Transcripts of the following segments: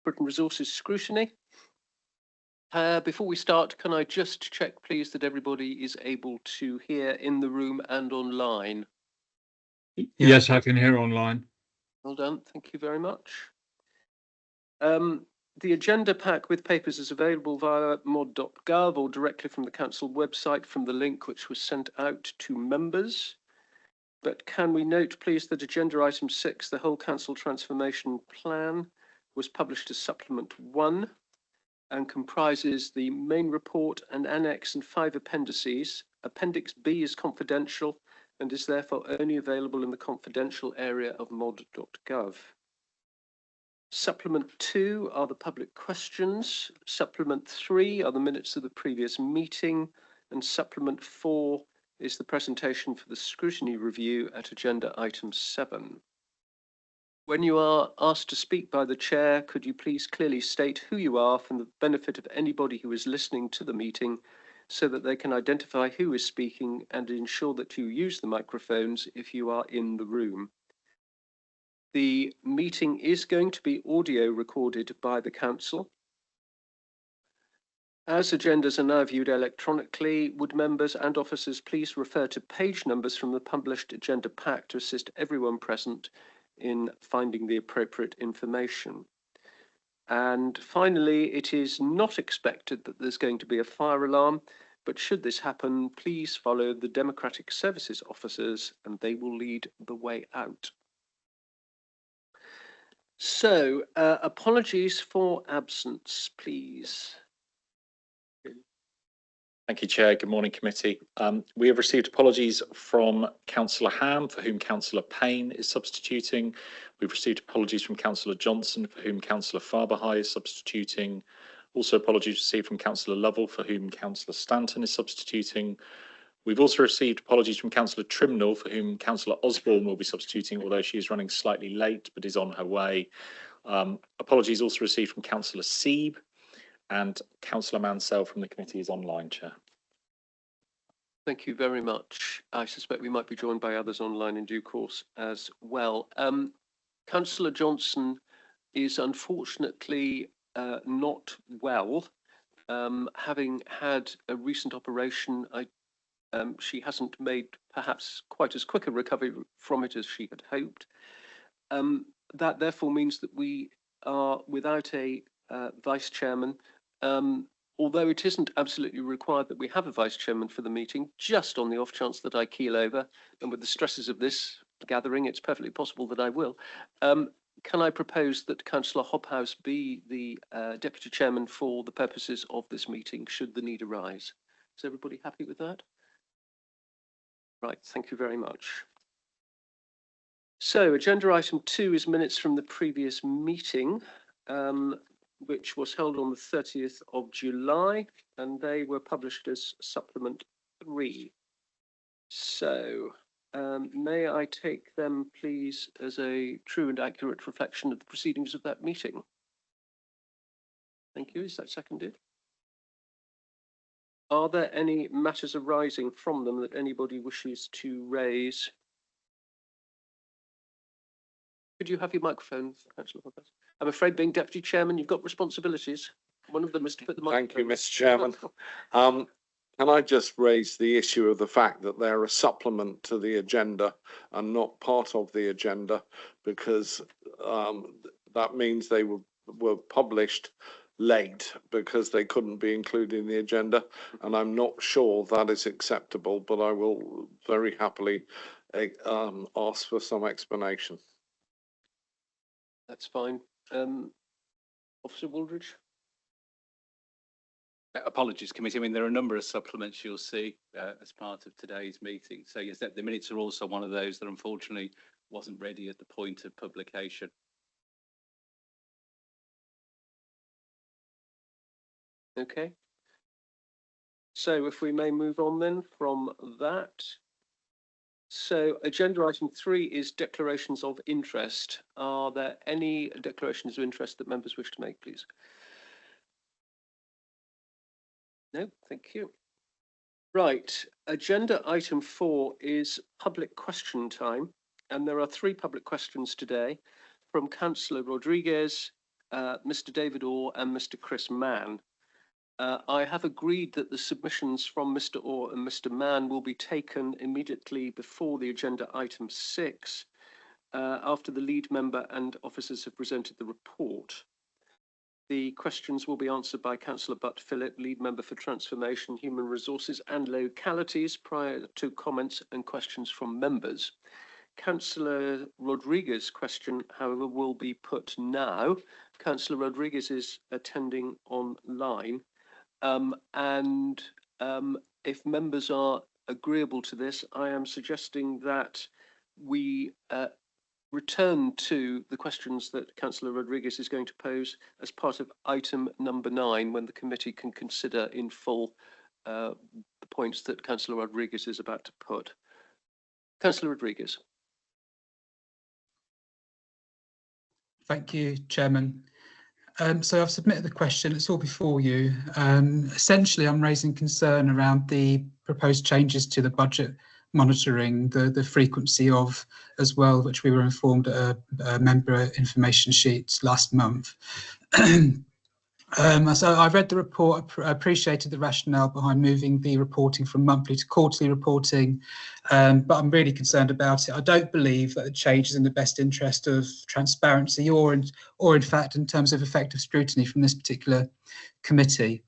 Britain Resources Scrutiny. Before we start, can I just check, please, that everybody is able to hear in the room and online? Yes, I can hear online. Well done. Thank you very much. The agenda pack with papers is available via mod.gov or directly from the council website from the link which was sent out to members. But can we note, please, that agenda item 6, the whole council transformation plan, was published as supplement 1 and comprises the main report and annex and 5 appendices. Appendix B is confidential and is therefore only available in the confidential area of mod.gov. Supplement 2 are the public questions. Supplement 3 are the minutes of the previous meeting. And supplement 4 is the presentation for the scrutiny review at agenda item 7. When you are asked to speak by the chair, could you please clearly state who you are for the benefit of anybody who is listening to the meeting so that they can identify who is speaking and ensure that you use the microphones if you are in the room. The meeting is going to be audio recorded by the council. As agendas are now viewed electronically, would members and officers please refer to page numbers from the published agenda pack to assist everyone present in finding the appropriate information. And finally, it is not expected that there's going to be a fire alarm, but should this happen, please follow the Democratic Services officers and they will lead the way out. So, apologies for absence, please. Thank you, Chair. Good morning, committee. We have received apologies from Councillor Ham, for whom Councillor Payne is substituting. We've received apologies from Councillor Johnson, for whom Councillor Farberhigh is substituting. Also apologies received from Councillor Lovell, for whom Councillor Stanton is substituting. We've also received apologies from Councillor Trimnell, for whom Councillor Osborne will be substituting, although she is running slightly late but is on her way. Apologies also received from Councillor Seeb, and Councillor Mansell from the committee is online, Chair. Thank you very much. I suspect we might be joined by others online in due course as well. Councillor Johnson is unfortunately not well. Having had a recent operation, she hasn't made perhaps quite as quick a recovery from it as she had hoped. That therefore means that we are without a vice chairman, although it isn't absolutely required that we have a vice chairman for the meeting, just on the off chance that I keel over, and with the stresses of this gathering, it's perfectly possible that I will. Can I propose that Councillor Hobhouse be the deputy chairman for the purposes of this meeting, should the need arise? Is everybody happy with that? Right, thank you very much. So, agenda item 2 is minutes from the previous meeting, which was held on the 30th of July, and they were published as supplement 3. So, may I take them, please, as a true and accurate reflection of the proceedings of that meeting? Thank you. Is that seconded? Are there any matters arising from them that anybody wishes to raise? Could you have your microphone, Councillor Hobhouse? I'm afraid, being deputy chairman, you've got responsibilities. One of them is to put the microphone. Thank you, Mr. Chairman. Can I just raise the issue of the fact that they're a supplement to the agenda and not part of the agenda, because that means they were published late because they couldn't be included in the agenda, and I'm not sure that is acceptable, but I will very happily ask for some explanation. That's fine. Officer Wooldridge? Apologies, committee. I mean, there are a number of supplements you'll see as part of today's meeting. So yes, the minutes are also one of those that unfortunately wasn't ready at the point of publication. Okay. So if we may move on then from that. So agenda item 3 is declarations of interest. Are there any declarations of interest that members wish to make, please? No, thank you. Right, agenda item 4 is public question time, and there are 3 public questions today from Councillor Rodriguez, Mr. David Orr and Mr. Chris Mann. I have agreed that the submissions from Mr. Orr and Mr. Mann will be taken immediately before the agenda item 6, after the lead member and officers have presented the report. The questions will be answered by Councillor Butt-Phillip, lead member for Transformation, Human Resources and Localities, prior to comments and questions from members. Councillor Rodriguez's question, however, will be put now. Councillor Rodriguez is attending online. If members are agreeable to this, I am suggesting that we return to the questions that Councillor Rodriguez is going to pose as part of item number 9, when the committee can consider in full the points that Councillor Rodriguez is about to put. Councillor Rodriguez. Thank you, Chairman. So I've submitted the question, it's all before you. Essentially, I'm raising concern around the proposed changes to the budget monitoring, the frequency of as well, which we were informed at a member information sheet last month. So I read the report, appreciated the rationale behind moving the reporting from monthly to quarterly reporting, but I'm really concerned about it. I don't believe that the change is in the best interest of transparency or in fact in terms of effective scrutiny from this particular committee.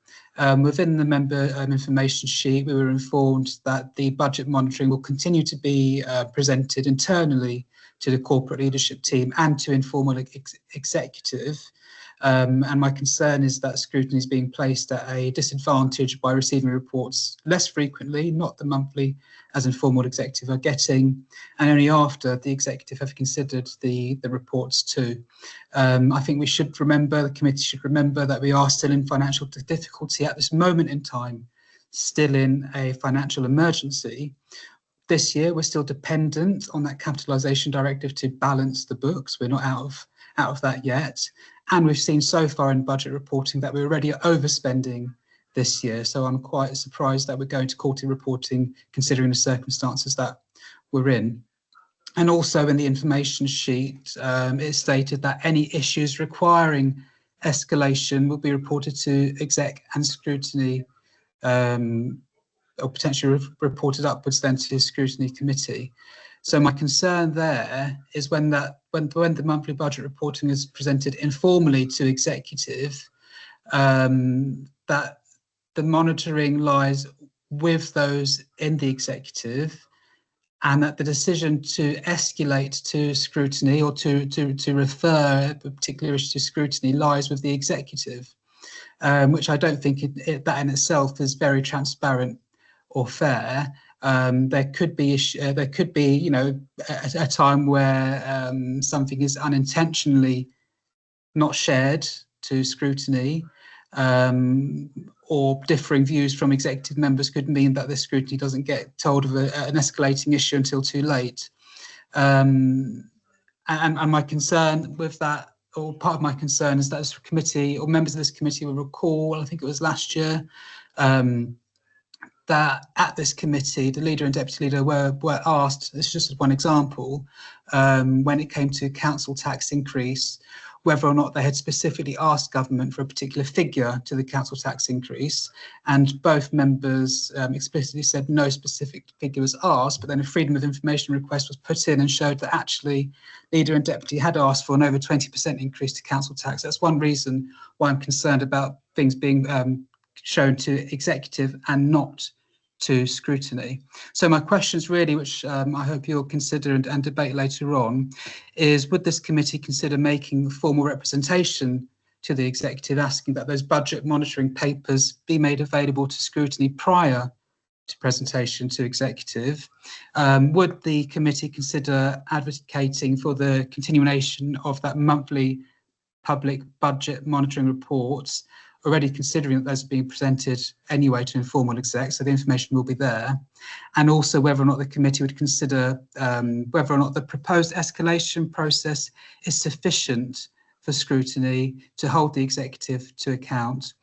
Within the member information sheet, we were informed that the budget monitoring will continue to be presented internally to the corporate leadership team and to informal executive. And my concern is that scrutiny is being placed at a disadvantage by receiving reports less frequently, not the monthly as informal executive are getting, and only after the executive have considered the reports too. I think we should remember, the committee should remember, that we are still in financial difficulty at this moment in time, still in a financial emergency. This year, we're still dependent on that capitalisation directive to balance the books. We're not out of that yet. And we've seen so far in budget reporting that we're already overspending this year. So I'm quite surprised that we're going to quarterly reporting, considering the circumstances that we're in. And also in the information sheet, it's stated that any issues requiring escalation will be reported to exec and scrutiny, or potentially reported upwards then to the scrutiny committee. So my concern there is when the monthly budget reporting is presented informally to executive, that the monitoring lies with those in the executive, and that the decision to escalate to scrutiny or to refer a particular issue to scrutiny lies with the executive, which I don't think that in itself is very transparent or fair. There could be, you know, a time where something is unintentionally not shared to scrutiny, or differing views from executive members could mean that the scrutiny doesn't get told of an escalating issue until too late. And my concern with that, or part of my concern, is that this committee, or members of this committee will recall, I think it was last year, that at this committee, the leader and deputy leader were asked, this is just one example, when it came to council tax increase, whether or not they had specifically asked government for a particular figure to the council tax increase. And both members explicitly said no specific figure was asked, but then a freedom of information request was put in and showed that actually leader and deputy had asked for an over 20% increase to council tax. That's one reason why I'm concerned about things being shown to executive and not to scrutiny. So my questions really, which I hope you'll consider and debate later on, is would this committee consider making formal representation to the executive asking that those budget monitoring papers be made available to scrutiny prior to presentation to executive? Would the committee consider advocating for the continuation of that monthly public budget monitoring reports, already considering that those are being presented anyway to informal execs, so the information will be there? And also whether or not the committee would consider whether or not the proposed escalation process is sufficient for scrutiny to hold the executive to account.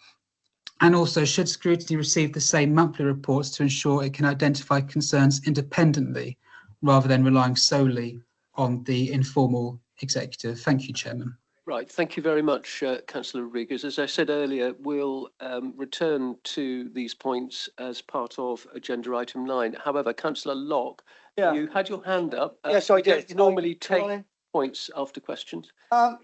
And also, should scrutiny receive the same monthly reports to ensure it can identify concerns independently rather than relying solely on the informal executive? Thank you, Chairman. Right, thank you very much, Councillor Rodriguez. As I said earlier, we'll return to these points as part of agenda item 9. However, Councillor Locke, you had your hand up. Yes, I we don't did. normally take points after questions.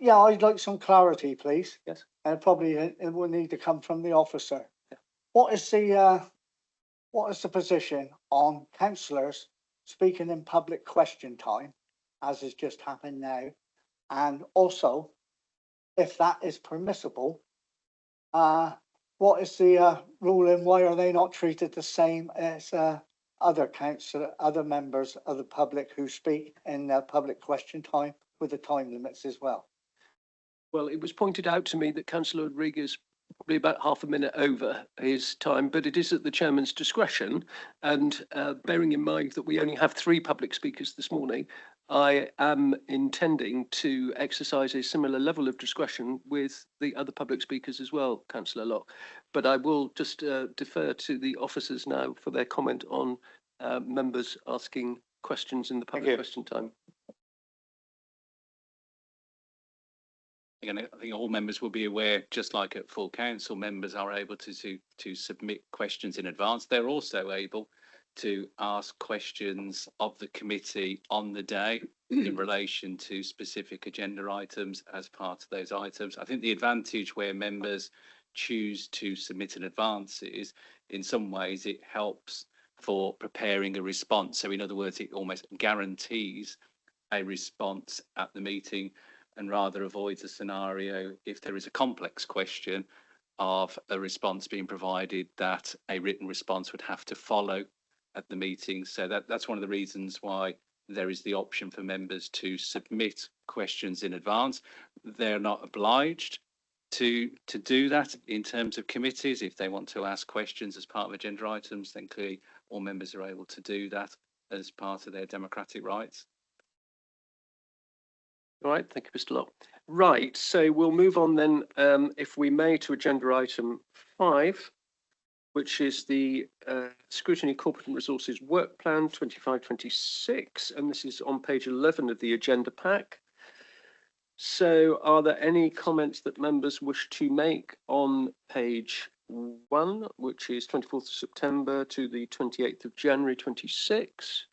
Yeah, I'd like some clarity, please. Yes. And probably it will need to come from the officer. Yeah. What is the position on councillors speaking in public question time, as has just happened now? And also, if that is permissible, what is the ruling? Why are they not treated the same as other members of the public who speak in public question time with the time limits as well? Well, it was pointed out to me that Councillor Rodriguez probably about half a minute over his time, but it is at the chairman's discretion. And bearing in mind that we only have 3 public speakers this morning, I am intending to exercise a similar level of discretion with the other public speakers as well, Councillor Locke. But I will just defer to the officers now for their comment on members asking questions in the public question time. Again, I think all members will be aware, just like at full council, members are able to submit questions in advance. They're also able to ask questions of the committee on the day in relation to specific agenda items as part of those items. I think the advantage where members choose to submit in advance is, in some ways, it helps for preparing a response. So in other words, it almost guarantees a response at the meeting, and rather avoids a scenario, if there is a complex question, of a response being provided that a written response would have to follow at the meeting. So that's one of the reasons why there is the option for members to submit questions in advance. They're not obliged to do that in terms of committees. If they want to ask questions as part of agenda items, then clearly all members are able to do that as part of their democratic rights. All right, thank you, Mr. Locke. Right, so we'll move on then, if we may, to agenda item 5, which is the Scrutiny Corporate and Resources Work Plan 25-26, and this is on page 11 of the agenda pack. So are there any comments that members wish to make on page 1, which is 24th of September to the 28th of January 26?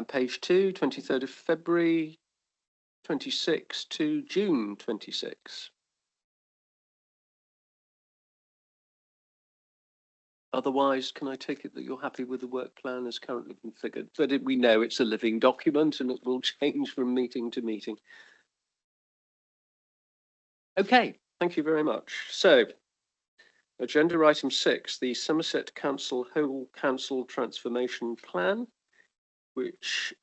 Page 2, 23rd of February 26 to June 26. Otherwise, can I take it that you're happy with the work plan as currently configured? But we know it's a living document and it will change from meeting to meeting. Okay, thank you very much. So, agenda item 6, the Somerset Council Whole Council Transformation Plan, which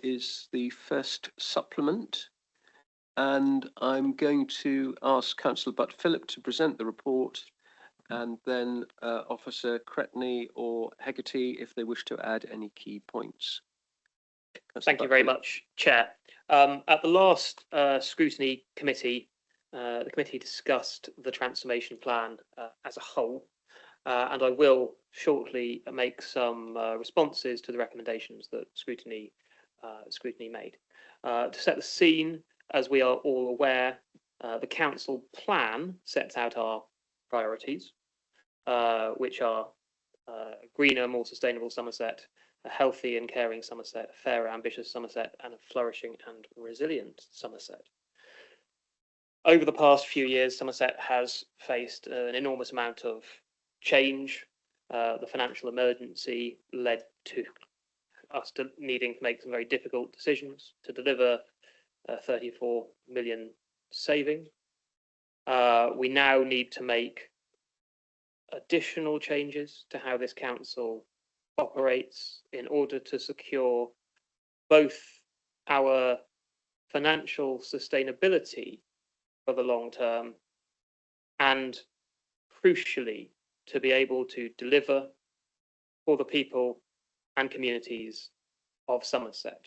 is the first supplement. And I'm going to ask Councillor Butt-Phillip to present the report, and then Officer Scrutiny or Hegarty if they wish to add any key points. Thank you very much, Chair. At the last Scrutiny Committee, the committee discussed the transformation plan as a whole, and I will shortly make some responses to the recommendations that Scrutiny made. To set the scene, as we are all aware, the council plan sets out our priorities, which are greener, more sustainable Somerset, a healthy and caring Somerset, a fair, ambitious Somerset, and a flourishing and resilient Somerset. Over the past few years, Somerset has faced an enormous amount of change. The financial emergency led to us needing to make some very difficult decisions to deliver 34 million saving. We now need to make additional changes to how this council operates in order to secure both our financial sustainability for the long term and, crucially, to be able to deliver for the people and communities of Somerset.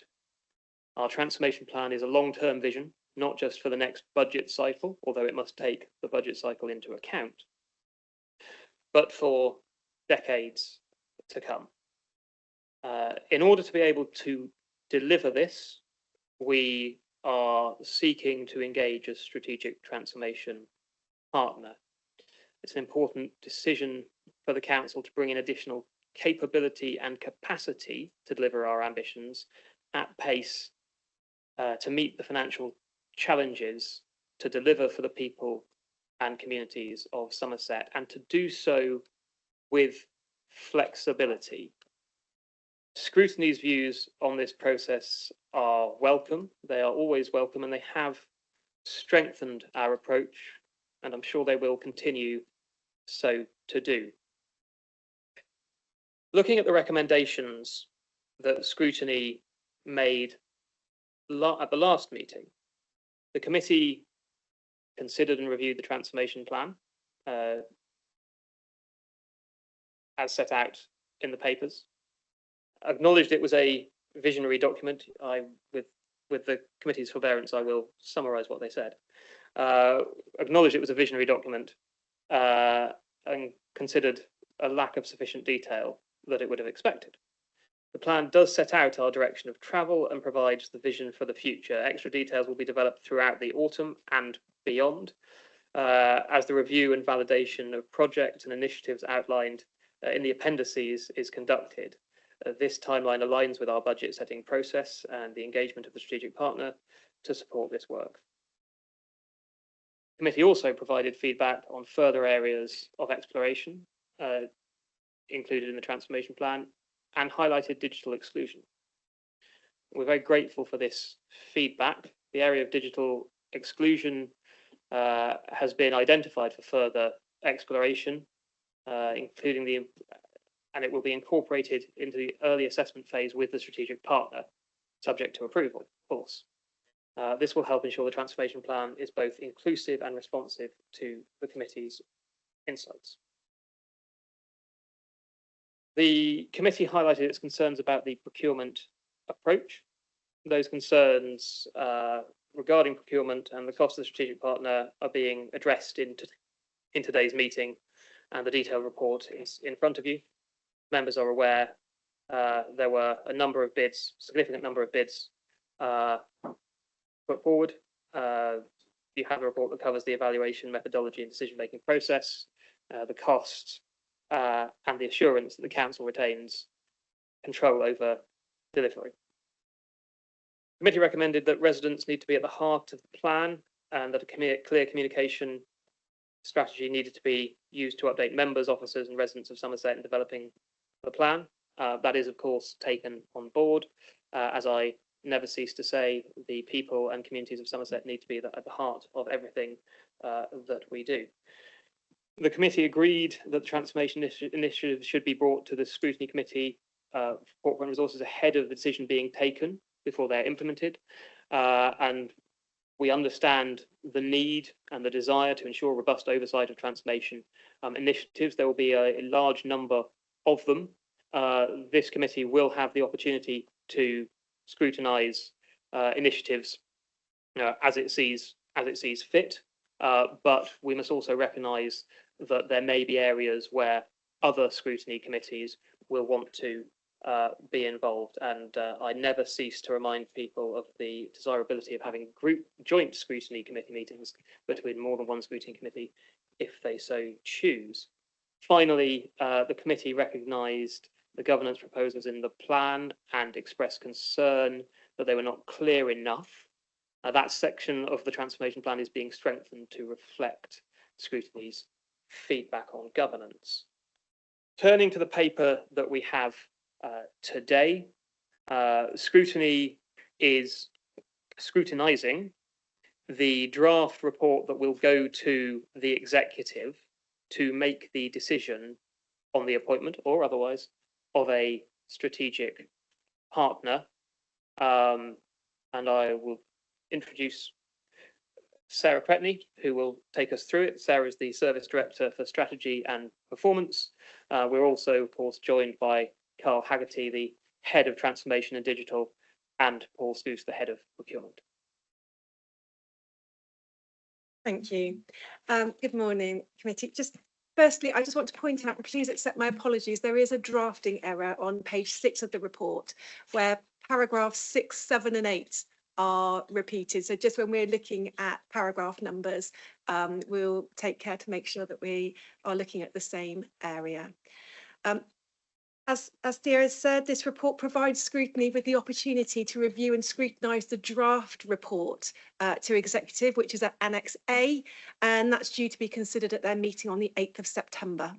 Our transformation plan is a long-term vision, not just for the next budget cycle, although it must take the budget cycle into account, but for decades to come. In order to be able to deliver this, we are seeking to engage a strategic transformation partner. It's an important decision for the Council to bring in additional capability and capacity to deliver our ambitions at pace, to meet the financial challenges, to deliver for the people and communities of Somerset, and to do so with flexibility. Scrutiny's views on this process are welcome. They are always welcome, and they have strengthened our approach, and I'm sure they will continue so to do. Looking at the recommendations that Scrutiny made at the last meeting, the committee considered and reviewed the transformation plan as set out in the papers, acknowledged it was a visionary document. With the committee's forbearance, I will summarise what they said. Acknowledged it was a visionary document and considered a lack of sufficient detail that it would have expected. The plan does set out our direction of travel and provides the vision for the future. Extra details will be developed throughout the autumn and beyond, as the review and validation of projects and initiatives outlined in the appendices is conducted. This timeline aligns with our budget setting process and the engagement of the strategic partner to support this work. The committee also provided feedback on further areas of exploration included in the transformation plan and highlighted digital exclusion. We're very grateful for this feedback. The area of digital exclusion has been identified for further exploration, including and it will be incorporated into the early assessment phase with the strategic partner, subject to approval, of course. This will help ensure the transformation plan is both inclusive and responsive to the committee's insights. The committee highlighted its concerns about the procurement approach. Those concerns regarding procurement and the cost of the strategic partner are being addressed in today's meeting, and the detailed report is in front of you. Members are aware there were a number of bids, significant number of bids put forward. You have a report that covers the evaluation methodology and decision-making process, the costs, and the assurance that the council retains control over delivery. The committee recommended that residents need to be at the heart of the plan and that a clear communication strategy needed to be used to update members, officers and residents of Somerset in developing the plan. That is, of course, taken on board. As I never cease to say, the people and communities of Somerset need to be at the heart of everything that we do. The committee agreed that the transformation initiative should be brought to the Scrutiny Committee for Corporate Resources ahead of the decision being taken before they're implemented. And we understand the need and the desire to ensure robust oversight of transformation initiatives. There will be a large number of them. This committee will have the opportunity to scrutinise initiatives as it sees fit, but we must also recognise that there may be areas where other scrutiny committees will want to be involved, and I never cease to remind people of the desirability of having joint scrutiny committee meetings between more than one scrutiny committee if they so choose. Finally, the committee recognised the governance proposals in the plan and expressed concern that they were not clear enough. That section of the transformation plan is being strengthened to reflect Scrutiny's feedback on governance. Turning to the paper that we have today, Scrutiny is scrutinising the draft report that will go to the executive to make the decision on the appointment or otherwise of a strategic partner. And I will introduce Sarah Scrutiny, who will take us through it. Sarah is the Service Director for Strategy and Performance. We're also, of course, joined by Carl Haggerty, the Head of Transformation and Digital, and Paul Stoos, the Head of Procurement. Thank you. Good morning, committee. Just Firstly, I just want to point out, and please accept my apologies, there is a drafting error on page 6 of the report where paragraphs 6, 7 and 8 are repeated. So just when we're looking at paragraph numbers, we'll take care to make sure that we are looking at the same area. As Thea has said, this report provides Scrutiny with the opportunity to review and scrutinise the draft report to Executive, which is at Annex A, and that's due to be considered at their meeting on the 8th of September.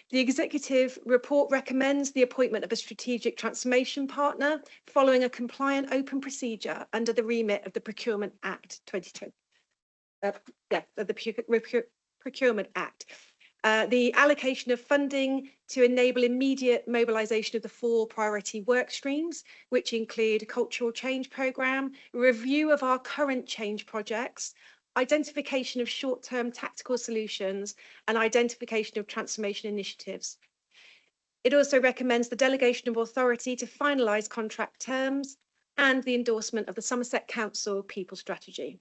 The Executive report recommends the appointment of a strategic transformation partner following a compliant open procedure under the remit of the Procurement Act 2020. The Procurement Act. The allocation of funding to enable immediate mobilisation of the 4 priority work streams, which include a cultural change programme, review of our current change projects, identification of short-term tactical solutions, and identification of transformation initiatives. It also recommends the delegation of authority to finalise contract terms and the endorsement of the Somerset Council People Strategy.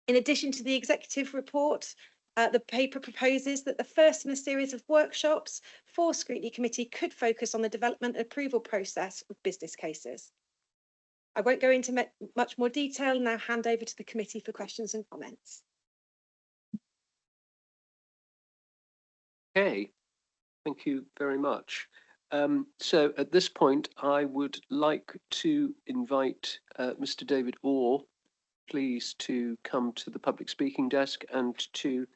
In addition to the Executive report, the paper proposes that the first in a series of workshops for Scrutiny Committee could focus on the development and approval process of business cases. I won't go into much more detail and now hand over to the committee for questions and comments. Okay, thank you very much. So at this point, I would like to invite Mr. David Orr, please, to come to the public speaking desk and to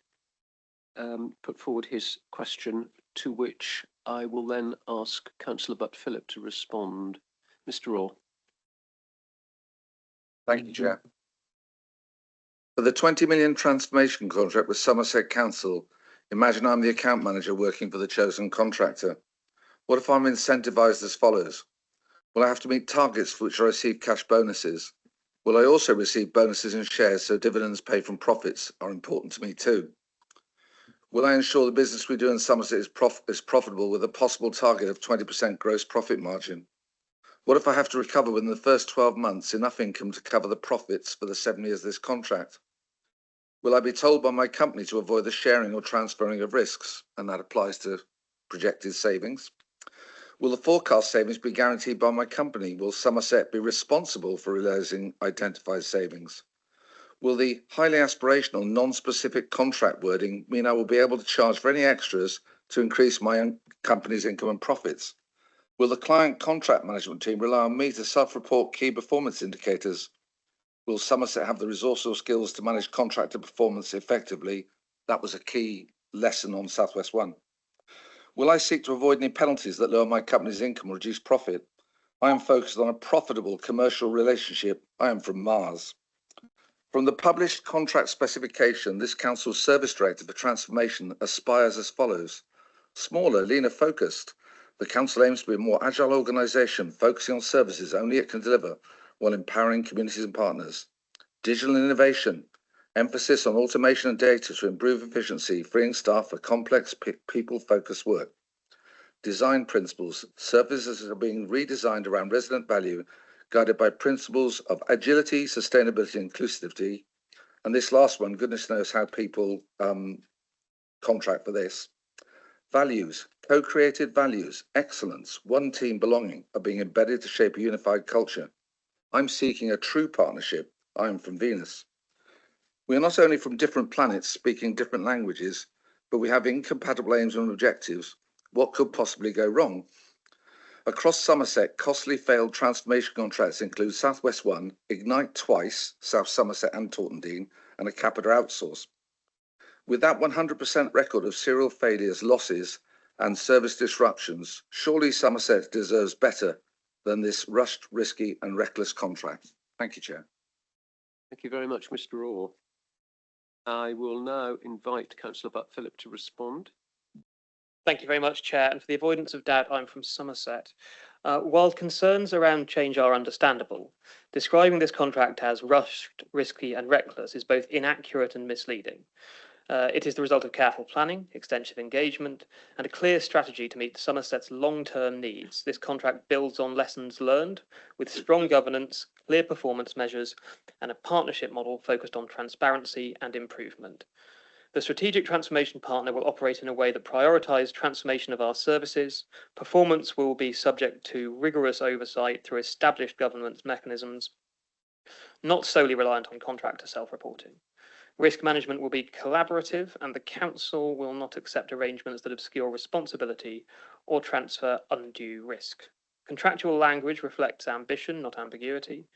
put forward his question, to which I will then ask Councillor Butt-Phillip to respond. Mr. Orr. Thank you, Chair. For the 20 million transformation contract with Somerset Council, imagine I'm the account manager working for the chosen contractor. What if I'm incentivised as follows? Will I have to meet targets for which I receive cash bonuses? Will I also receive bonuses in shares, so dividends paid from profits are important to me too? Will I ensure the business we do in Somerset is profitable with a possible target of 20% gross profit margin? What if I have to recover within the first 12 months enough income to cover the profits for the 7 years of this contract? Will I be told by my company to avoid the sharing or transferring of risks? And that applies to projected savings. Will the forecast savings be guaranteed by my company? Will Somerset be responsible for realising identified savings? Will the highly aspirational, non-specific contract wording mean I will be able to charge for any extras to increase my own company's income and profits? Will the client contract management team rely on me to self-report key performance indicators? Will Somerset have the resource or skills to manage contractor performance effectively? That was a key lesson on South West 1. Will I seek to avoid any penalties that lower my company's income or reduce profit? I am focused on a profitable commercial relationship. I am from Mars. From the published contract specification, this Council's Service Director for Transformation aspires as follows. Smaller, leaner focused. The Council aims to be a more agile organisation, focusing on services only it can deliver, while empowering communities and partners. Digital innovation. Emphasis on automation and data to improve efficiency, freeing staff for complex people-focused work. Design principles. Services are being redesigned around resident value, guided by principles of agility, sustainability, and inclusivity. And this last one, goodness knows how people contract for this. Values, co-created values, excellence, one team belonging are being embedded to shape a unified culture. I'm seeking a true partnership. I am from Venus. We are not only from different planets speaking different languages, but we have incompatible aims and objectives. What could possibly go wrong? Across Somerset, costly failed transformation contracts include South West 1, Ignite twice, South Somerset and Taunton, and a Capita outsource. With that 100% record of serial failures, losses, and service disruptions, surely Somerset deserves better than this rushed, risky, and reckless contract. Thank you, Chair. Thank you very much, Mr. Orr. I will now invite Councillor Butt-Phillip to respond. Thank you very much, Chair. And for the avoidance of doubt, I'm from Somerset. While concerns around change are understandable, describing this contract as rushed, risky and reckless is both inaccurate and misleading. It is the result of careful planning, extensive engagement, and a clear strategy to meet Somerset's long-term needs. This contract builds on lessons learned with strong governance, clear performance measures, and a partnership model focused on transparency and improvement. The strategic transformation partner will operate in a way that prioritises transformation of our services. Performance will be subject to rigorous oversight through established governance mechanisms, not solely reliant on contractor self-reporting. Risk management will be collaborative, and the Council will not accept arrangements that obscure responsibility or transfer undue risk. Contractual language reflects ambition, not ambiguity.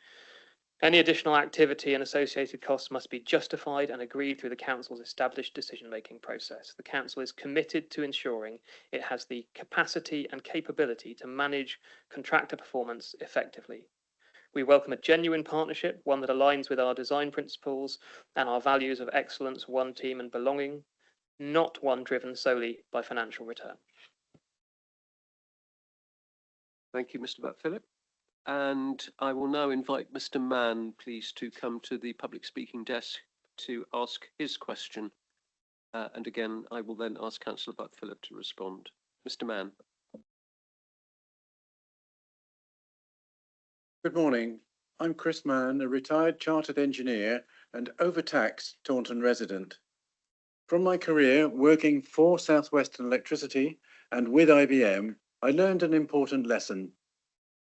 Any additional activity and associated costs must be justified and agreed through the Council's established decision-making process. The Council is committed to ensuring it has the capacity and capability to manage contractor performance effectively. We welcome a genuine partnership, one that aligns with our design principles and our values of excellence, one team and belonging, not one driven solely by financial return. Thank you, Mr. Butt-Philip. And I will now invite Mr. Mann, please, to come to the public speaking desk to ask his question. And again, I will then ask Councillor Butt-Philip to respond. Mr. Mann. Good morning. I'm Chris Mann, a retired chartered engineer and overtaxed Taunton resident. From my career working for South Western Electricity and with IBM, I learned an important lesson.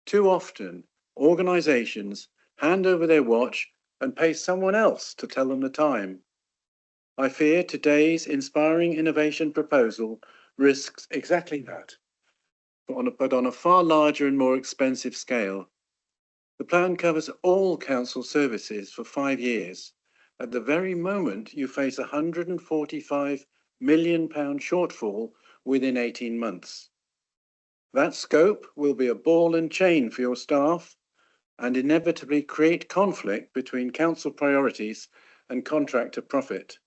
Too often, organisations hand over their watch and pay someone else to tell them the time. I fear today's inspiring innovation proposal risks exactly that, but on a far larger and more expensive scale. The plan covers all council services for 5 years. At the very moment, you face a £145 million shortfall within 18 months. That scope will be a ball and chain for your staff and inevitably create conflict between council priorities and contractor profit.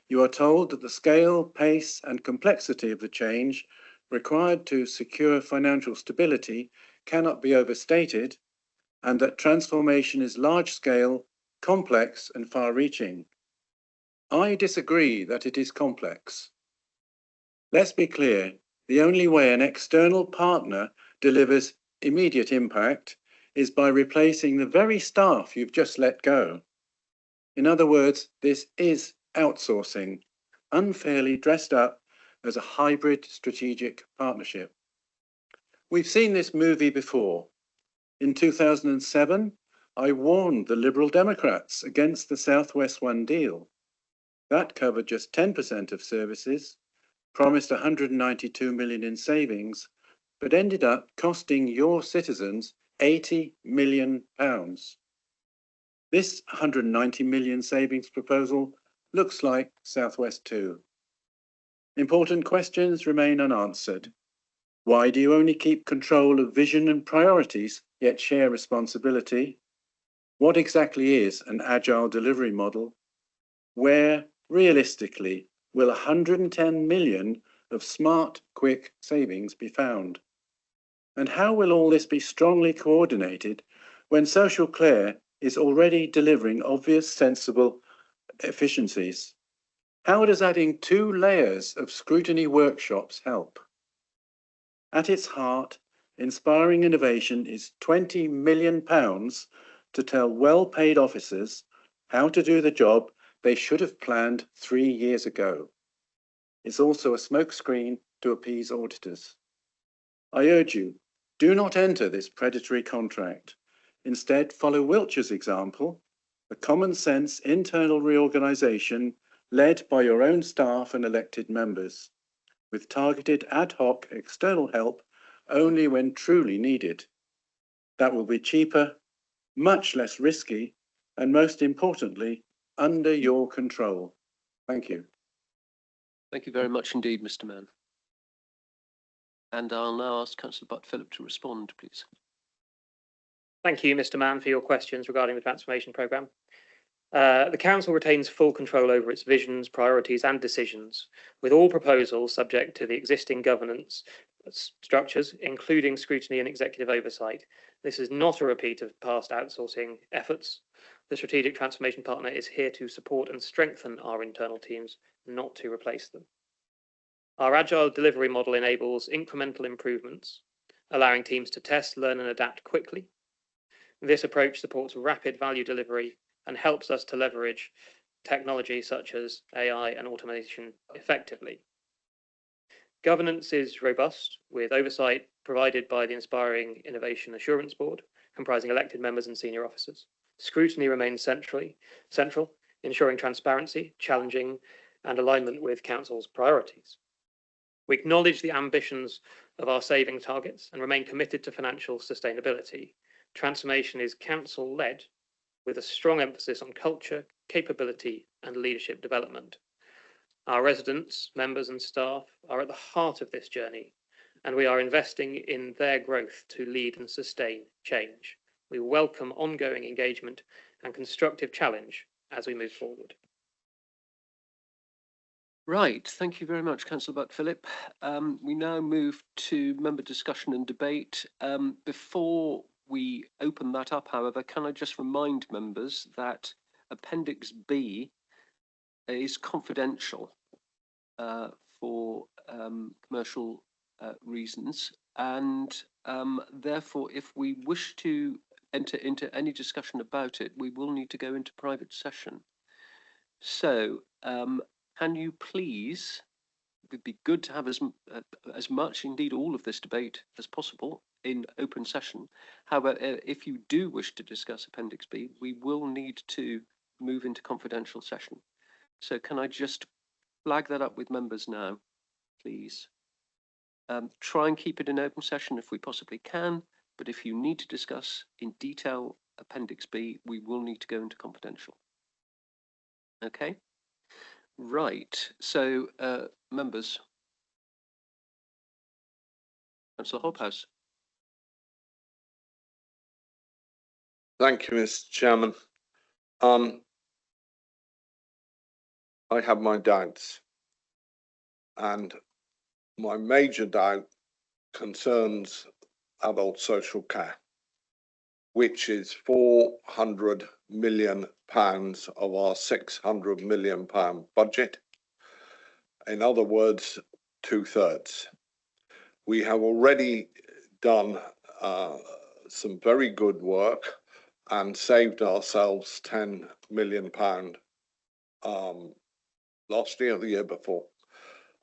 You are told that the scale, pace and complexity of the change required to secure financial stability cannot be overstated, and that transformation is large-scale, complex and far-reaching. I disagree that it is complex. Let's be clear, the only way an external partner delivers immediate impact is by replacing the very staff you've just let go. In other words, this is outsourcing, unfairly dressed up as a hybrid strategic partnership. We've seen this movie before. In 2007, I warned the Liberal Democrats against the South West One deal. That covered just 10% of services, promised 192 million in savings, but ended up costing your citizens £80 million. This 190 million savings proposal looks like South West 2. Important questions remain unanswered. Why do you only keep control of vision and priorities, yet share responsibility? What exactly is an agile delivery model? Where, realistically, will 110 million of smart, quick savings be found? And how will all this be strongly coordinated when Social Care is already delivering obvious, sensible efficiencies? How does adding 2 layers of scrutiny workshops help? At its heart, inspiring innovation is £20 million to tell well-paid officers how to do the job they should have planned 3 years ago. It's also a smokescreen to appease auditors. I urge you, do not enter this predatory contract. Instead, follow Wiltshire's example, a common sense internal reorganisation led by your own staff and elected members, with targeted ad hoc external help only when truly needed. That will be cheaper, much less risky, and most importantly, under your control. Thank you. Thank you very much indeed, Mr. Mann. And I'll now ask Councillor Butt-Philip to respond, please. Thank you, Mr. Mann, for your questions regarding the transformation programme. The Council retains full control over its visions, priorities and decisions, with all proposals subject to the existing governance structures, including scrutiny and executive oversight. This is not a repeat of past outsourcing efforts. The strategic transformation partner is here to support and strengthen our internal teams, not to replace them. Our agile delivery model enables incremental improvements, allowing teams to test, learn and adapt quickly. This approach supports rapid value delivery and helps us to leverage technology such as AI and automation effectively. Governance is robust, with oversight provided by the Inspiring Innovation Assurance Board, comprising elected members and senior officers. Scrutiny remains central, ensuring transparency, challenging, and alignment with Council's priorities. We acknowledge the ambitions of our saving targets and remain committed to financial sustainability. Transformation is Council-led, with a strong emphasis on culture, capability, and leadership development. Our residents, members and staff are at the heart of this journey, and we are investing in their growth to lead and sustain change. We welcome ongoing engagement and constructive challenge as we move forward. Right, thank you very much, Councillor Buck-Philip. We now move to member discussion and debate. Before we open that up, however, can I just remind members that Appendix B is confidential for commercial reasons, and therefore, if we wish to enter into any discussion about it, we will need to go into private session. So, can you please, it would be good to have as much, indeed all of this debate as possible in open session. However, if you do wish to discuss Appendix B, we will need to move into confidential session. So can I just flag that up with members now, please? Try and keep it in open session if we possibly can, but if you need to discuss in detail Appendix B, we will need to go into confidential. Okay? Right, so members. Councillor Hobhouse. Thank you, Mr. Chairman. I have my doubts, and my major doubt concerns adult social care, which is £400 million of our £600 million budget. In other words, 2/3. We have already done some very good work and saved ourselves £10 million last year or the year before.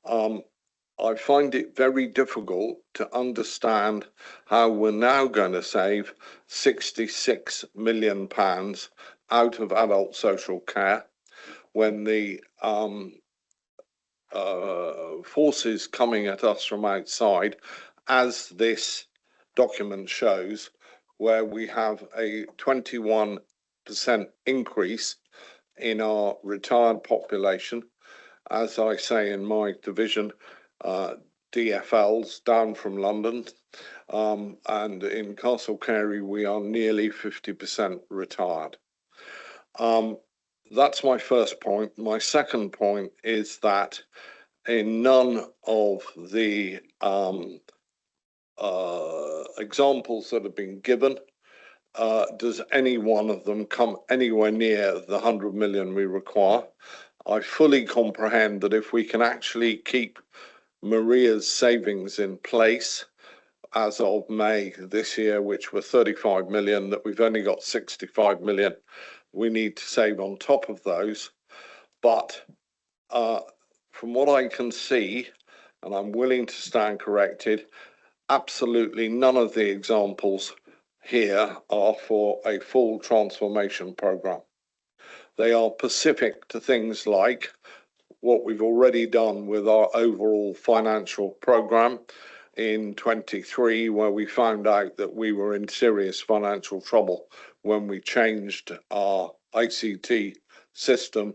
I find it very difficult to understand how we're now going to save £66 million out of adult social care when the forces coming at us from outside, as this document shows, where we have a 21% increase in our retired population. As I say in my division, DFLs down from London, and in Castle Carey we are nearly 50% retired. That's my first point. My second point is that in none of the examples that have been given does any one of them come anywhere near the 100 million we require. I fully comprehend that if we can actually keep Maria's savings in place as of May this year, which were 35 million, that we've only got 65 million we need to save on top of those. But from what I can see, and I'm willing to stand corrected, absolutely none of the examples here are for a full transformation programme. They are specific to things like what we've already done with our overall financial programme in 23, where we found out that we were in serious financial trouble when we changed our ICT system,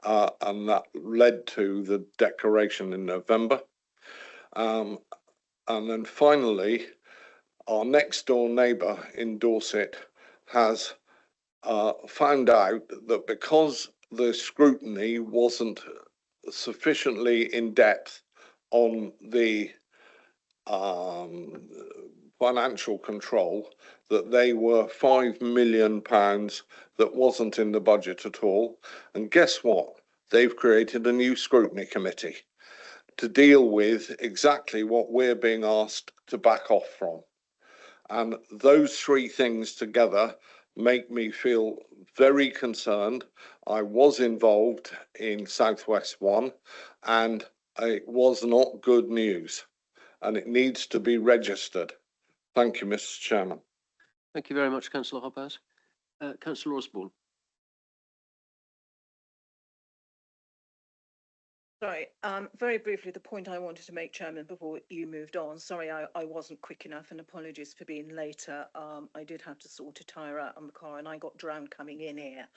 and that led to the declaration in November. And then finally, our next door neighbour in Dorset has found out that because the scrutiny wasn't sufficiently in depth on the financial control, that they were £5 million that wasn't in the budget at all. And guess what? They've created a new scrutiny committee to deal with exactly what we're being asked to back off from. And those three things together make me feel very concerned. I was involved in Southwest One, and it was not good news, and it needs to be registered. Thank you, Mr. Chairman. Thank you very much, Councillor Hoppers. Councillor Osborne. Sorry, very briefly, the point I wanted to make, Chairman, before you moved on. Sorry, I wasn't quick enough, and apologies for being later. I did have to sort a tyre out on the car, and I got drowned coming in here.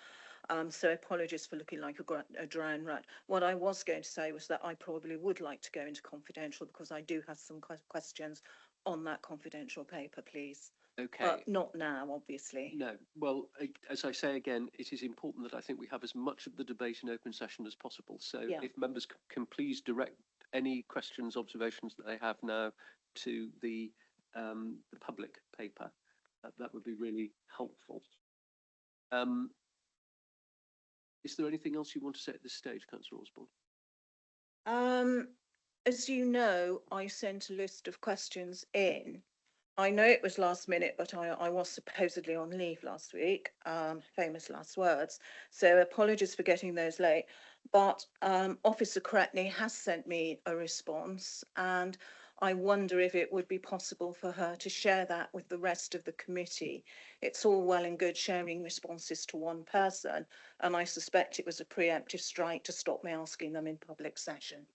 So apologies for looking like a drowned rat. What I was going to say was that I probably would like to go into confidential because I do have some questions on that confidential paper, please. Okay. Not now, obviously. No. Well, as I say again, it is important that I think we have as much of the debate in open session as possible. So Yeah. if members can please direct any questions, observations that they have now to the public paper, that would be really helpful. Is there anything else you want to say at this stage, Councillor Osborne? As you know, I sent a list of questions in. I know it was last minute, but I was supposedly on leave last week, famous last words. So apologies for getting those late. But Officer Scrutiny has sent me a response, and I wonder if it would be possible for her to share that with the rest of the committee. It's all well and good sharing responses to one person, and I suspect it was a preemptive strike to stop me asking them in public session.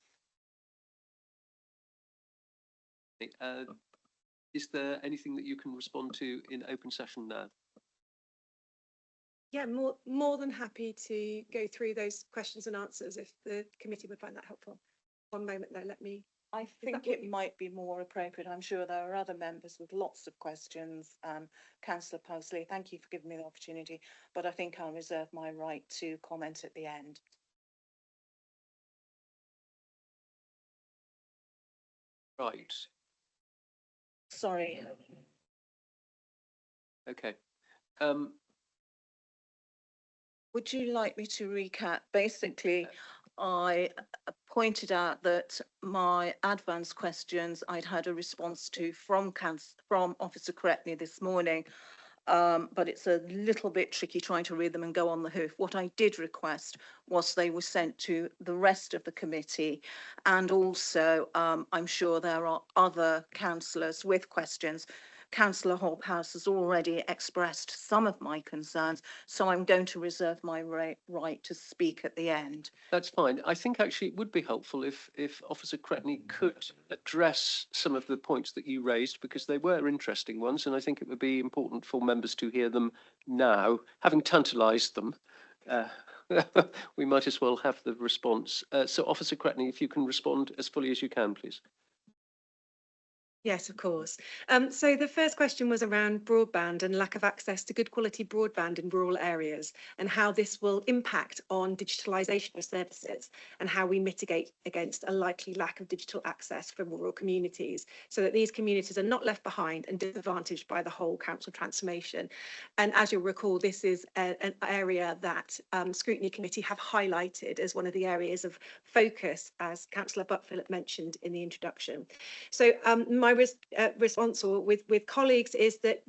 Is there anything that you can respond to in open session now? Yeah, more than happy to go through those questions and answers if the committee would find that helpful. One moment though, let me. I think it might be more appropriate. I'm sure there are other members with lots of questions. Councillor Pugsley, thank you for giving me the opportunity, but I think I'll reserve my right to comment at the end. Right. Sorry. Okay. Would you like me to recap? Basically, I pointed out that my advance questions I'd had a response to from Officer Scrutiny this morning, but it's a little bit tricky trying to read them and go on the hoof. What I did request was they were sent to the rest of the committee, and also I'm sure there are other councillors with questions. Councillor Hobhouse has already expressed some of my concerns, so I'm going to reserve my right to speak at the end. That's fine. I think actually it would be helpful if Officer Scrutiny could address some of the points that you raised, because they were interesting ones, and I think it would be important for members to hear them now. Having tantalised them, we might as well have the response. So Officer Scrutiny, if you can respond as fully as you can, please. Yes, of course. So the first question was around broadband and lack of access to good quality broadband in rural areas, and how this will impact on digitalisation of services and how we mitigate against a likely lack of digital access for rural communities, so that these communities are not left behind and disadvantaged by the whole council transformation. And as you'll recall, this is an area that Scrutiny Committee have highlighted as one of the areas of focus, as Councillor Buckfield mentioned in the introduction. So my response with colleagues is that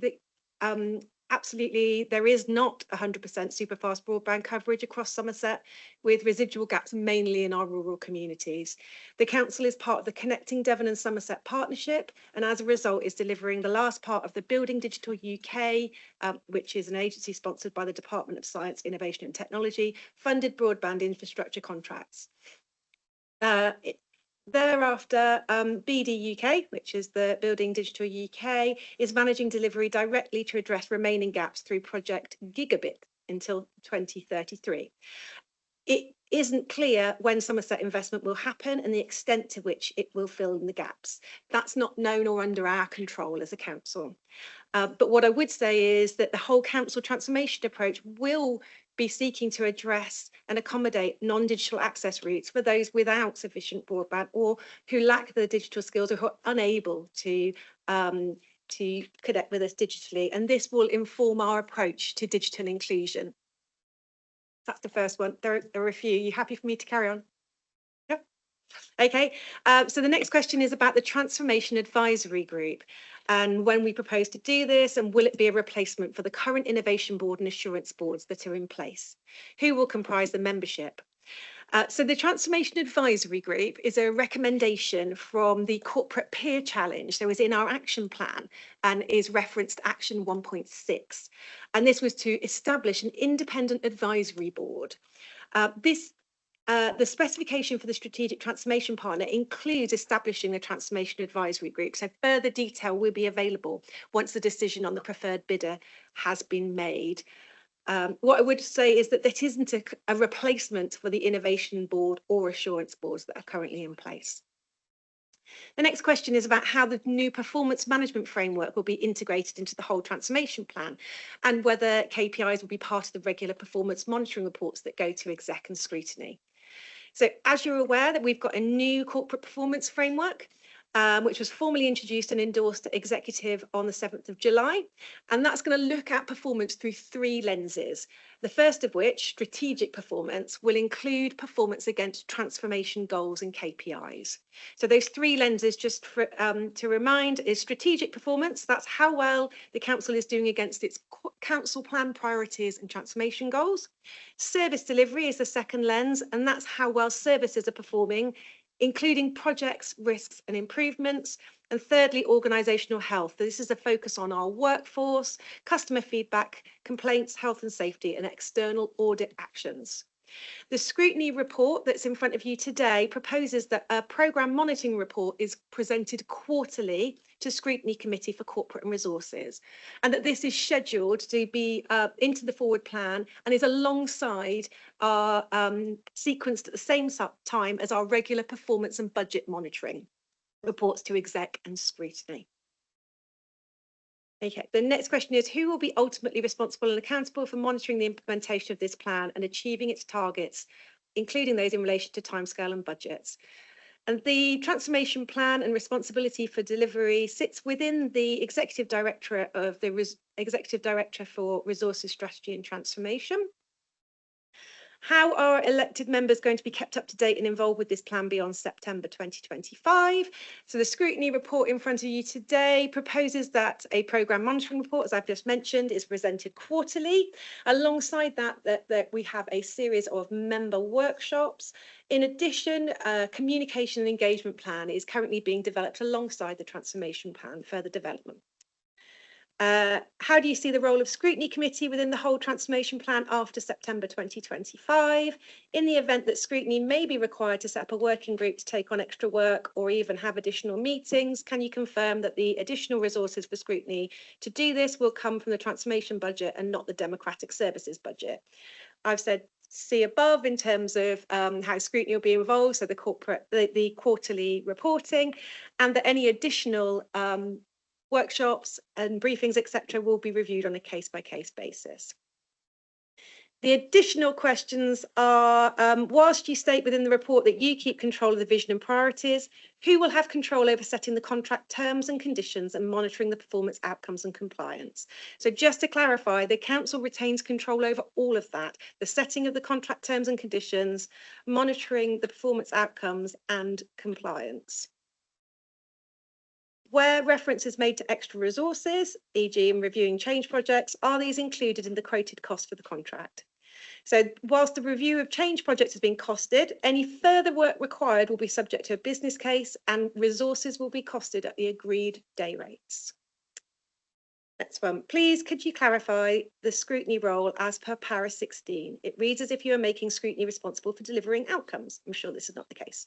absolutely there is not 100% super fast broadband coverage across Somerset, with residual gaps mainly in our rural communities. The council is part of the Connecting Devon and Somerset partnership, and as a result is delivering the last part of the Building Digital UK, which is an agency sponsored by the Department of Science, Innovation and Technology, funded broadband infrastructure contracts. Thereafter, BD UK, which is the Building Digital UK, is managing delivery directly to address remaining gaps through Project Gigabit until 2033. It isn't clear when Somerset investment will happen and the extent to which it will fill in the gaps. That's not known or under our control as a council. But what I would say is that the whole council transformation approach will be seeking to address and accommodate non-digital access routes for those without sufficient broadband or who lack the digital skills or who are unable to connect with us digitally. And this will inform our approach to digital inclusion. That's the first one. There are a few. You happy for me to carry on? Yep. Okay, so the next question is about the Transformation Advisory Group and when we propose to do this, and will it be a replacement for the current Innovation Board and Assurance Boards that are in place? Who will comprise the membership? So the Transformation Advisory Group is a recommendation from the Corporate Peer Challenge. So it's in our action plan and is referenced Action 1.6. And this was to establish an independent advisory board. The specification for the strategic transformation partner includes establishing a transformation advisory group. So further detail will be available once the decision on the preferred bidder has been made. What I would say is that this isn't a replacement for the innovation board or assurance boards that are currently in place. The next question is about how the new performance management framework will be integrated into the whole transformation plan and whether KPIs will be part of the regular performance monitoring reports that go to exec and scrutiny. So as you're aware that we've got a new corporate performance framework, which was formally introduced and endorsed to executive on the 7th of July. And that's going to look at performance through 3 lenses. The first of which, strategic performance, will include performance against transformation goals and KPIs. So those 3 lenses, just for, to remind, is strategic performance. That's how well the council is doing against its council plan priorities and transformation goals. Service delivery is the second lens, and that's how well services are performing, including projects, risks and improvements. And thirdly, organisational health. This is a focus on our workforce, customer feedback, complaints, health and safety and external audit actions. The scrutiny report that's in front of you today proposes that a programme monitoring report is presented quarterly to Scrutiny Committee for Corporate and Resources, and that this is scheduled to be into the forward plan and is alongside our sequenced at the same time as our regular performance and budget monitoring reports to exec and scrutiny. Okay, the next question is who will be ultimately responsible and accountable for monitoring the implementation of this plan and achieving its targets, including those in relation to timescale and budgets. And the transformation plan and responsibility for delivery sits within the Executive Directorate of the Executive Director for Resources Strategy and Transformation. How are elected members going to be kept up to date and involved with this plan beyond September 2025? So the scrutiny report in front of you today proposes that a programme monitoring report, as I've just mentioned, is presented quarterly. Alongside that, we have a series of member workshops. In addition, a communication and engagement plan is currently being developed alongside the transformation plan further development. How do you see the role of Scrutiny Committee within the whole transformation plan after September 2025? In the event that scrutiny may be required to set up a working group to take on extra work or even have additional meetings, can you confirm that the additional resources for scrutiny to do this will come from the transformation budget and not the democratic services budget? I've said see above in terms of how scrutiny will be involved, so the quarterly reporting, and that any additional workshops and briefings, etc., will be reviewed on a case-by-case basis. The additional questions are, whilst you state within the report that you keep control of the vision and priorities, who will have control over setting the contract terms and conditions and monitoring the performance outcomes and compliance? So just to clarify, the council retains control over all of that, the setting of the contract terms and conditions, monitoring the performance outcomes and compliance. Where reference is made to extra resources, e.g. in reviewing change projects, are these included in the quoted cost for the contract? So whilst the review of change projects has been costed, any further work required will be subject to a business case and resources will be costed at the agreed day rates. Next one, please could you clarify the scrutiny role as per para 16? It reads as if you are making scrutiny responsible for delivering outcomes. I'm sure this is not the case.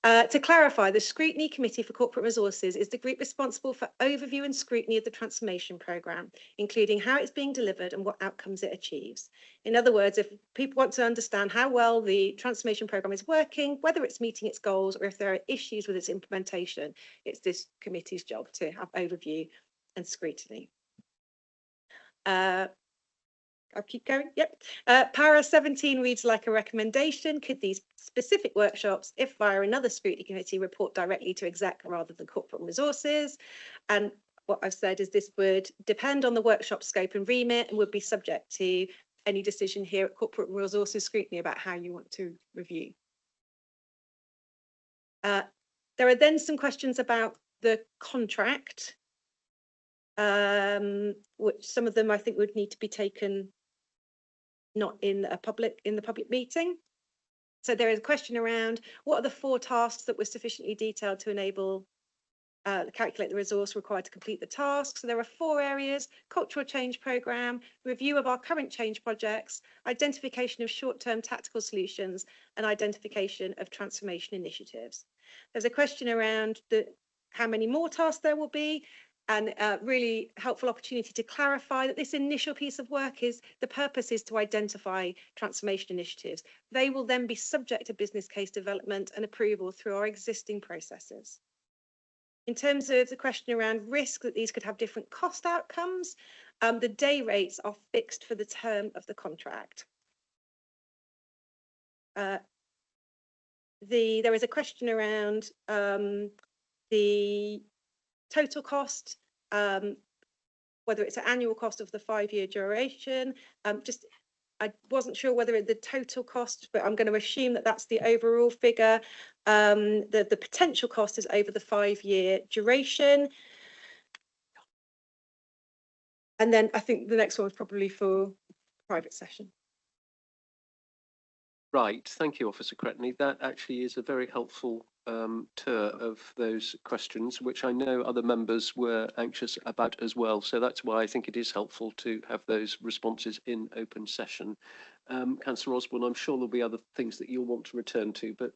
To clarify, the Scrutiny Committee for Corporate Resources is the group responsible for overview and scrutiny of the transformation programme, including how it's being delivered and what outcomes it achieves. In other words, if people want to understand how well the transformation programme is working, whether it's meeting its goals or if there are issues with its implementation, it's this committee's job to have overview and scrutiny. I'll keep going. Yep. Para 17 reads like a recommendation. Could these specific workshops, if via another scrutiny committee, report directly to exec rather than corporate resources? And what I've said is this would depend on the workshop scope and remit and would be subject to any decision here at corporate resources scrutiny about how you want to review. There are then some questions about the contract, which some of them I think would need to be taken not in the public meeting. So there is a question around what are the 4 tasks that were sufficiently detailed to enable calculate the resource required to complete the task. So there are 4 areas: cultural change programme, review of our current change projects, identification of short-term tactical solutions, and identification of transformation initiatives. There's a question around how many more tasks there will be, and a really helpful opportunity to clarify that this initial piece of work the purpose is to identify transformation initiatives. They will then be subject to business case development and approval through our existing processes. In terms of the question around risk, that these could have different cost outcomes, the day rates are fixed for the term of the contract. There is a question around the total cost, whether it's an annual cost of the 5-year duration. I wasn't sure whether the total cost, but I'm going to assume that that's the overall figure. The potential cost is over the 5-year duration. And then I think the next one is probably for private session. Right, thank you, Officer Scrutiny. That actually is a very helpful tour of those questions, which I know other members were anxious about as well. So that's why I think it is helpful to have those responses in open session. Councillor Osborne, I'm sure there'll be other things that you'll want to return to, but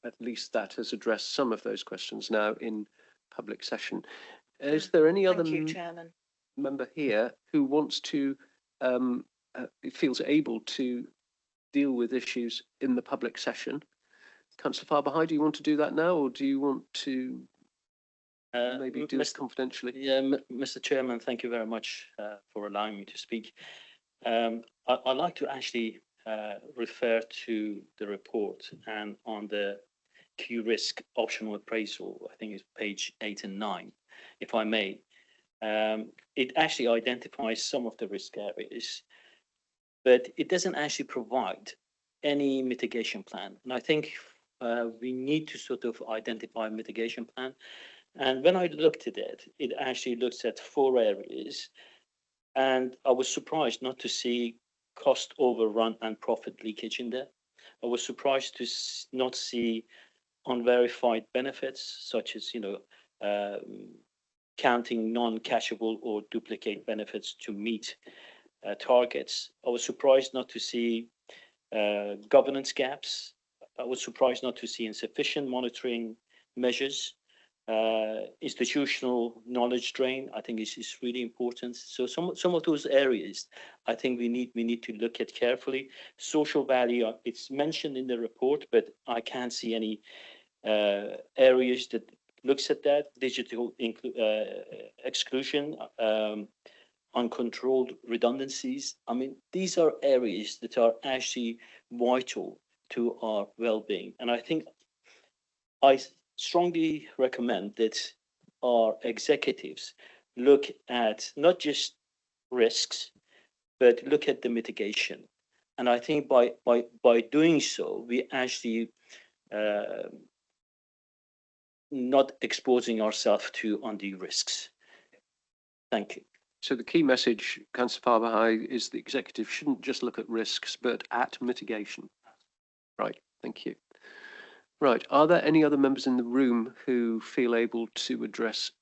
at least that has addressed some of those questions now in public session. Is there any other member here who wants to, feels able to deal with issues in the public session? Councillor Farber, do you want to do that now, or do you want to maybe do this confidentially? Yeah, Mr. Chairman, thank you very much for allowing me to speak. I'd like to actually refer to the report, and on the Q risk optional appraisal, I think it's page 8 and 9, if I may. It actually identifies some of the risk areas, but it doesn't actually provide any mitigation plan. And I think we need to sort of identify a mitigation plan. And when I looked at it, it actually looks at 4 areas. And I was surprised not to see cost overrun and profit leakage in there. I was surprised to not see unverified benefits, such as, counting non-cashable or duplicate benefits to meet targets. I was surprised not to see governance gaps. I was surprised not to see insufficient monitoring measures. Institutional knowledge drain, I think, is really important. So some of those areas, I think we need to look at carefully. Social value, it's mentioned in the report, but I can't see any areas that looks at that. Digital exclusion, uncontrolled redundancies. I mean, these are areas that are actually vital to our well-being. And I think I strongly recommend that our executives look at not just risks, but look at the mitigation. And I think by doing so, we actually not exposing ourselves to undue risks. Thank you. So the key message, Councillor Farber, is the executive shouldn't just look at risks, but at mitigation. Right, thank you. Right, are there any other members in the room who feel able to address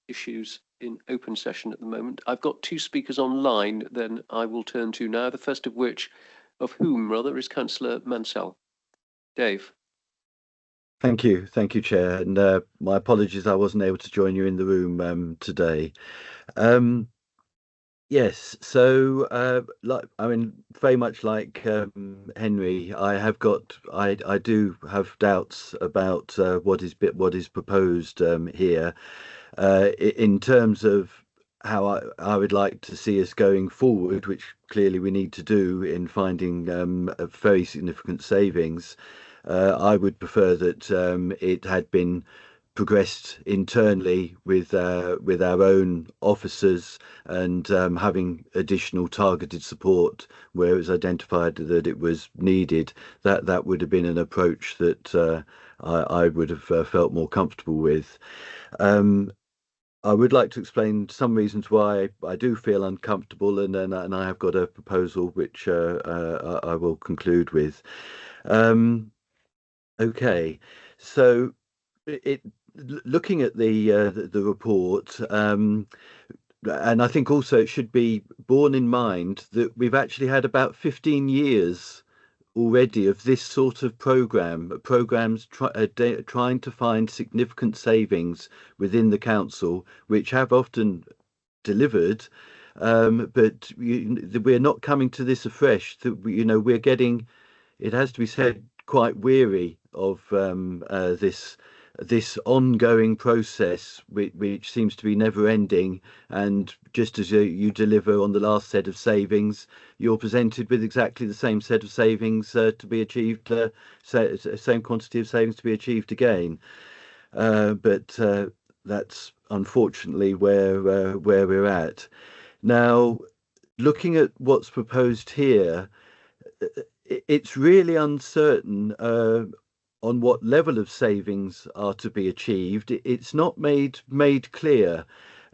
issues in open session at the moment? I've got 2 speakers online, then I will turn to now, the first of whom is Councillor Mansell. Dave. Thank you, Chair, and my apologies I wasn't able to join you in the room today. Yes, so very much like Henry, I do have doubts about what is proposed here in terms of how I would like to see us going forward, which clearly we need to do in finding very significant savings. I would prefer that it had been progressed internally with our own officers and having additional targeted support where it was identified that it was needed. That would have been an approach that I would have felt more comfortable with. I would like to explain some reasons why I do feel uncomfortable, and I have got a proposal which I will conclude with. Okay, so looking at the report, and I think also it should be borne in mind that we've actually had about 15 years already of this sort of programs trying to find significant savings within the council, which have often delivered, but we're not coming to this afresh. We're getting, it has to be said, quite weary of this ongoing process, which seems to be never ending. And just as you deliver on the last set of savings, you're presented with exactly the same set of savings to be achieved, same quantity of savings to be achieved again. But that's unfortunately where we're at now. Looking at what's proposed here, it's really uncertain on what level of savings are to be achieved. It's not made clear.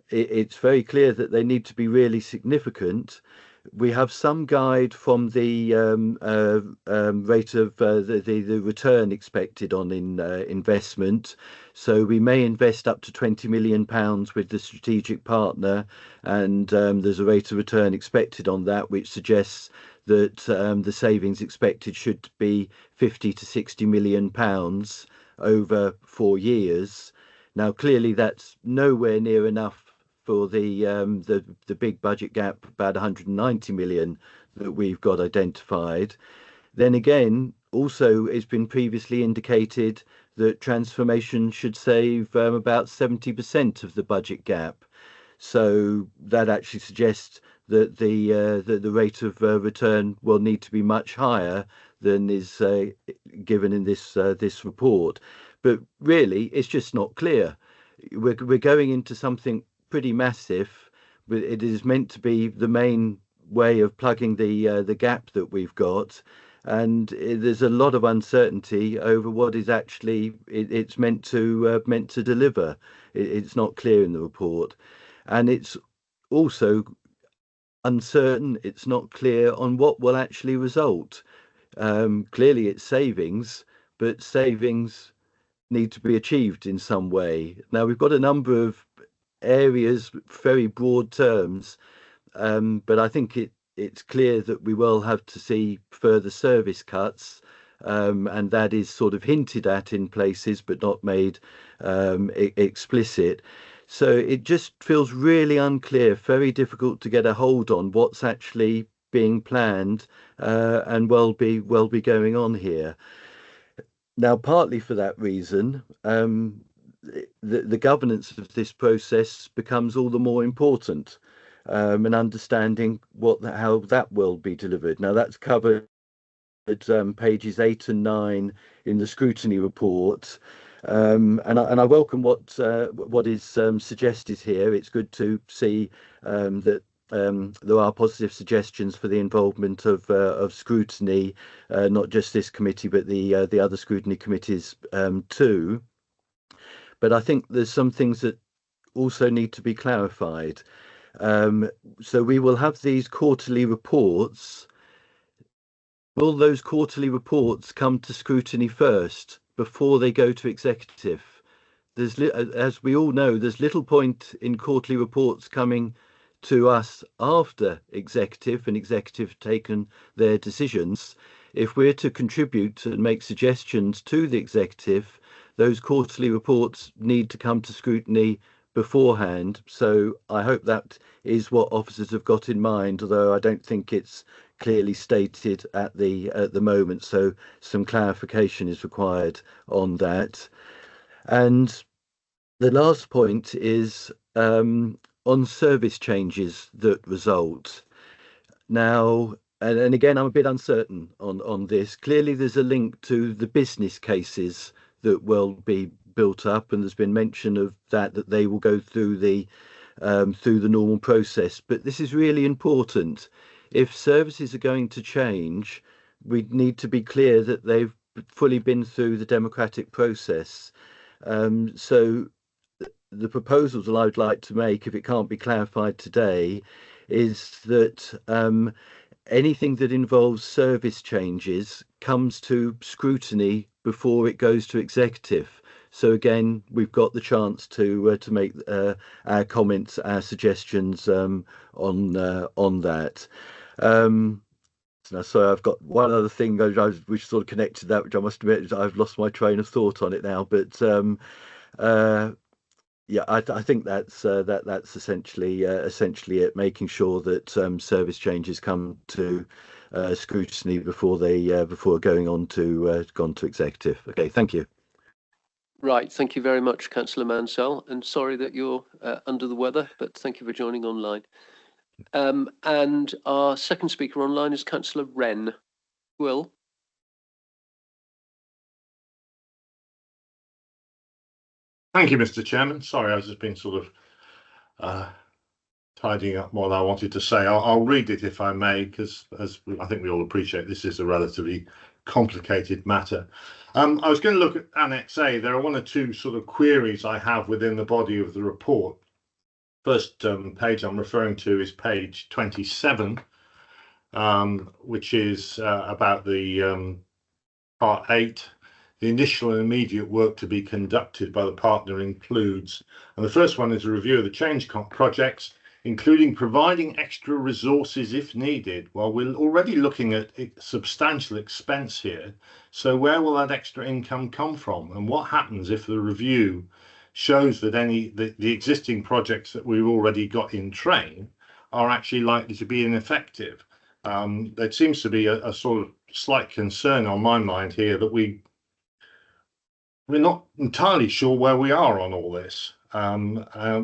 It's very clear that they need to be really significant. We have some guide from the rate of the return expected on investment. So we may invest up to £20 million with the strategic partner, and there's a rate of return expected on that, which suggests that the savings expected should be £50 to £60 million over 4 years. Now, clearly, that's nowhere near enough for the big budget gap, about 190 million that we've got identified. Then again, also it's been previously indicated that transformation should save about 70% of the budget gap. So that actually suggests that the rate of return will need to be much higher than is given in this report. But really, it's just not clear. We're going into something pretty massive. It is meant to be the main way of plugging the gap that we've got, and there's a lot of uncertainty over what is actually it's meant to deliver. It's not clear in the report, and it's also uncertain. It's not clear on what will actually result. Clearly, it's savings, but savings need to be achieved in some way. Now, we've got a number of areas, very broad terms, but I think it's clear that we will have to see further service cuts, and that is sort of hinted at in places but not made explicit. So it just feels really unclear, very difficult to get a hold on what's actually being planned and will be going on here. Now, partly for that reason, the governance of this process becomes all the more important, and understanding how that will be delivered. Now, that's covered at pages 8 and 9 in the Scrutiny report, and I welcome what is suggested here. It's good to see that there are positive suggestions for the involvement of Scrutiny, not just this committee, but the other Scrutiny committees too. But I think there's some things that also need to be clarified. So we will have these quarterly reports. Will those quarterly reports come to Scrutiny first before they go to executive? As we all know, there's little point in quarterly reports coming to us after executive and executive taken their decisions. If we're to contribute and make suggestions to the executive, those quarterly reports need to come to Scrutiny beforehand. So I hope that is what officers have got in mind, although I don't think it's clearly stated at the moment. So some clarification is required on that. And the last point is on service changes that result. Now, and again, I'm a bit uncertain on this. Clearly, there's a link to the business cases that will be built up, and there's been mention of that they will go through the normal process. But this is really important. If services are going to change, we need to be clear that they've fully been through the democratic process. So the proposals that I would like to make, if it can't be clarified today, is that anything that involves service changes comes to scrutiny before it goes to executive. So again, we've got the chance to make our comments, our suggestions on that. Now, sorry, I've got one other thing which sort of connected to that, which I must admit I've lost my train of thought on it now. But yeah, I think that's essentially it. Making sure that service changes come to scrutiny before going on to executive. Okay, thank you. Right, thank you very much, Councillor Mansell, and sorry that you're under the weather, but thank you for joining online. And our second speaker online is Councillor Wren. Will. Thank you, Mr. Chairman. Sorry, I've just been sort of tidying up what I wanted to say. I'll read it if I may, because as I think we all appreciate, this is a relatively complicated matter. I was going to look at Annex A. There are one or two sort of queries I have within the body of the report. First page I'm referring to is page 27, which is about the part 8. The initial and immediate work to be conducted by the partner includes, and the first one is a review of the change projects, including providing extra resources if needed. Well, we're already looking at substantial expense here. So where will that extra income come from? And what happens if the review shows that the existing projects that we've already got in train are actually likely to be ineffective? There seems to be a sort of slight concern on my mind here that we're not entirely sure where we are on all this,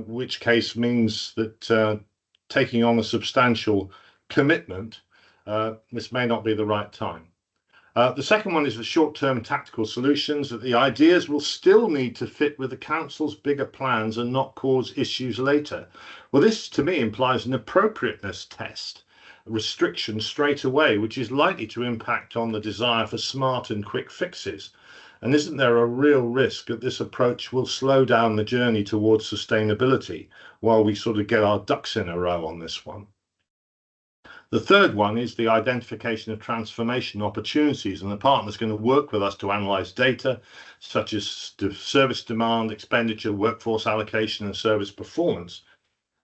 which case means that taking on a substantial commitment, this may not be the right time. The second one is the short-term tactical solutions, that the ideas will still need to fit with the council's bigger plans and not cause issues later. Well, this to me implies an appropriateness test, a restriction straight away, which is likely to impact on the desire for smart and quick fixes. And isn't there a real risk that this approach will slow down the journey towards sustainability while we sort of get our ducks in a row on this one? The third one is the identification of transformation opportunities, and the partner's going to work with us to analyse data such as service demand, expenditure, workforce allocation and service performance.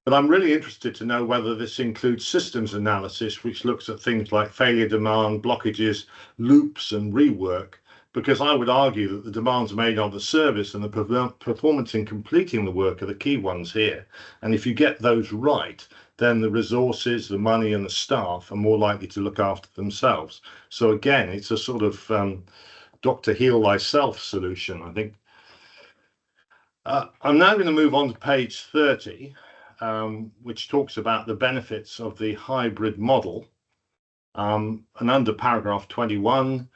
But I'm really interested to know whether this includes systems analysis, which looks at things like failure demand, blockages, loops and rework, because I would argue that the demands made on the service and the performance in completing the work are the key ones here. And if you get those right, then the resources, the money and the staff are more likely to look after themselves. So again, it's a sort of Dr. Heal Thyself solution, I think. I'm now going to move on to page 30, which talks about the benefits of the hybrid model. And under paragraph 21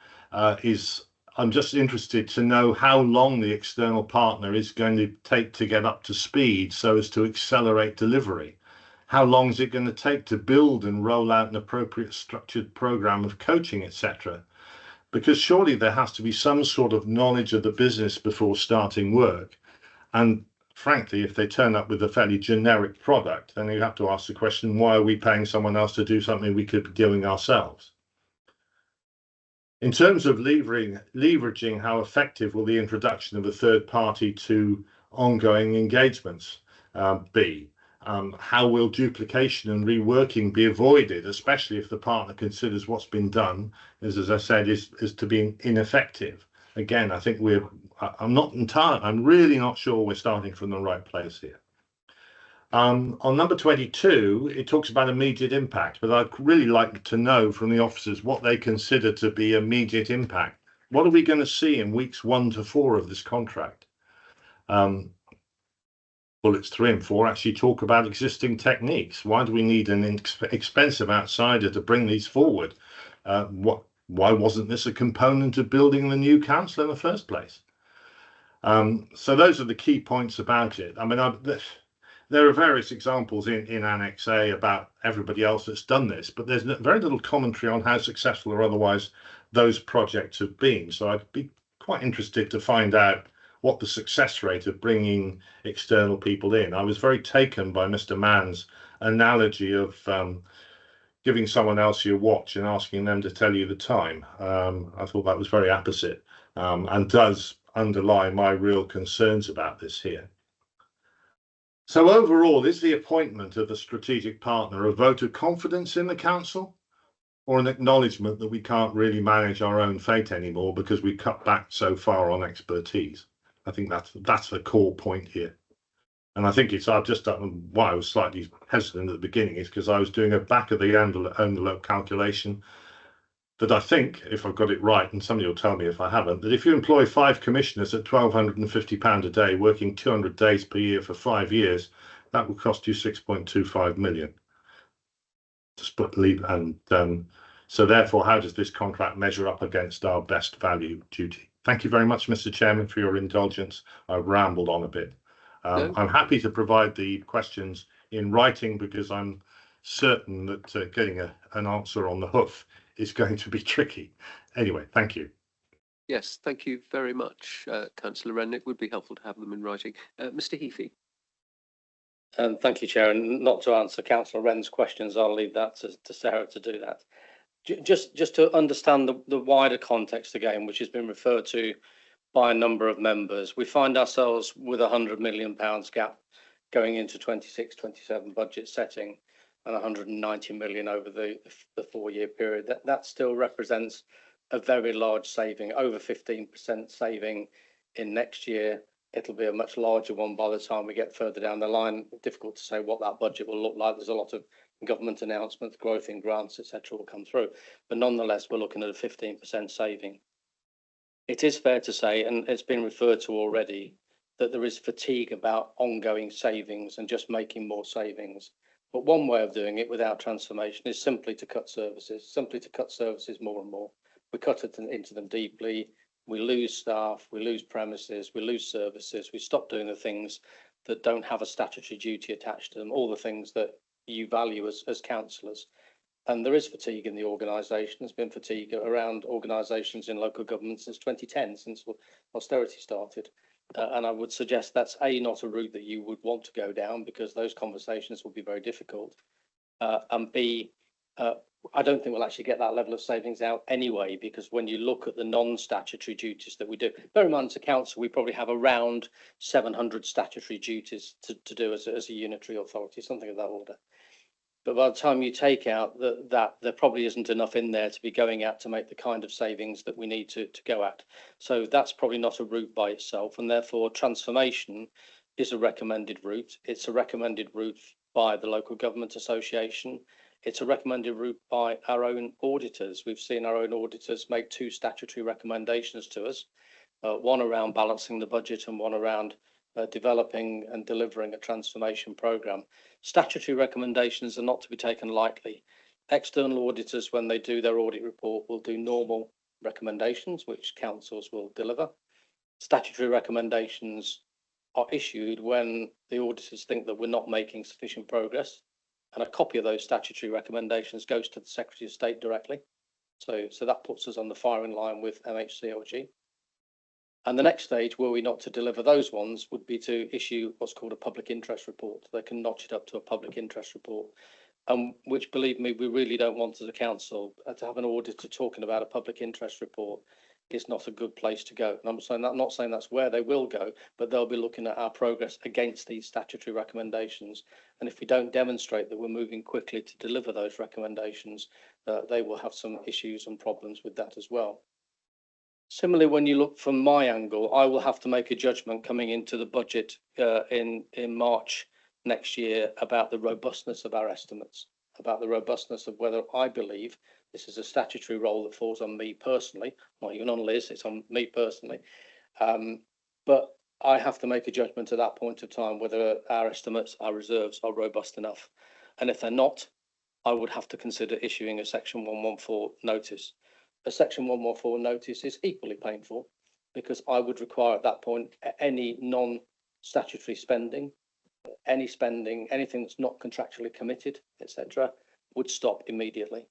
I'm just interested to know how long the external partner is going to take to get up to speed so as to accelerate delivery. How long is it going to take to build and roll out an appropriate structured program of coaching, etc.? Because surely there has to be some sort of knowledge of the business before starting work. And frankly, if they turn up with a fairly generic product, then you have to ask the question, why are we paying someone else to do something we could be doing ourselves? In terms of leveraging, how effective will the introduction of a third party to ongoing engagements be? How will duplication and reworking be avoided, especially if the partner considers what's been done, as I said, is to be ineffective? Again, I think I'm really not sure we're starting from the right place here. On number 22, it talks about immediate impact, but I'd really like to know from the officers what they consider to be immediate impact. What are we going to see in weeks 1 to 4 of this contract? Bullets 3 and 4 actually talk about existing techniques. Why do we need an expensive outsider to bring these forward? Why wasn't this a component of building the new council in the first place? So those are the key points about it. I mean, there are various examples in Annex A about everybody else that's done this, but there's very little commentary on how successful or otherwise those projects have been. So I'd be quite interested to find out what the success rate of bringing external people in. I was very taken by Mr. Mann's analogy of giving someone else your watch and asking them to tell you the time. I thought that was very apposite and does underlie my real concerns about this here. So overall, is the appointment of a strategic partner a vote of confidence in the council, or an acknowledgement that we can't really manage our own fate anymore because we cut back so far on expertise? I think that's the core point here. And I think I've just done why I was slightly hesitant at the beginning is because I was doing a back of the envelope calculation that I think, if I've got it right, and somebody will tell me if I haven't, that if you employ 5 commissioners at £1,250 a day, working 200 days per year for 5 years, that will cost you 6.25 million. And so therefore, how does this contract measure up against our best value duty? Thank you very much, Mr. Chairman, for your indulgence. I've rambled on a bit. I'm happy to provide the questions in writing because I'm certain that getting an answer on the hoof is going to be tricky. Anyway, thank you. Yes, thank you very much, Councillor Wren. It would be helpful to have them in writing. Mr. Heafy. Thank you, Chair. And not to answer Councillor Wren's questions, I'll leave that to Sarah to do that. Just to understand the wider context again, which has been referred to by a number of members, we find ourselves with £100 million gap going into 26-27 budget setting and 190 million over the 4-year period. That still represents a very large saving, over 15% saving in next year. It'll be a much larger one by the time we get further down the line. Difficult to say what that budget will look like. There's a lot of government announcements, growth in grants, etc. will come through. But nonetheless, we're looking at a 15% saving. It is fair to say, and it's been referred to already, that there is fatigue about ongoing savings and just making more savings. But one way of doing it without transformation is simply to cut services more and more. We cut it into them deeply. We lose staff, we lose premises, we lose services. We stop doing the things that don't have a statutory duty attached to them, all the things that you value as councillors. And there is fatigue in the organisation. There's been fatigue around organisations in local government since 2010, since austerity started. And I would suggest that's not a route that you would want to go down because those conversations will be very difficult. And B, I don't think we'll actually get that level of savings out anyway, because when you look at the non-statutory duties that we do, bear in mind as a council, we probably have around 700 statutory duties to do as a unitary authority, something of that order. But by the time you take out that there probably isn't enough in there to be going at to make the kind of savings that we need to go at. So that's probably not a route by itself, and therefore transformation is a recommended route. It's a recommended route by the Local Government Association. It's a recommended route by our own auditors. We've seen our own auditors make 2 statutory recommendations to us, one around balancing the budget and one around developing and delivering a transformation programme. Statutory recommendations are not to be taken lightly. External auditors, when they do their audit report, will do normal recommendations, which councils will deliver. Statutory recommendations are issued when the auditors think that we're not making sufficient progress, and a copy of those statutory recommendations goes to the Secretary of State directly. So that puts us on the firing line with MHCLG. And the next stage, were we not to deliver those ones, would be to issue what's called a public interest report. They can notch it up to a public interest report, which, believe me, we really don't want as a council. To have an auditor talking about a public interest report is not a good place to go. And I'm not saying that's where they will go, but they'll be looking at our progress against these statutory recommendations. And if we don't demonstrate that we're moving quickly to deliver those recommendations, they will have some issues and problems with that as well. Similarly, when you look from my angle, I will have to make a judgment coming into the budget in March next year about the robustness of our estimates, about the robustness of whether I believe this is a statutory role that falls on me personally, not even on Liz, it's on me personally. But I have to make a judgment at that point of time whether our estimates, our reserves are robust enough. And if they're not, I would have to consider issuing a Section 114 notice. A Section 114 notice is equally painful because I would require at that point any non-statutory spending, anything that's not contractually committed, etc., would stop immediately.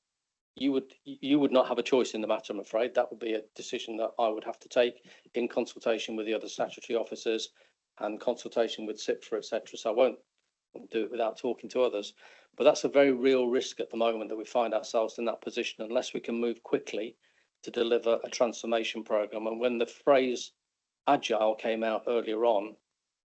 you would not have a choice in the matter, I'm afraid. That would be a decision that I would have to take in consultation with the other statutory officers and consultation with CIPFA, etc. So I won't do it without talking to others. But that's a very real risk at the moment, that we find ourselves in that position unless we can move quickly to deliver a transformation programme. And when the phrase agile came out earlier on,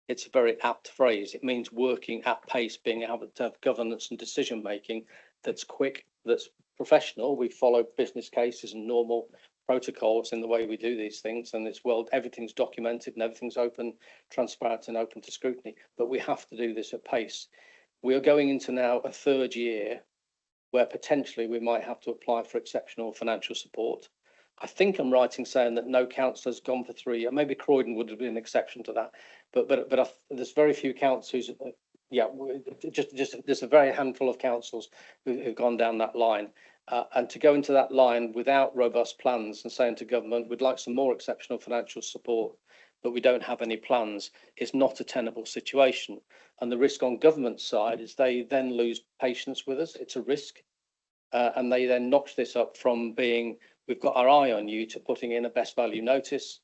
it's a very apt phrase. It means working at pace, being able to have governance and decision making that's quick, that's professional. We follow business cases and normal protocols in the way we do these things, and it's everything's documented and everything's open, transparent and open to scrutiny. But we have to do this at pace. We are going into now a third year where potentially we might have to apply for exceptional financial support. I think I'm right in saying that no council has gone for 3 years. Maybe Croydon would have been an exception to that, but there's very few councils. Just there's a very handful of councils who've gone down that line, and to go into that line without robust plans and saying to government, we'd like some more exceptional financial support, but we don't have any plans, is not a tenable situation. And the risk on government side is they then lose patience with us. It's a risk, and they then notch this up from being, we've got our eye on you, to putting in a best value notice,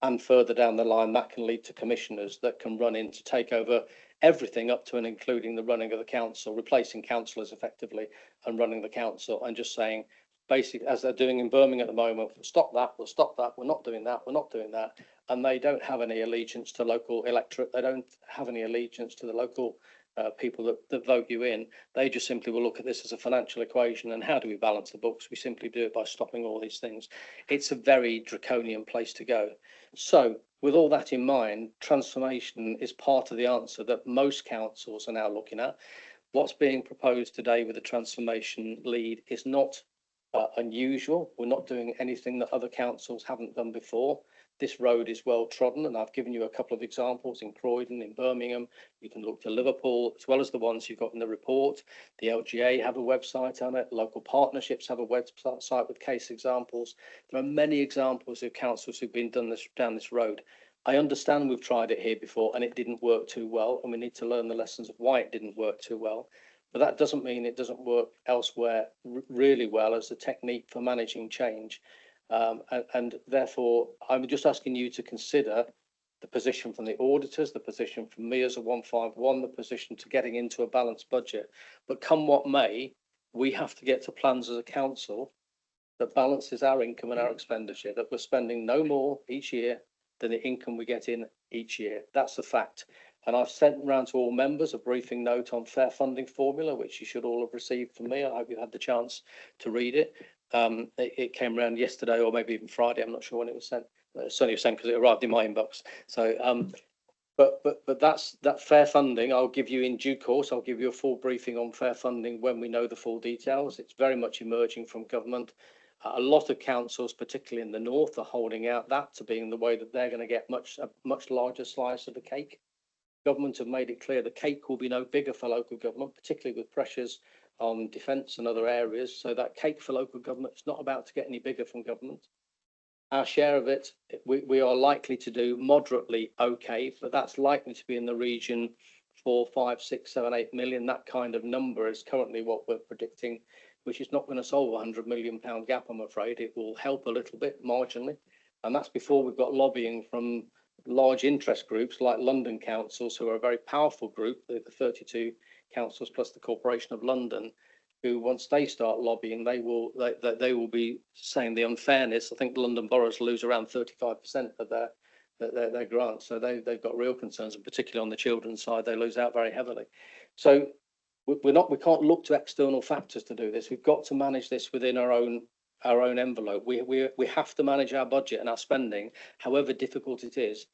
and further down the line that can lead to commissioners that can run in to take over everything up to and including the running of the council, replacing councillors effectively and running the council, and just saying, basically, as they're doing in Birmingham at the moment, we'll stop that, we're not doing that, we're not doing that. And they don't have any allegiance to local electorate, they don't have any allegiance to the local people that vote you in. They just simply will look at this as a financial equation, and how do we balance the books? We simply do it by stopping all these things. It's a very draconian place to go. So with all that in mind, transformation is part of the answer that most councils are now looking at. What's being proposed today with the transformation lead is not unusual. We're not doing anything that other councils haven't done before. This road is well trodden, and I've given you a couple of examples in Croydon, in Birmingham. You can look to Liverpool, as well as the ones you've got in the report. The LGA have a website on it. Local partnerships have a website with case examples. There are many examples of councils who've been down this road. I understand we've tried it here before and it didn't work too well, and we need to learn the lessons of why it didn't work too well. But that doesn't mean it doesn't work elsewhere really well as a technique for managing change. And therefore, I'm just asking you to consider the position from the auditors, the position from me as a 151, the position to getting into a balanced budget. But come what may, we have to get to plans as a council that balances our income and our expenditure, that we're spending no more each year than the income we get in each year. That's the fact. And I've sent around to all members a briefing note on fair funding formula, which you should all have received from me. I hope you had the chance to read it. It came around yesterday or maybe even Friday. I'm not sure when it was sent. It certainly was sent because it arrived in my inbox. So, but that's that fair funding. I'll give you in due course. I'll give you a full briefing on fair funding when we know the full details. It's very much emerging from government. A lot of councils, particularly in the north, are holding out that to being the way that they're going to get a much larger slice of the cake. Government have made it clear the cake will be no bigger for local government, particularly with pressures on defence and other areas. So that cake for local government is not about to get any bigger from government. Our share of it, we are likely to do moderately okay, but that's likely to be in the region 4, 5, 6, 7, 8 million. That kind of number is currently what we're predicting, which is not going to solve a £100 million gap, I'm afraid. It will help a little bit marginally. And that's before we've got lobbying from large interest groups like London councils, who are a very powerful group, the 32 councils plus the Corporation of London, who once they start lobbying, they will be saying the unfairness. I think London boroughs lose around 35% of their grants, so they've got real concerns, and particularly on the children's side, they lose out very heavily. So we can't look to external factors to do this. We've got to manage this within our own envelope. We have to manage our budget and our spending, however difficult it is.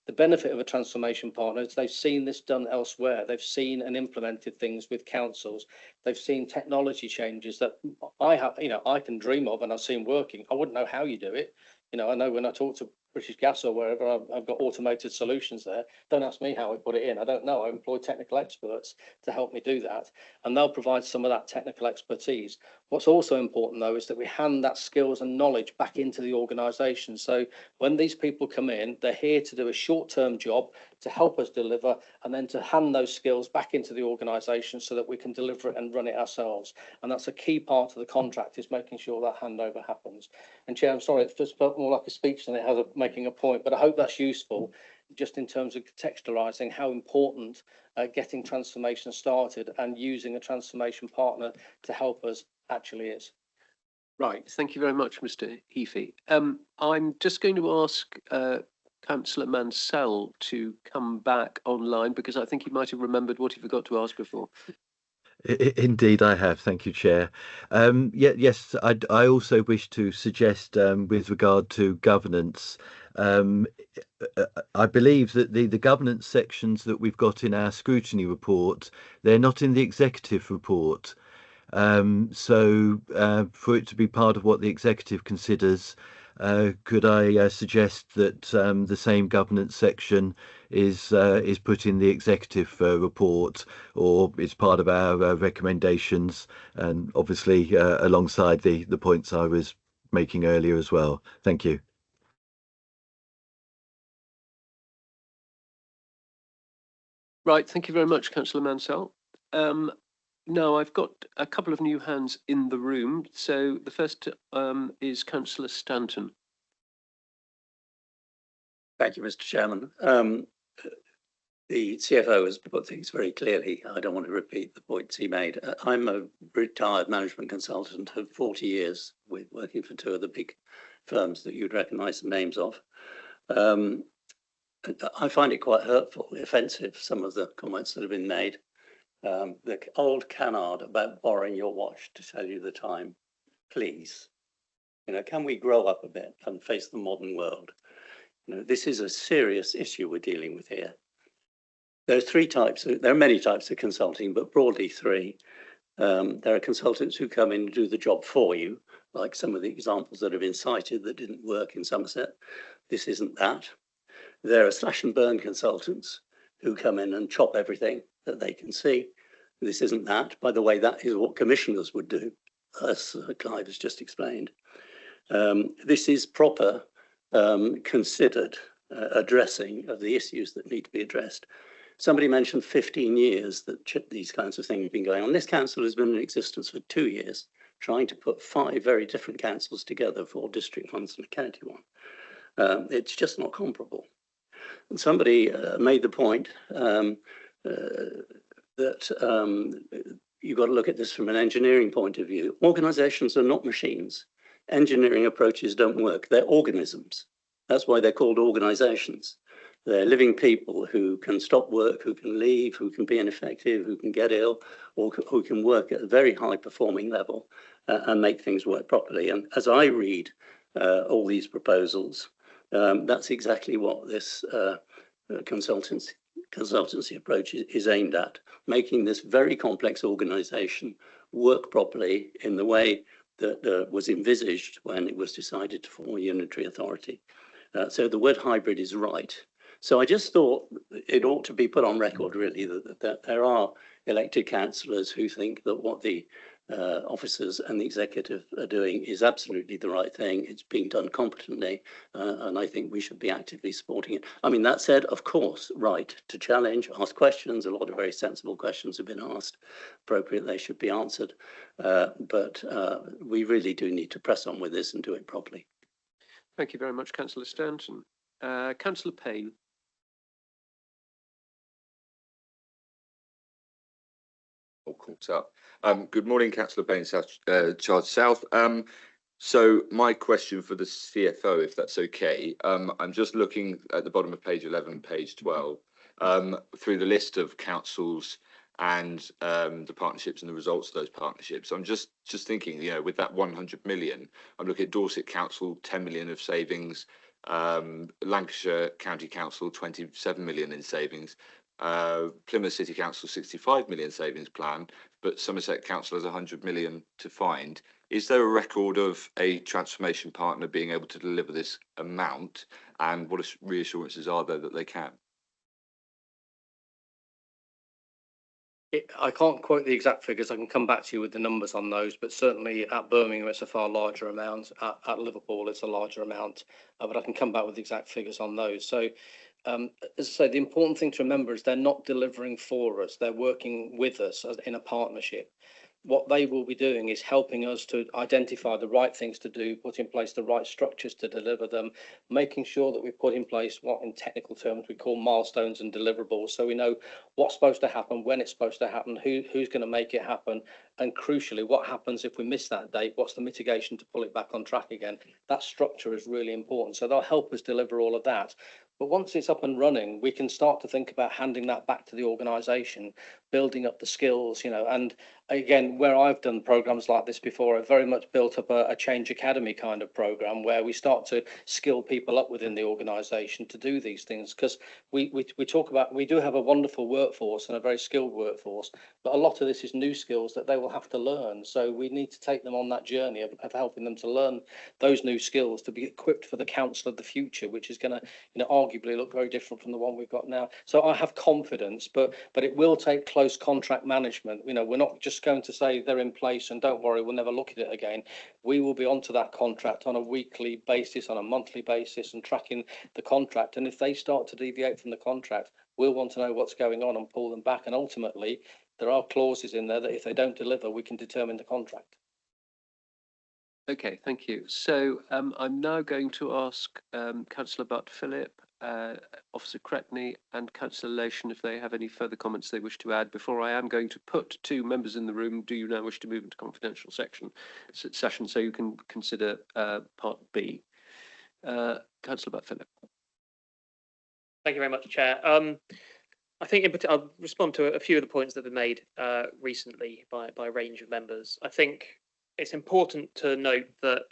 The benefit of a transformation partner is they've seen this done elsewhere. They've seen and implemented things with councils. They've seen technology changes that I can dream of and I've seen working. I wouldn't know how you do it. I know when I talk to British Gas or wherever, I've got automated solutions there. Don't ask me how I put it in. I don't know. I employ technical experts to help me do that, and they'll provide some of that technical expertise. What's also important, though, is that we hand that skills and knowledge back into the organisation. So when these people come in, they're here to do a short-term job to help us deliver, and then to hand those skills back into the organisation so that we can deliver it and run it ourselves. And that's a key part of the contract, is making sure that handover happens. And Chair, I'm sorry, it's just felt more like a speech than it has making a point, but I hope that's useful, just in terms of contextualising how important getting transformation started and using a transformation partner to help us actually is. Right, thank you very much, Mr. Heafy. I'm just going to ask Councillor Mansell to come back online, because I think he might have remembered what he forgot to ask before. Indeed, I have. Thank you, Chair. Yes, I also wish to suggest, with regard to governance, I believe that the governance sections that we've got in our scrutiny report, they're not in the executive report. So for it to be part of what the executive considers, could I suggest that the same governance section is put in the executive report, or it's part of our recommendations, and obviously alongside the points I was making earlier as well. Thank you. Right, thank you very much, Councillor Mansell. Now, I've got a couple of new hands in the room. So the first is Councillor Stanton. Thank you, Mr. Chairman. The CFO has put things very clearly. I don't want to repeat the points he made. I'm a retired management consultant of 40 years, with working for two of the big firms that you'd recognise the names of. I find it quite hurtful, offensive, some of the comments that have been made. The old canard about borrowing your watch to tell you the time, please. Can we grow up a bit and face the modern world? This is a serious issue we're dealing with here. There are many types of consulting, but broadly three. There are consultants who come in and do the job for you, like some of the examples that have been cited that didn't work in Somerset. This isn't that. There are slash and burn consultants who come in and chop everything that they can see. This isn't that. By the way, that is what commissioners would do, as Clive has just explained. This is proper, considered addressing of the issues that need to be addressed. Somebody mentioned 15 years that these kinds of things have been going on. This council has been in existence for 2 years, trying to put 5 very different councils together for district ones and a county one. It's just not comparable. And somebody made the point that you've got to look at this from an engineering point of view. Organisations are not machines. Engineering approaches don't work. They're organisms. That's why they're called organisations. They're living people who can stop work, who can leave, who can be ineffective, who can get ill, or who can work at a very high performing level and make things work properly. And as I read all these proposals, that's exactly what this consultancy approach is aimed at, making this very complex organisation work properly in the way that was envisaged when it was decided to form a unitary authority. So the word hybrid is right. So I just thought it ought to be put on record, really, that there are elected councillors who think that what the officers and the executive are doing is absolutely the right thing. It's being done competently, and I think we should be actively supporting it. I mean, that said, of course, right to challenge, ask questions. A lot of very sensible questions have been asked. Appropriate, they should be answered. But we really do need to press on with this and do it properly. Thank you very much, Councillor Stanton. Councillor Payne. All caught up. Good morning, Councillor Payne, Charge South. So my question for the CFO, if that's okay, I'm just looking at the bottom of page 11, page 12, through the list of councils and the partnerships and the results of those partnerships. I'm just thinking, with that 100 million, I'm looking at Dorset Council, 10 million of savings, Lancashire County Council, 27 million in savings. Plymouth City Council 65 million savings plan, but Somerset Council has 100 million to find. Is there a record of a transformation partner being able to deliver this amount, and what reassurances are there that they can? I can't quote the exact figures. I can come back to you with the numbers on those, but certainly at Birmingham it's a far larger amount. At Liverpool it's a larger amount, but I can come back with the exact figures on those. So, as I say, the important thing to remember is they're not delivering for us. They're working with us in a partnership. What they will be doing is helping us to identify the right things to do, put in place the right structures to deliver them, making sure that we put in place what in technical terms we call milestones and deliverables, so we know what's supposed to happen, when it's supposed to happen, who's going to make it happen, and crucially, what happens if we miss that date, what's the mitigation to pull it back on track again. That structure is really important, so they'll help us deliver all of that. But once it's up and running, we can start to think about handing that back to the organisation, building up the skills, and again, where I've done programs like this before, I've very much built up a change academy kind of program where we start to skill people up within the organisation to do these things, because we talk about, we do have a wonderful workforce and a very skilled workforce, but a lot of this is new skills that they will have to learn. So we need to take them on that journey of helping them to learn those new skills to be equipped for the council of the future, which is going to, arguably look very different from the one we've got now. So I have confidence, but it will take close contract management. We're not just going to say they're in place and don't worry, we'll never look at it again. We will be onto that contract on a weekly basis, on a monthly basis, and tracking the contract. And if they start to deviate from the contract, we'll want to know what's going on and pull them back. And ultimately, there are clauses in there that if they don't deliver, we can determine the contract. Okay, thank you. So I'm now going to ask Councillor Butt-Philip, Officer Scrutiny and Councillor Lation if they have any further comments they wish to add before I am going to put to members in the room, do you now wish to move into confidential session so you can consider part B. Councillor Butt-Philip. Thank you very much, Chair. I think I'll respond to a few of the points that have been made recently by a range of members. I think it's important to note that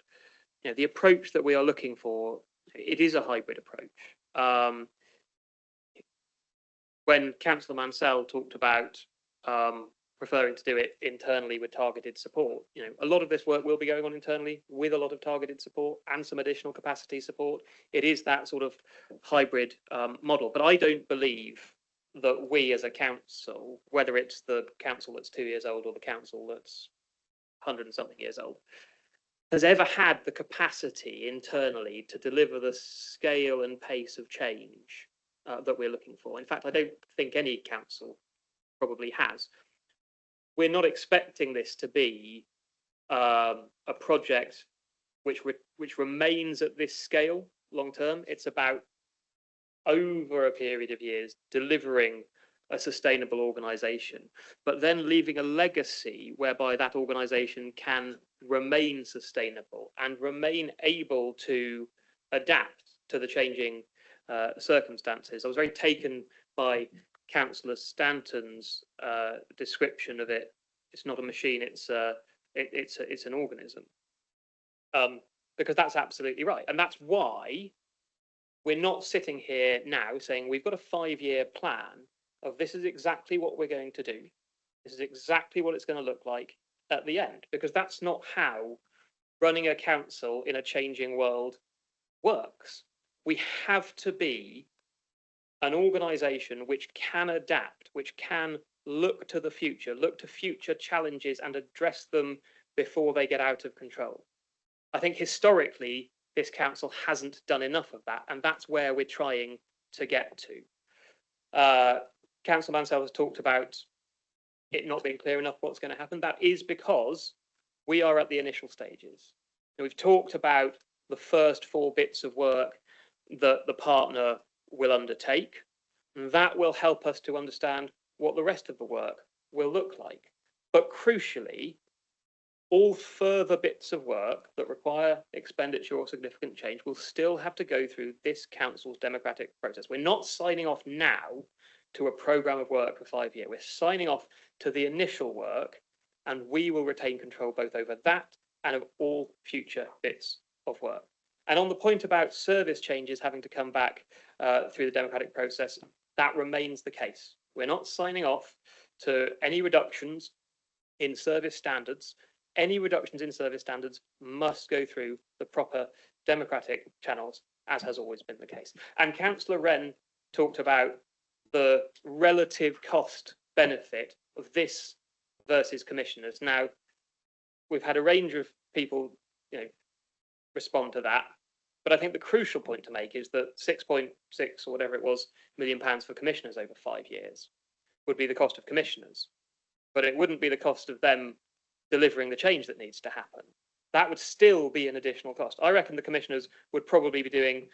the approach that we are looking for, it is a hybrid approach. When Councillor Mansell talked about preferring to do it internally with targeted support, a lot of this work will be going on internally with a lot of targeted support and some additional capacity support. It is that sort of hybrid model, but I don't believe that we as a council, whether it's the council that's 2 years old or the council that's 100 and something years old, has ever had the capacity internally to deliver the scale and pace of change that we're looking for. In fact, I don't think any council probably has. We're not expecting this to be a project which remains at this scale long term. It's about, over a period of years, delivering a sustainable organisation, but then leaving a legacy whereby that organisation can remain sustainable and remain able to adapt to the changing circumstances. I was very taken by Councillor Stanton's description of it. It's not a machine; it's an organism, because that's absolutely right, and that's why we're not sitting here now saying we've got a 5-year plan of this is exactly what we're going to do. This is exactly what it's going to look like at the end, because that's not how running a council in a changing world works. We have to be an organisation which can adapt, which can look to the future, look to future challenges and address them before they get out of control. I think historically, this council hasn't done enough of that, and that's where we're trying to get to. Councillor Mansell has talked about it not being clear enough what's going to happen. That is because we are at the initial stages. And we've talked about the first 4 bits of work that the partner will undertake, and that will help us to understand what the rest of the work will look like. But crucially, all further bits of work that require expenditure or significant change will still have to go through this council's democratic process. We're not signing off now to a programme of work for 5 years. We're signing off to the initial work, and we will retain control both over that and of all future bits of work. And on the point about service changes having to come back through the democratic process, That remains the case. We're not signing off to any reductions in service standards. Any reductions in service standards must go through the proper democratic channels, as has always been the case. And Councillor Wren talked about the relative cost benefit of this versus commissioners. Now, we've had a range of people, respond to that. But I think the crucial point to make is that 6.6 or whatever it was million pounds for commissioners over 5 years would be the cost of commissioners, but it wouldn't be the cost of them delivering the change that needs to happen. That would still be an additional cost. I reckon the commissioners would probably be doing,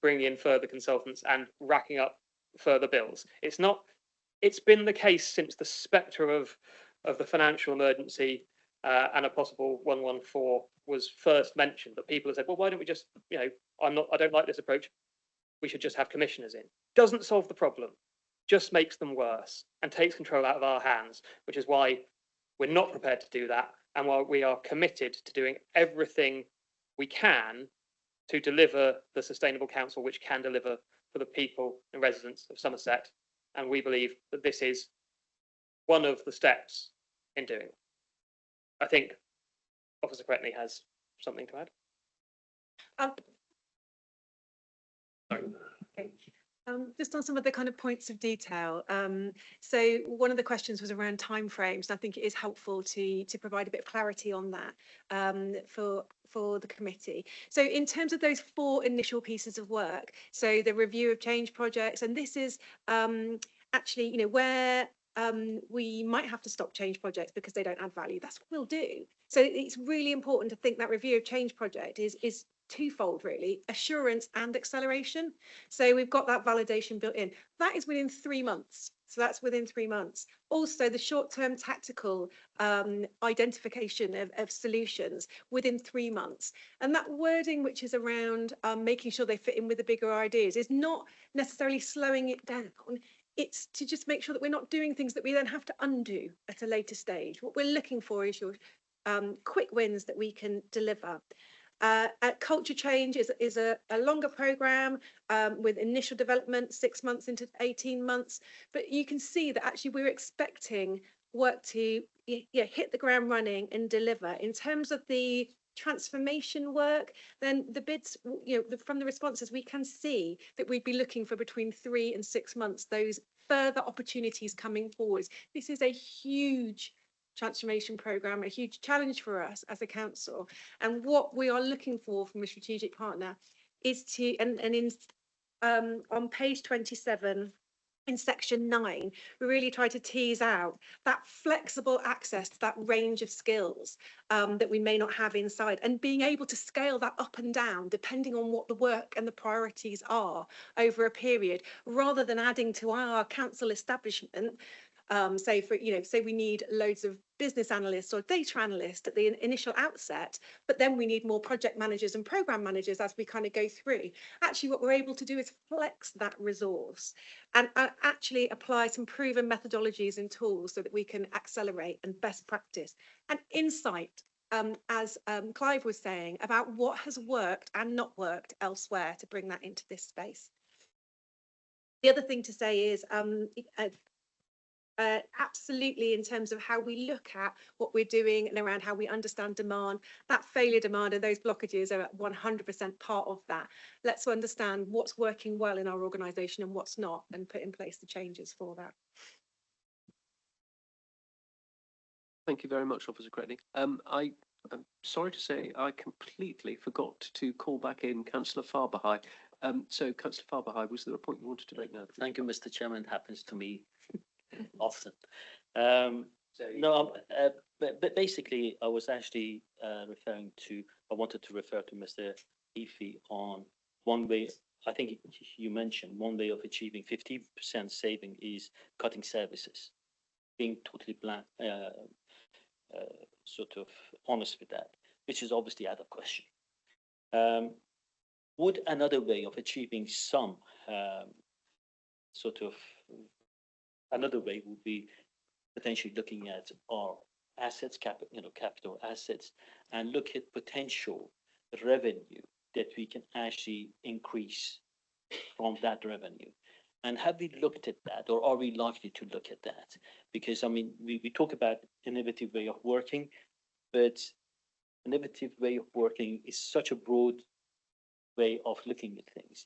bringing in further consultants and racking up further bills. It's been the case since the spectre of the financial emergency and a possible 114 was first mentioned, that people have said, well, why don't we just, I don't like this approach. We should just have commissioners in. Doesn't solve the problem, just makes them worse and takes control out of our hands, which is why we're not prepared to do that. And while we are committed to doing everything we can to deliver the sustainable council, which can deliver for the people and residents of Somerset. And we believe that this is one of the steps in doing it. I think Officer Scrutiny has something to add. Okay. Just on some of the kind of points of detail. So one of the questions was around timeframes, and I think it is helpful to provide a bit of clarity on that for the committee. So in terms of those 4 initial pieces of work, so the review of change projects, and this is actually, where we might have to stop change projects because they don't add value. That's what we'll do. So it's really important to think that review of change project is twofold, really: assurance and acceleration. So we've got that validation built in. That is within 3 months. So that's within 3 months. Also, the short-term tactical identification of solutions within 3 months. And that wording, which is around making sure they fit in with the bigger ideas, is not necessarily slowing it down. It's to just make sure that we're not doing things that we then have to undo at a later stage. What we're looking for is your quick wins that we can deliver. Culture change is a longer programme with initial development 6 months into 18 months, but you can see that actually we're expecting work to hit the ground running and deliver. In terms of the transformation work, then the bids, from the responses, we can see that we'd be looking for between 3 and 6 months, those further opportunities coming forwards. This is a huge transformation programme, a huge challenge for us as a council. And what we are looking for from a strategic partner is to, on page 27, in section 9, we really try to tease out that flexible access to that range of skills that we may not have inside, and being able to scale that up and down depending on what the work and the priorities are over a period, rather than adding to our council establishment. Say we need loads of business analysts or data analysts at the initial outset, but then we need more project managers and program managers as we kind of go through. Actually, what we're able to do is flex that resource and actually apply some proven methodologies and tools so that we can accelerate and best practice and insight, as Clive was saying, about what has worked and not worked elsewhere to bring that into this space. The other thing to say is absolutely, in terms of how we look at what we're doing and around how we understand demand, that failure demand and those blockages are 100% part of that. Let's understand what's working well in our organisation and what's not, and put in place the changes for that. Thank you very much, Officer Scrutiny. I'm sorry to say I completely forgot to call back in Councillor Farberhigh. So, Councillor Farberhigh, was there a point you wanted to make now? Thank you, Mr. Chairman. It happens to me often. But basically, I was actually I wanted to refer to Mr. Efi on one way. I think you mentioned one way of achieving 50% saving is cutting services. Being totally sort of honest with that, which is obviously out of question. Would another way of achieving some another way would be potentially looking at our assets, capital assets, and look at potential revenue that we can actually increase from that revenue. And have we looked at that, or are we likely to look at that? Because, I mean, we talk about innovative way of working, but innovative way of working is such a broad way of looking at things.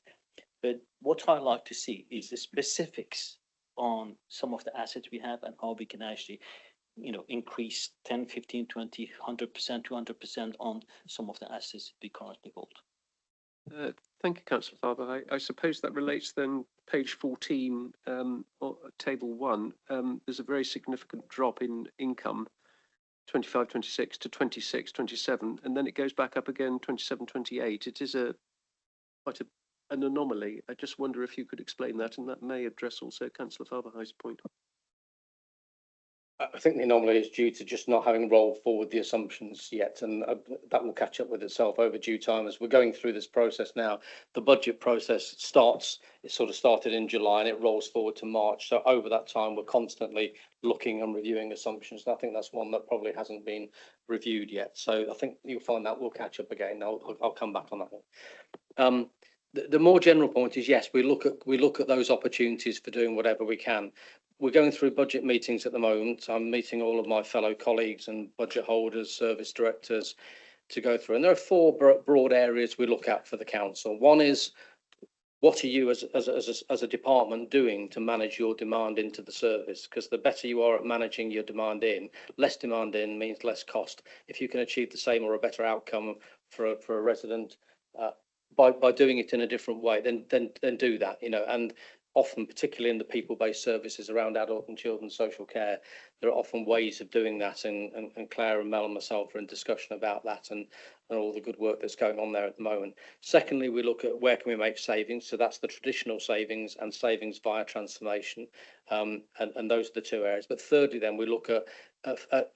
But what I like to see is the specifics on some of the assets we have and how we can actually, increase 10, 15, 20, 100%, 200% on some of the assets we currently hold. Thank you, Councillor Farber. I suppose that relates then page 14, table 1. There's a very significant drop in income 25, 26 to 26, 27, and then it goes back up again 27, 28. It is quite an anomaly. I just wonder if you could explain that, and that may address also Councillor Farber's point. I think the anomaly is due to just not having rolled forward the assumptions yet, and that will catch up with itself over due time as we're going through this process now. The budget process it sort of started in July and it rolls forward to March. So over that time, we're constantly looking and reviewing assumptions. And I think that's one that probably hasn't been reviewed yet. So I think you'll find that will catch up again. I'll come back on that one. The more general point is, yes, we look at those opportunities for doing whatever we can. We're going through budget meetings at the moment. I'm meeting all of my fellow colleagues and budget holders, service directors to go through. And there are 4 broad areas we look at for the council. One is, what are you as a department doing to manage your demand into the service? Because the better you are at managing your demand in, less demand in means less cost. If you can achieve the same or a better outcome for a resident by doing it in a different way, then do that, and often, particularly in the people-based services around adult and children's social care, there are often ways of doing that, and Claire and Mel and myself are in discussion about that and all the good work that's going on there at the moment. Secondly, we look at where can we make savings, so that's the traditional savings and savings via transformation, and those are the 2 areas. But thirdly, then we look at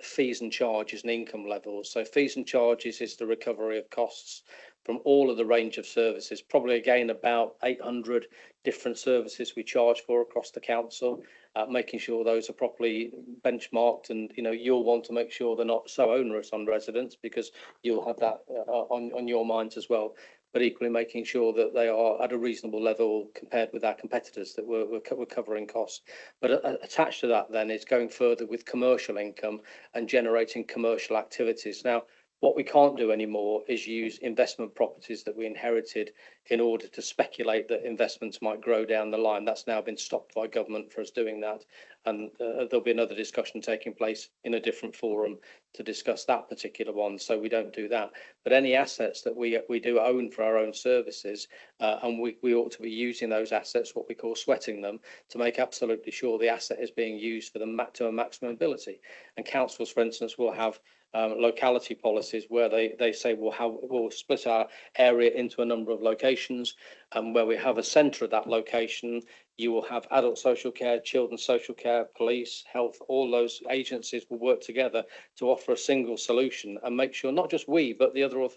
fees and charges and income levels. So fees and charges is the recovery of costs from all of the range of services, probably again about 800 different services we charge for across the council, making sure those are properly benchmarked, and you'll want to make sure they're not so onerous on residents because you'll have that on your minds as well, but equally making sure that they are at a reasonable level compared with our competitors, that we're covering costs. But attached to that then is going further with commercial income and generating commercial activities. Now, what we can't do anymore is use investment properties that we inherited in order to speculate that investments might grow down the line. That's now been stopped by government for us doing that. And there'll be another discussion taking place in a different forum to discuss that particular one. So we don't do that. But any assets that we do own for our own services, and we ought to be using those assets, what we call sweating them, to make absolutely sure the asset is being used for to a maximum ability. And councils, for instance, will have locality policies where they say we'll split our area into a number of locations, and where we have a centre of that location, you will have adult social care, children's social care, police, health, all those agencies will work together to offer a single solution and make sure not just we, but the other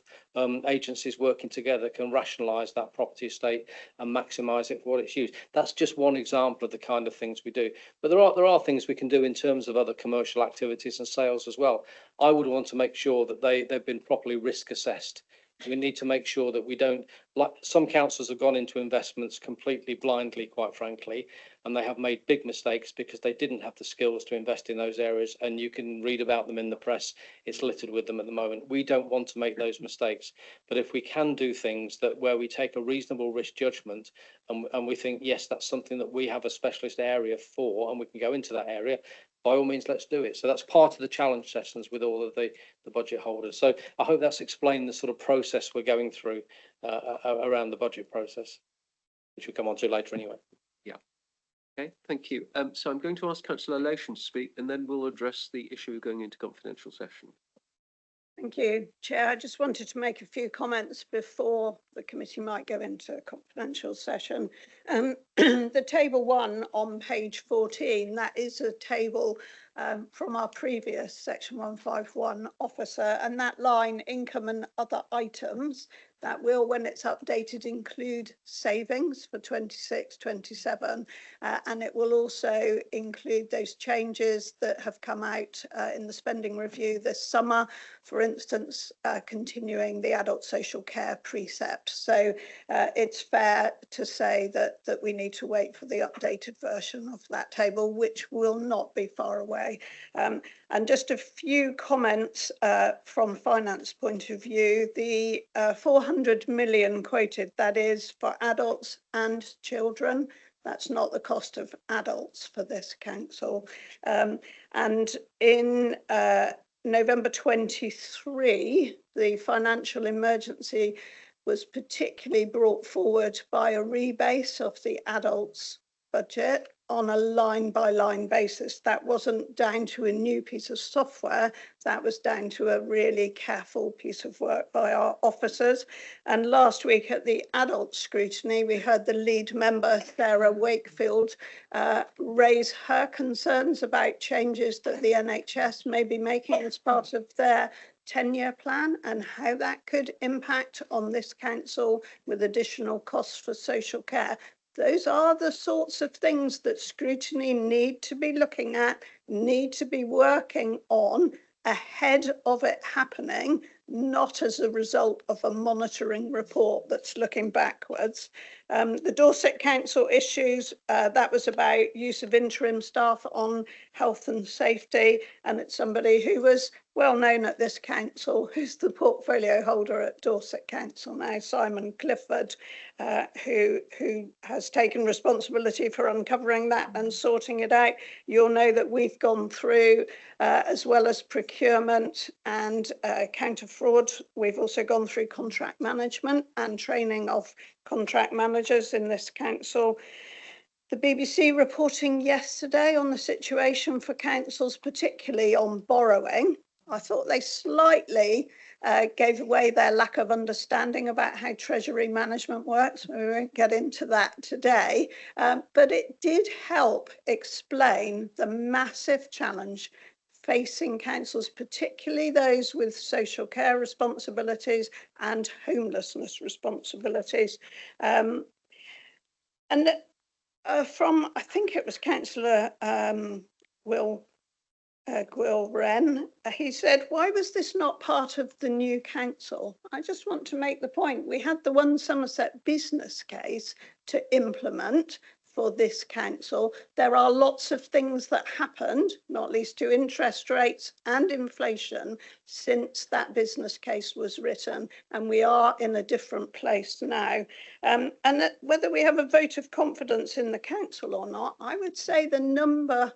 agencies working together can rationalise that property estate and maximise it for what it's used. That's just one example of the kind of things we do. But there are things we can do in terms of other commercial activities and sales as well. I would want to make sure that they've been properly risk assessed. We need to make sure that we don't, like some councils have gone into investments completely blindly, quite frankly, and they have made big mistakes because they didn't have the skills to invest in those areas. And you can read about them in the press. It's littered with them at the moment. We don't want to make those mistakes. But if we can do things where we take a reasonable risk judgment and we think, yes, that's something that we have a specialist area for, and we can go into that area, by all means, let's do it. So that's part of the challenge sessions with all of the budget holders. So I hope that's explained the sort of process we're going through around the budget process, which we'll come on to later anyway. Yeah. Okay, thank you. So I'm going to ask Councillor Lation to speak, and then we'll address the issue of going into confidential session. Thank you, Chair. I just wanted to make a few comments before the committee might go into a confidential session. The table 1 on page 14, that is a table from our previous section 151 officer, and that line income and other items, that will, when it's updated, include savings for 26-27, and it will also include those changes that have come out in the spending review this summer, for instance, continuing the adult social care precept. So it's fair to say that we need to wait for the updated version of that table, which will not be far away. And just a few comments from finance point of view. The 400 million quoted, that is for adults and children. That's not the cost of adults for this council. And in November 23, the financial emergency was particularly brought forward by a rebase of the adults budget on a line-by-line basis. That wasn't down to a new piece of software, that was down to a really careful piece of work by our officers. And last week at the adult scrutiny, we heard the lead member, Sarah Wakefield, raise her concerns about changes that the NHS may be making as part of their 10-year plan and how that could impact on this council with additional costs for social care. Those are the sorts of things that scrutiny need to be looking at, need to be working on ahead of it happening, not as a result of a monitoring report that's looking backwards. The Dorset Council issues, that was about use of interim staff on health and safety, and it's somebody who was well known at this council, who's the portfolio holder at Dorset Council now, Simon Clifford, who has taken responsibility for uncovering that and sorting it out. You'll know that we've gone through, as well as procurement and counter fraud, we've also gone through contract management and training of contract managers in this council. The BBC reporting yesterday on the situation for councils, particularly on borrowing, I thought they slightly gave away their lack of understanding about how Treasury management works. We won't get into that today, but it did help explain the massive challenge facing councils, particularly those with social care responsibilities and homelessness responsibilities. And from, I think it was Councillor Gwyl Wren, he said, why was this not part of the new council? I just want to make the point, we had the One Somerset business case to implement for this council. There are lots of things that happened, not least to interest rates and inflation, since that business case was written, and we are in a different place now. And whether we have a vote of confidence in the council or not, I would say the number,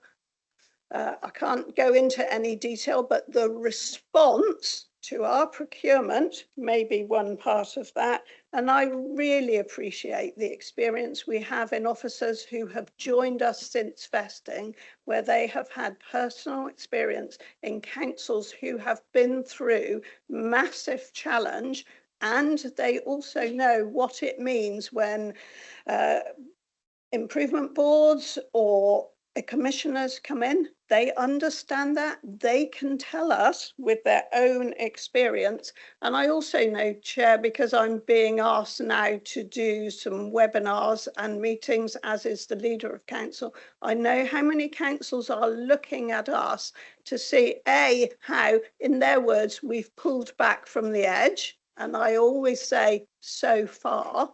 I can't go into any detail, but the response to our procurement may be one part of that. And I really appreciate the experience we have in officers who have joined us since vesting, where they have had personal experience in councils who have been through massive challenge, and they also know what it means when improvement boards or commissioners come in. They understand that, they can tell us with their own experience. And I also know, Chair, because I'm being asked now to do some webinars and meetings, as is the leader of council, I know how many councils are looking at us to see, A, how, in their words, we've pulled back from the edge. And I always say, so far,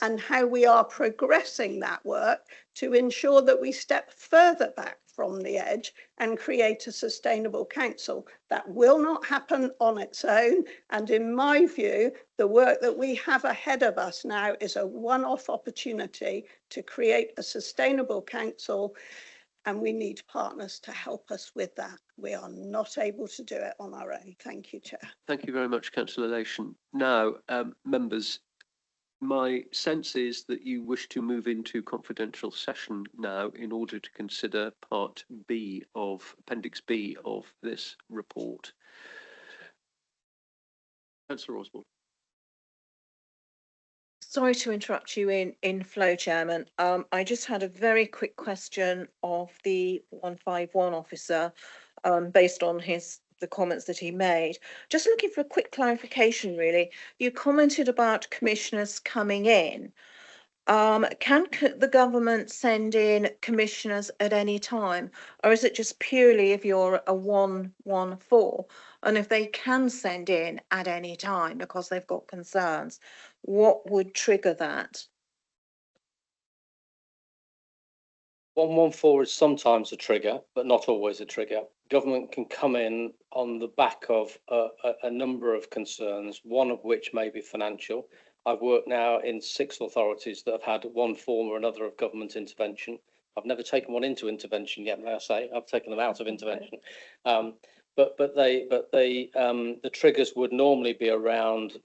and how we are progressing that work to ensure that we step further back from the edge and create a sustainable council. That will not happen on its own. And in my view, the work that we have ahead of us now is a one-off opportunity to create a sustainable council, and we need partners to help us with that. We are not able to do it on our own. Thank you, Chair. Thank you very much, Councillor Lation. Now, members, my sense is that you wish to move into confidential session now in order to consider part B of Appendix B of this report. Councillor Osborne. Sorry to interrupt you in flow, Chairman. I just had a very quick question of the 151 officer, based on the comments that he made. Just looking for a quick clarification, really. You commented about commissioners coming in. Can the government send in commissioners at any time, or is it just purely if you're a 114? And if they can send in at any time because they've got concerns, what would trigger that? 114 is sometimes a trigger, but not always a trigger. Government can come in on the back of a number of concerns, one of which may be financial. I've worked now in 6 authorities that have had one form or another of government intervention. I've never taken one into intervention yet, may I say. I've taken them out of intervention. But the triggers would normally be around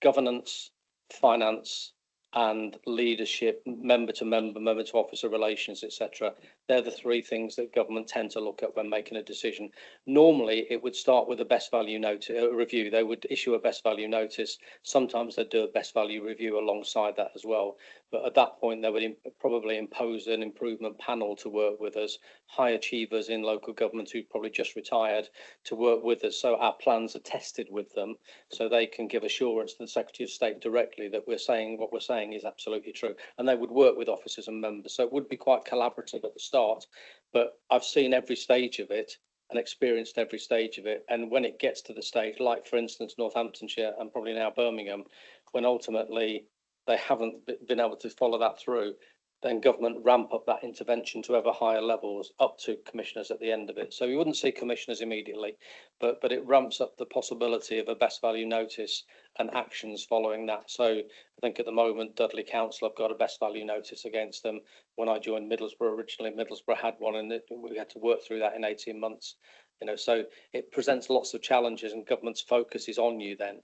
governance, finance, and leadership, member to member, member to officer relations, etc. They're the 3 things that government tend to look at when making a decision. Normally, it would start with a best value notice review. They would issue a best value notice. Sometimes they'd do a best value review alongside that as well. But at that point, they would probably impose an improvement panel to work with us, high achievers in local government who've probably just retired to work with us. So our plans are tested with them, so they can give assurance to the Secretary of State directly that we're saying what we're saying is absolutely true. And they would work with officers and members. So it would be quite collaborative at the start. But I've seen every stage of it and experienced every stage of it. And when it gets to the stage, like for instance, Northamptonshire and probably now Birmingham, when ultimately they haven't been able to follow that through, then government ramp up that intervention to ever higher levels up to commissioners at the end of it. So you wouldn't see commissioners immediately, but it ramps up the possibility of a best value notice and actions following that. So I think at the moment, Dudley Council have got a best value notice against them. When I joined Middlesbrough originally, Middlesbrough had one, and we had to work through that in 18 months. You know, so it presents lots of challenges, and government's focus is on you then.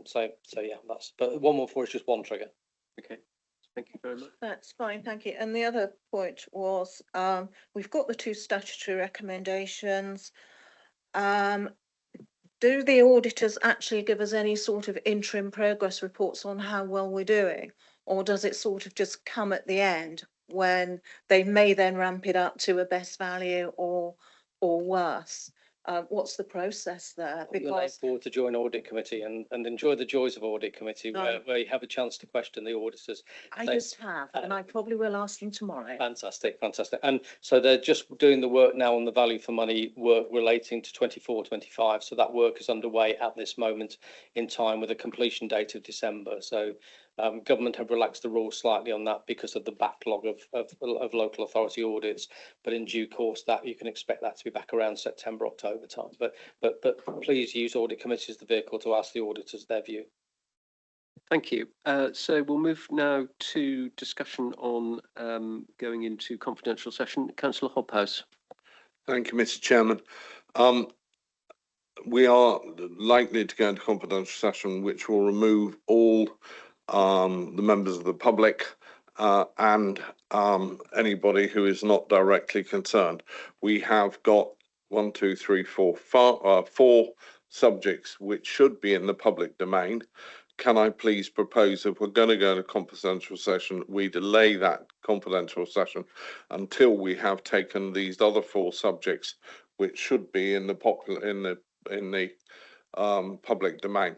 So yeah, but 114 is just one trigger. Okay. Thank you very much. That's fine, thank you. And the other point was, we've got the 2 statutory recommendations. Do the auditors actually give us any sort of interim progress reports on how well we're doing? Or does it sort of just come at the end when they may then ramp it up to a best value or worse? What's the process there? We're looking forward to join Audit Committee and enjoy the joys of Audit Committee, where you have a chance to question the auditors. I just have, and I probably will ask them tomorrow. Fantastic, fantastic. And so they're just doing the work now on the value for money work relating to 24-25. So that work is underway at this moment in time with a completion date of December. So government have relaxed the rules slightly on that because of the backlog of local authority audits. But in due course, that you can expect that to be back around September, October time. But please use Audit Committee as the vehicle to ask the auditors their view. Thank you. So we'll move now to discussion on going into confidential session. Councillor Hobhouse. Thank you, Mr. Chairman. We are likely to go into confidential session, which will remove all the members of the public and anybody who is not directly concerned. We have got 4 subjects which should be in the public domain. Can I please propose, if we're going to go into confidential session, we delay that confidential session until we have taken these other 4 subjects, which should be in the public domain.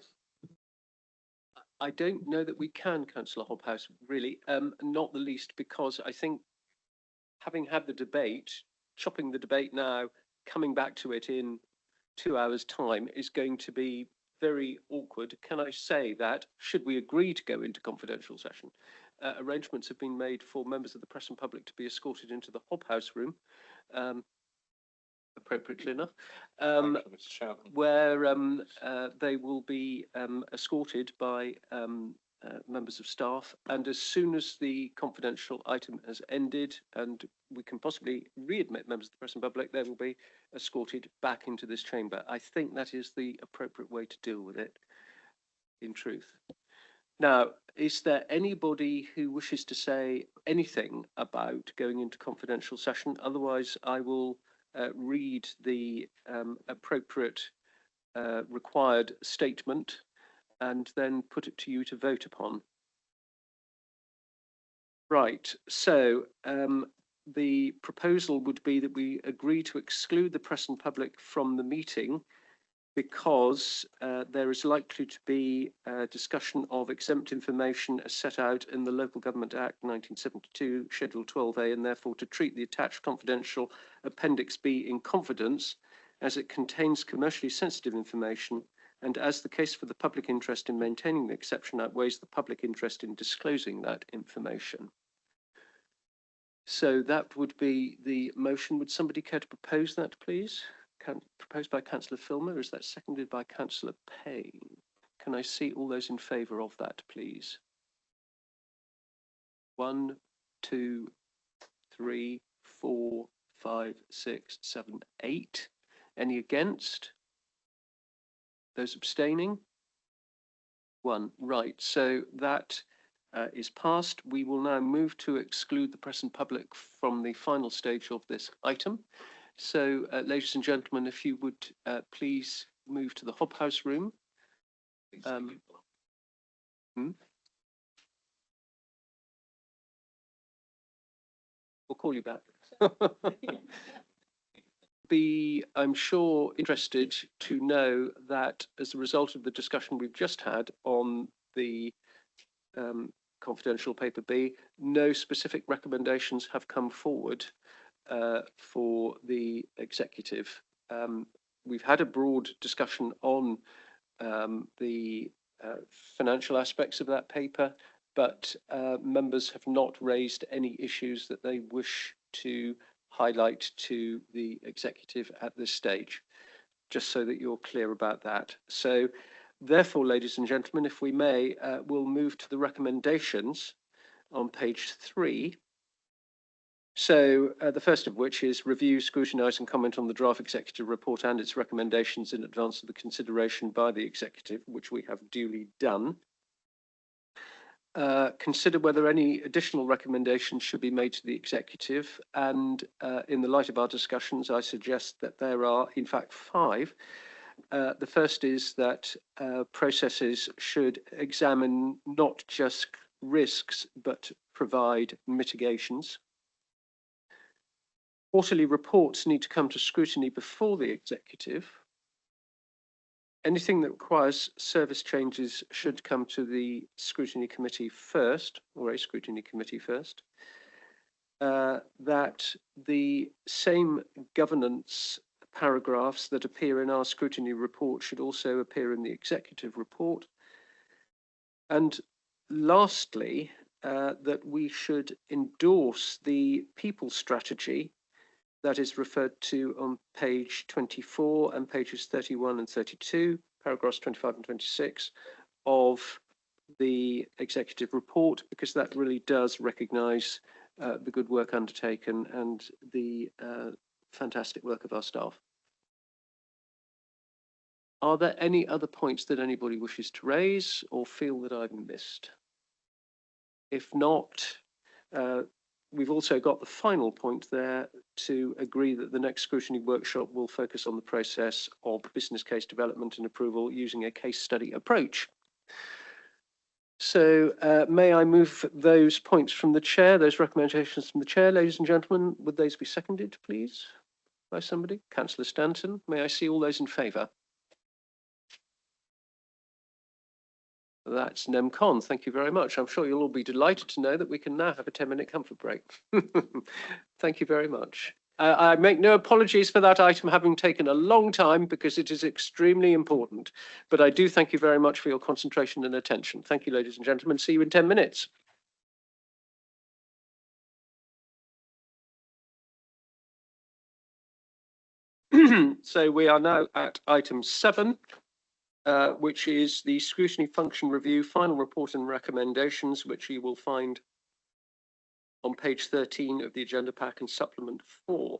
I don't know that we can, Councillor Hobhouse, really, not the least because I think having had the debate, chopping the debate now, coming back to it in 2 hours' time is going to be very awkward. Can I say that, should we agree to go into confidential session, arrangements have been made for members of the press and public to be escorted into the Hobhouse room, appropriately enough, where they will be escorted by members of staff, and as soon as the confidential item has ended and we can possibly readmit members of the press and public, they will be escorted back into this chamber. I think that is the appropriate way to deal with it, in truth. Now, is there anybody who wishes to say anything about going into confidential session? Otherwise, I will read the appropriate required statement and then put it to you to vote upon. Right, so the proposal would be that we agree to exclude the press and public from the meeting because there is likely to be a discussion of exempt information as set out in the Local Government Act 1972, Schedule 12A, and therefore to treat the attached confidential Appendix B in confidence as it contains commercially sensitive information and as the case for the public interest in maintaining the exception outweighs the public interest in disclosing that information. So that would be the motion. Would somebody care to propose that, please? Proposed by Councillor Filmer. Is that seconded by Councillor Payne? Can I see all those in favour of that, please? 1, 2, 3, 4, 5, 6, 7, 8. Any against? Those abstaining? 1. Right. So that is passed. We will now move to exclude the press and public from the final stage of this item. So, ladies and gentlemen, if you would please move to the Hobhouse room. We'll call you back. Be, I'm sure, interested to know that as a result of the discussion we've just had on the confidential paper B, no specific recommendations have come forward for the executive. We've had a broad discussion on the financial aspects of that paper, but members have not raised any issues that they wish to highlight to the executive at this stage, just so that you're clear about that. So therefore, ladies and gentlemen, if we may, we'll move to the recommendations on page 3. So the first of which is review, scrutinise and comment on the draft executive report and its recommendations in advance of the consideration by the executive, which we have duly done. Consider whether any additional recommendations should be made to the executive, and in the light of our discussions, I suggest that there are, in fact, 5. The first is that processes should examine not just risks, but provide mitigations. Quarterly reports need to come to scrutiny before the executive. Anything that requires service changes should come to the scrutiny committee first, or a scrutiny committee first. That the same governance paragraphs that appear in our scrutiny report should also appear in the executive report. And lastly, that we should endorse the people strategy that is referred to on page 24 and pages 31 and 32, paragraphs 25 and 26 of the executive report, because that really does recognise the good work undertaken and the fantastic work of our staff. Are there any other points that anybody wishes to raise or feel that I've missed? If not, we've also got the final point there to agree that the next scrutiny workshop will focus on the process of business case development and approval using a case study approach. So may I move those points from the chair, those recommendations from the chair, ladies and gentlemen? Would those be seconded, please, by somebody? Councillor Stanton, may I see all those in favour? That's NEMCON. Thank you very much. I'm sure you'll all be delighted to know that we can now have a 10-minute comfort break. Thank you very much. I make no apologies for that item having taken a long time because it is extremely important. But I do thank you very much for your concentration and attention. Thank you, ladies and gentlemen. See you in 10 minutes. So we are now at item 7. Which is the scrutiny function review, final report and recommendations, which you will find on page 13 of the agenda pack and supplement 4.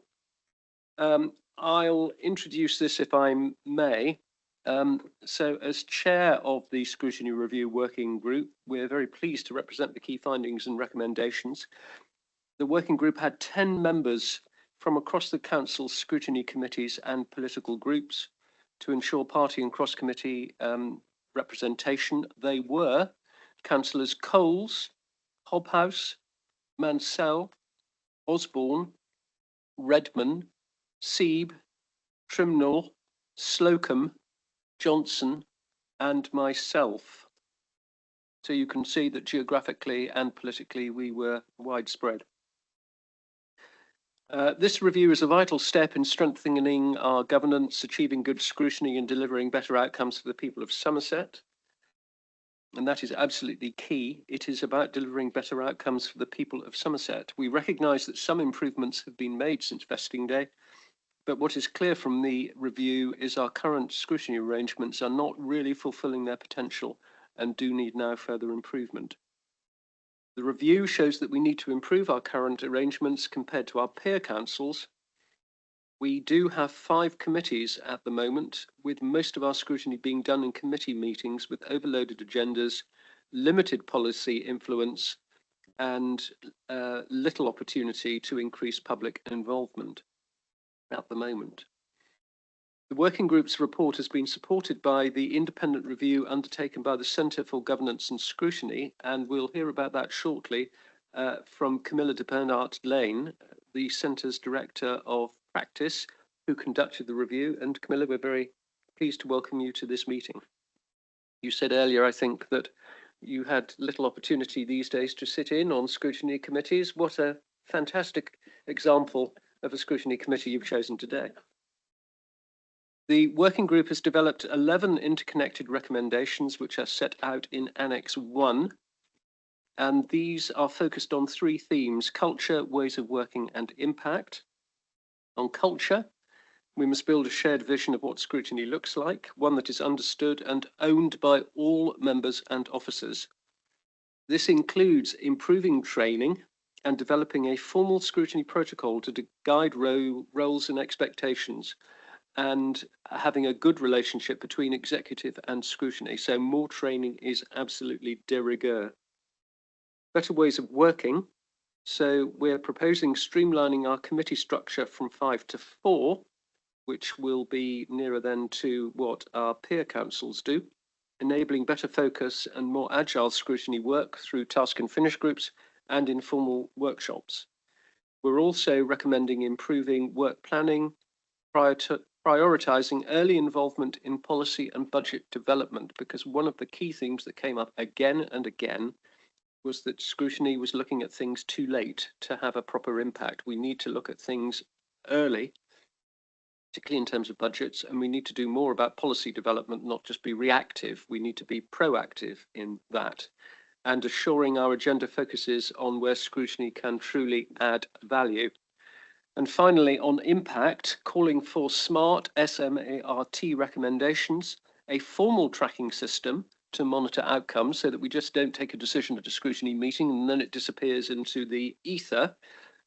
I'll introduce this if I may. So as chair of the scrutiny review working group, we're very pleased to represent the key findings and recommendations. The working group had 10 members from across the council's scrutiny committees and political groups. To ensure party and cross-committee representation, they were Councillors Coles, Hobhouse, Mansell, Osborne, Redman, Seeb, Trimnall, Slocum, Johnson, and myself. So you can see that geographically and politically we were widespread. This review is a vital step in strengthening our governance, achieving good scrutiny and delivering better outcomes for the people of Somerset. And that is absolutely key. It is about delivering better outcomes for the people of Somerset. We recognise that some improvements have been made since vesting day, but what is clear from the review is our current scrutiny arrangements are not really fulfilling their potential and do need now further improvement. The review shows that we need to improve our current arrangements compared to our peer councils. We do have 5 committees at the moment, with most of our scrutiny being done in committee meetings with overloaded agendas, limited policy influence, and little opportunity to increase public involvement at the moment. The working group's report has been supported by the independent review undertaken by the Centre for Governance and Scrutiny, and we'll hear about that shortly from Camilla de Bernard-Lane, the Centre's Director of Practice, who conducted the review. And Camilla, we're very pleased to welcome you to this meeting. You said earlier, I think, that you had little opportunity these days to sit in on scrutiny committees. What a fantastic example of a scrutiny committee you've chosen today. The working group has developed 11 interconnected recommendations, which are set out in Annex 1. And these are focused on 3 themes: culture, ways of working, and impact. On culture, we must build a shared vision of what scrutiny looks like, one that is understood and owned by all members and officers. This includes improving training and developing a formal scrutiny protocol to guide roles and expectations, and having a good relationship between executive and scrutiny. So more training is absolutely de rigueur. Better ways of working. So we're proposing streamlining our committee structure from 5 to 4, which will be nearer then to what our peer councils do, enabling better focus and more agile scrutiny work through task and finish groups and informal workshops. We're also recommending improving work planning, prioritising early involvement in policy and budget development, because one of the key themes that came up again and again was that scrutiny was looking at things too late to have a proper impact. We need to look at things early, particularly in terms of budgets, and we need to do more about policy development, not just be reactive. We need to be proactive in that, and assuring our agenda focuses on where scrutiny can truly add value. And finally, on impact, calling for SMART, S-M-A-R-T recommendations, a formal tracking system to monitor outcomes so that we just don't take a decision at a scrutiny meeting and then it disappears into the ether,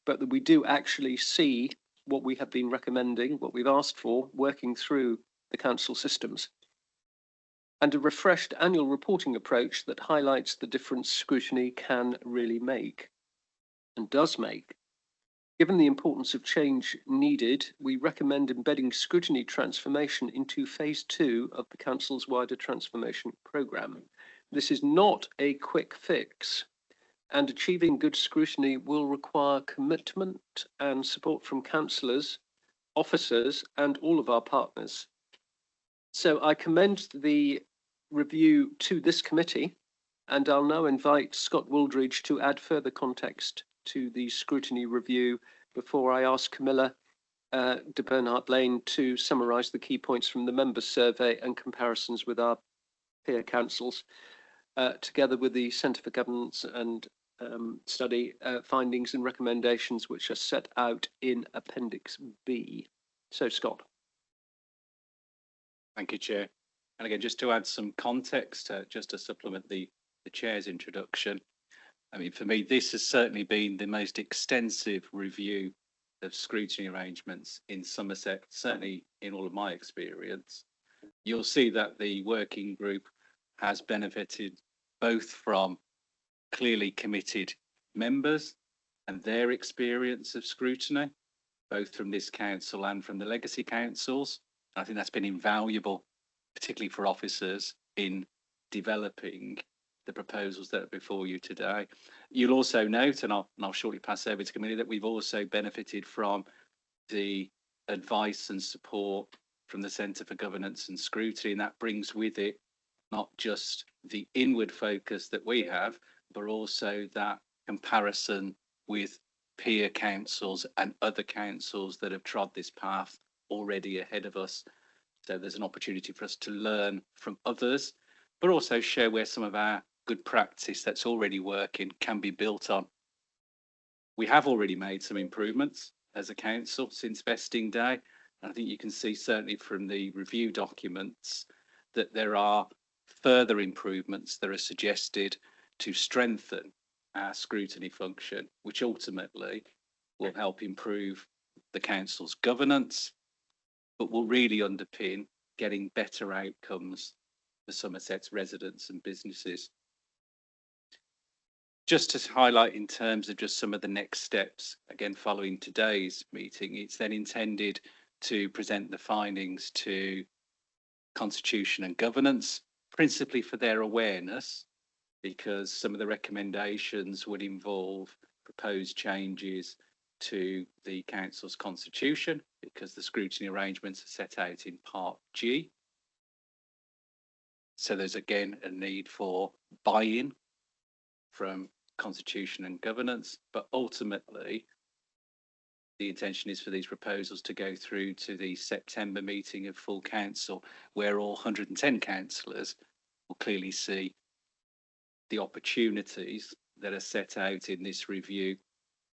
but that we do actually see what we have been recommending, what we've asked for, working through the council systems. And a refreshed annual reporting approach that highlights the difference scrutiny can really make and does make. Given the importance of change needed, we recommend embedding scrutiny transformation into phase 2 of the Council's wider transformation programme. This is not a quick fix, and achieving good scrutiny will require commitment and support from councillors, officers, and all of our partners. So I commend the review to this committee, and I'll now invite Scott Wooldridge to add further context to the scrutiny review before I ask Camilla de Bernard-Lane to summarise the key points from the members' survey and comparisons with our peer councils, together with the Centre for Governance and Study findings and recommendations which are set out in Appendix B. So, Scott. Thank you, Chair. And again, just to add some context, just to supplement the Chair's introduction, I mean, for me, this has certainly been the most extensive review of scrutiny arrangements in Somerset, certainly in all of my experience. You'll see that the working group has benefited both from clearly committed members and their experience of scrutiny, both from this council and from the legacy councils. I think that's been invaluable, particularly for officers in developing the proposals that are before you today. You'll also note, and I'll shortly pass over to committee, that we've also benefited from the advice and support from the Centre for Governance and Scrutiny, and that brings with it not just the inward focus that we have, but also that comparison with peer councils and other councils that have trod this path already ahead of us. So there's an opportunity for us to learn from others, but also share where some of our good practice that's already working can be built on. We have already made some improvements as a council since vesting day. And I think you can see certainly from the review documents that there are further improvements that are suggested to strengthen our scrutiny function, which ultimately will help improve the council's governance, but will really underpin getting better outcomes for Somerset's residents and businesses. Just to highlight in terms of just some of the next steps, again, following today's meeting, it's then intended to present the findings to Constitution and Governance, principally for their awareness, because some of the recommendations would involve proposed changes to the council's constitution, because the scrutiny arrangements are set out in Part G. So there's again a need for buy-in from Constitution and Governance, but ultimately the intention is for these proposals to go through to the September meeting of full council, where all 110 councillors will clearly see the opportunities that are set out in this review,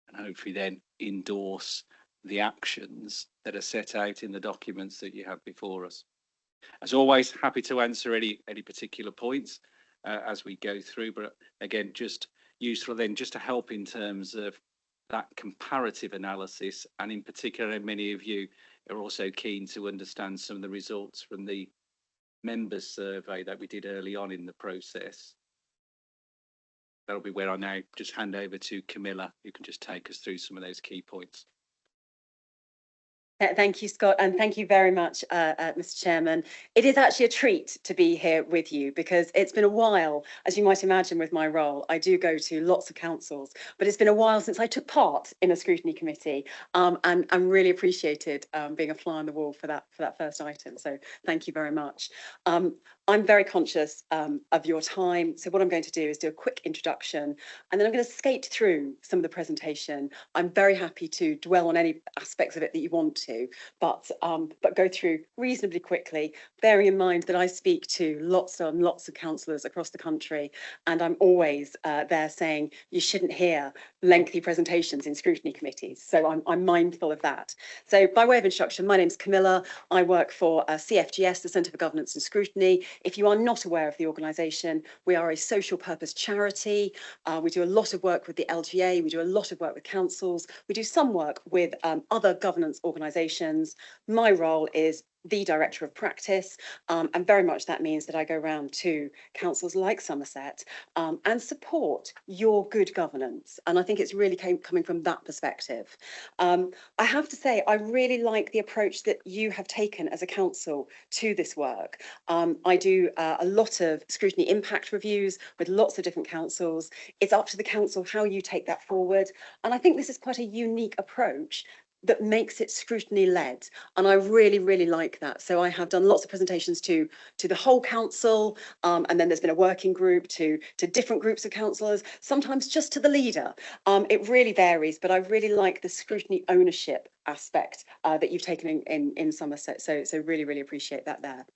and hopefully then endorse the actions that are set out in the documents that you have before us. As always, happy to answer any particular points as we go through, but again, just useful then just to help in terms of that comparative analysis, and in particular, many of you are also keen to understand some of the results from the members survey that we did early on in the process. That'll be where I now just hand over to Camilla, who can just take us through some of those key points. Thank you, Scott, and thank you very much, Mr. Chairman. It is actually a treat to be here with you, because it's been a while, as you might imagine with my role. I do go to lots of councils, but it's been a while since I took part in a scrutiny committee, and I'm really appreciated being a fly on the wall for that first item. So thank you very much. I'm very conscious of your time, so what I'm going to do is do a quick introduction, and then I'm going to skate through some of the presentation. I'm very happy to dwell on any aspects of it that you want to, but go through reasonably quickly, bearing in mind that I speak to lots and lots of councillors across the country, and I'm always there saying you shouldn't hear lengthy presentations in scrutiny committees, so I'm mindful of that. So by way of introduction, my name's Camilla. I work for CFGS, the Centre for Governance and Scrutiny. If you are not aware of the organisation, we are a social purpose charity. We do a lot of work with the LGA, we do a lot of work with councils, we do some work with other governance organisations. My role is the Director of Practice, and very much that means that I go around to councils like Somerset and support your good governance. And I think it's really coming from that perspective. I have to say, I really like the approach that you have taken as a council to this work. I do a lot of scrutiny impact reviews with lots of different councils. It's up to the council how you take that forward. And I think this is quite a unique approach that makes it scrutiny led, and I really like that. So I have done lots of presentations to the whole council, and then there's been a working group to different groups of councillors, sometimes just to the leader. It really varies, but I really like the scrutiny ownership aspect that you've taken in Somerset, so really appreciate that there.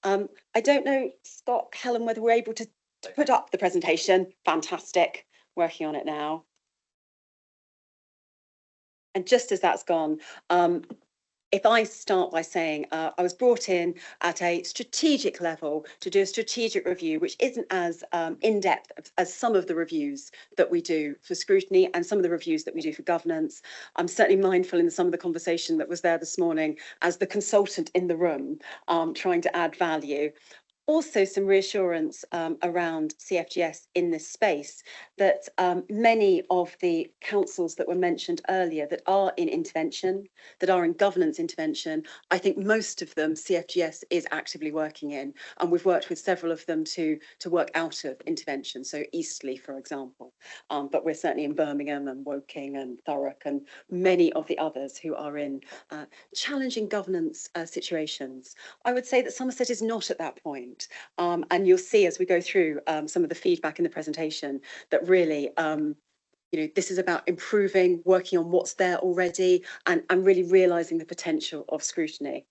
I don't know, Scott, Helen, whether we're able to put up the presentation. Fantastic, working on it now. And just as that's gone, if I start by saying I was brought in at a strategic level to do a strategic review, which isn't as in-depth as some of the reviews that we do for scrutiny and some of the reviews that we do for governance. I'm certainly mindful in some of the conversation that was there this morning as the consultant in the room, trying to add value. also some reassurance around CFGS in this space, that many of the councils that were mentioned earlier that are in intervention, that are in governance intervention, I think most of them CFGS is actively working in, and we've worked with several of them to work out of intervention, so Eastleigh, for example, but we're certainly in Birmingham and Woking and Thurrock and many of the others who are in challenging governance situations. I would say that Somerset is not at that point. And you'll see as we go through some of the feedback in the presentation that really, this is about improving, working on what's there already, and really realising the potential of scrutiny.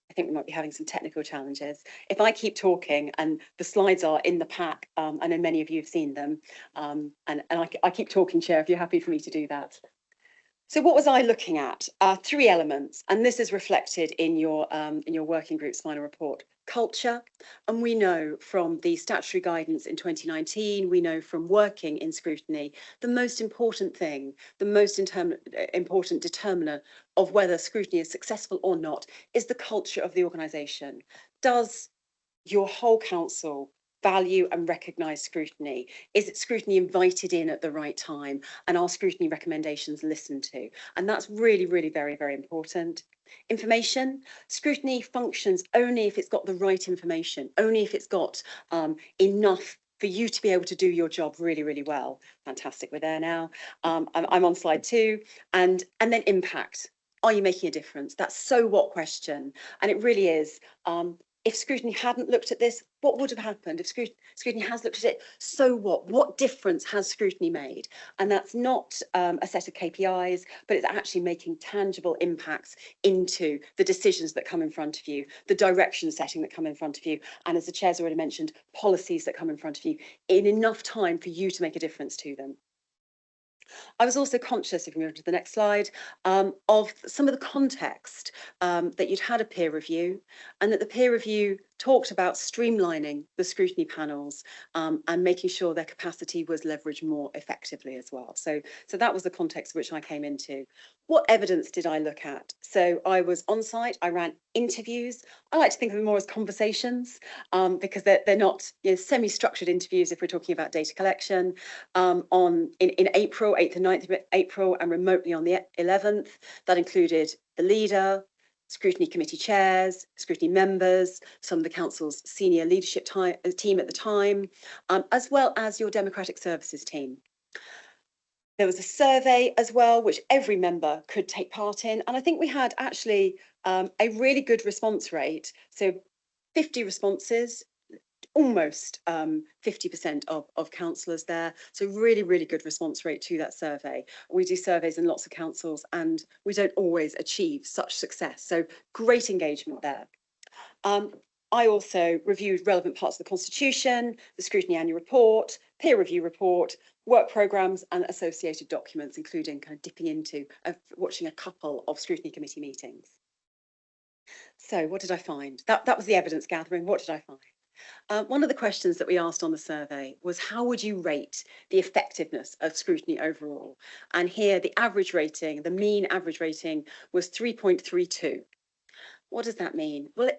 I think we might be having some technical challenges. If I keep talking, and the slides are in the pack, I know many of you have seen them, and I keep talking, Chair, if you're happy for me to do that. So what was I looking at? 3 elements, and this is reflected in your working group's final report. Culture, and we know from the statutory guidance in 2019, we know from working in scrutiny, the most important thing, the most important determiner of whether scrutiny is successful or not is the culture of the organisation. Does your whole council value and recognise scrutiny? Is it scrutiny invited in at the right time? And are scrutiny recommendations listened to? And that's really, really very, very important. Information, scrutiny functions only if it's got the right information, only if it's got enough for you to be able to do your job really, really well. Fantastic, we're there now. I'm on slide 2. And then impact. Are you making a difference? That so what question. And it really is. If scrutiny hadn't looked at this, what would have happened? If scrutiny has looked at it, so what? What difference has scrutiny made? And that's not a set of KPIs, but it's actually making tangible impacts into the decisions that come in front of you, the direction setting that come in front of you, and as the Chair's already mentioned, policies that come in front of you in enough time for you to make a difference to them. I was also conscious, if we move to the next slide, of some of the context that you'd had a peer review, and that the peer review talked about streamlining the scrutiny panels and making sure their capacity was leveraged more effectively as well. So that was the context which I came into. What evidence did I look at? So I was on site, I ran interviews. I like to think of them more as conversations because they're not semi-structured interviews if we're talking about data collection. In April, 8th and 9th of April, and remotely on the 11th, that included the leader, scrutiny committee chairs, scrutiny members, some of the council's senior leadership team at the time, as well as your democratic services team. There was a survey as well, which every member could take part in. And I think we had actually a really good response rate. So 50 responses, almost 50% of councillors there. So really, really good response rate to that survey. We do surveys in lots of councils and we don't always achieve such success. So great engagement there. I also reviewed relevant parts of the Constitution, the Scrutiny Annual Report, peer review report, work programmes and associated documents, including kind of dipping into watching a couple of Scrutiny Committee meetings. So what did I find? That was the evidence gathering. What did I find? One of the questions that we asked on the survey was how would you rate the effectiveness of scrutiny overall? And here the average rating, the mean average rating was 3.32. What does that mean? Well,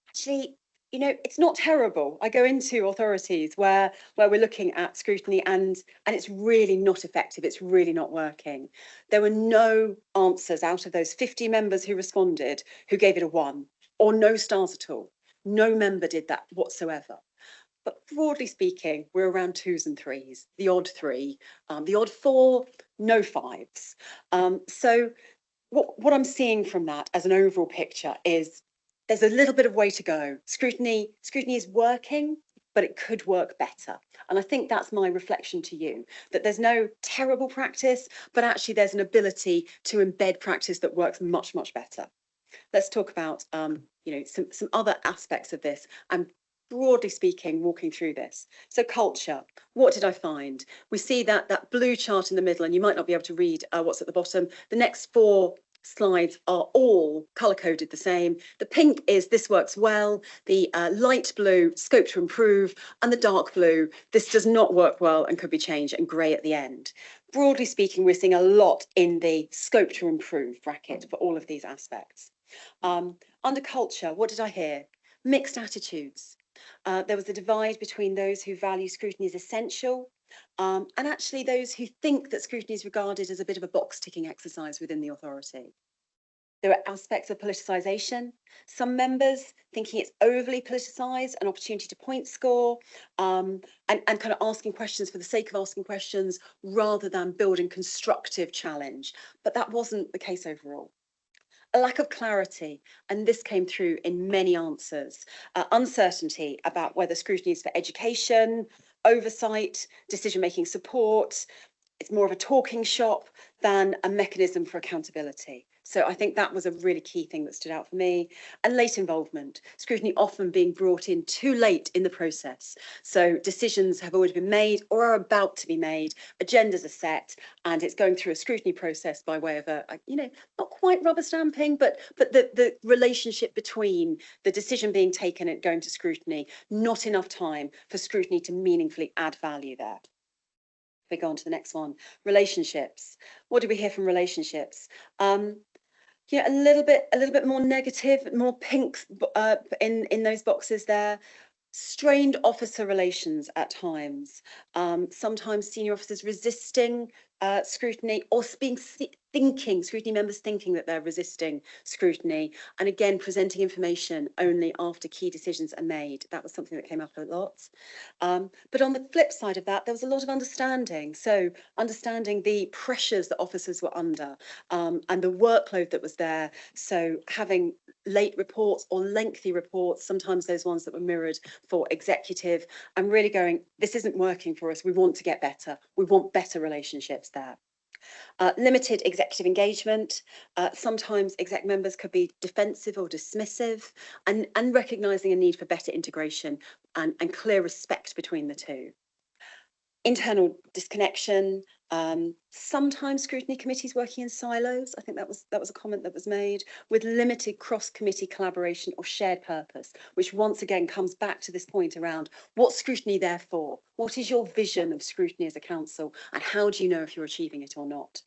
actually, it's not terrible. I go into authorities where we're looking at scrutiny and it's really not effective. It's really not working. There were no answers out of those 50 members who responded who gave it a 1 or no stars at all. No member did that whatsoever. But broadly speaking, we're around 2s and 3s, the odd 3, the odd 4, no 5s. So what I'm seeing from that as an overall picture is there's a little bit of way to go. Scrutiny is working, but it could work better. And I think that's my reflection to you, that there's no terrible practice, but actually there's an ability to embed practice that works much, much better. Let's talk about some other aspects of this and broadly speaking, walking through this. So culture, what did I find? We see that blue chart in the middle, and you might not be able to read what's at the bottom. The next 4 slides are all colour coded the same. The pink is this works well, the light blue scope to improve, and the dark blue this does not work well and could be changed, and grey at the end. Broadly speaking, we're seeing a lot in the scope to improve bracket for all of these aspects. Under culture, what did I hear? Mixed attitudes. There was a divide between those who value scrutiny as essential and actually those who think that scrutiny is regarded as a bit of a box ticking exercise within the authority. There are aspects of politicisation. Some members thinking it's overly politicised, an opportunity to point score, and kind of asking questions for the sake of asking questions rather than building constructive challenge. But that wasn't the case overall. A lack of clarity, and this came through in many answers. Uncertainty about whether scrutiny is for education, oversight, decision-making support. It's more of a talking shop than a mechanism for accountability. So I think that was a really key thing that stood out for me. And late involvement, scrutiny often being brought in too late in the process. So decisions have already been made or are about to be made, agendas are set, and it's going through a scrutiny process by way of a not quite rubber stamping, but the relationship between the decision being taken and going to scrutiny, not enough time for scrutiny to meaningfully add value there. We go on to the next one, relationships. What do we hear from relationships? A little bit more negative, more pink in those boxes there. Strained officer relations at times. Sometimes senior officers resisting scrutiny or scrutiny members thinking that they're resisting scrutiny, and again presenting information only after key decisions are made. That was something that came up a lot. But on the flip side of that, there was a lot of understanding. So understanding the pressures that officers were under and the workload that was there. So having late reports or lengthy reports, sometimes those ones that were mirrored for executive, and really going, this isn't working for us. We want to get better. We want better relationships there. Limited executive engagement. Sometimes exec members could be defensive or dismissive, and recognising a need for better integration and clear respect between the two. Internal disconnection. Sometimes scrutiny committees working in silos. I think that was a comment that was made, with limited cross-committee collaboration or shared purpose, which once again comes back to this point around what's scrutiny there for? What is your vision of scrutiny as a council, and how do you know if you're achieving it or not?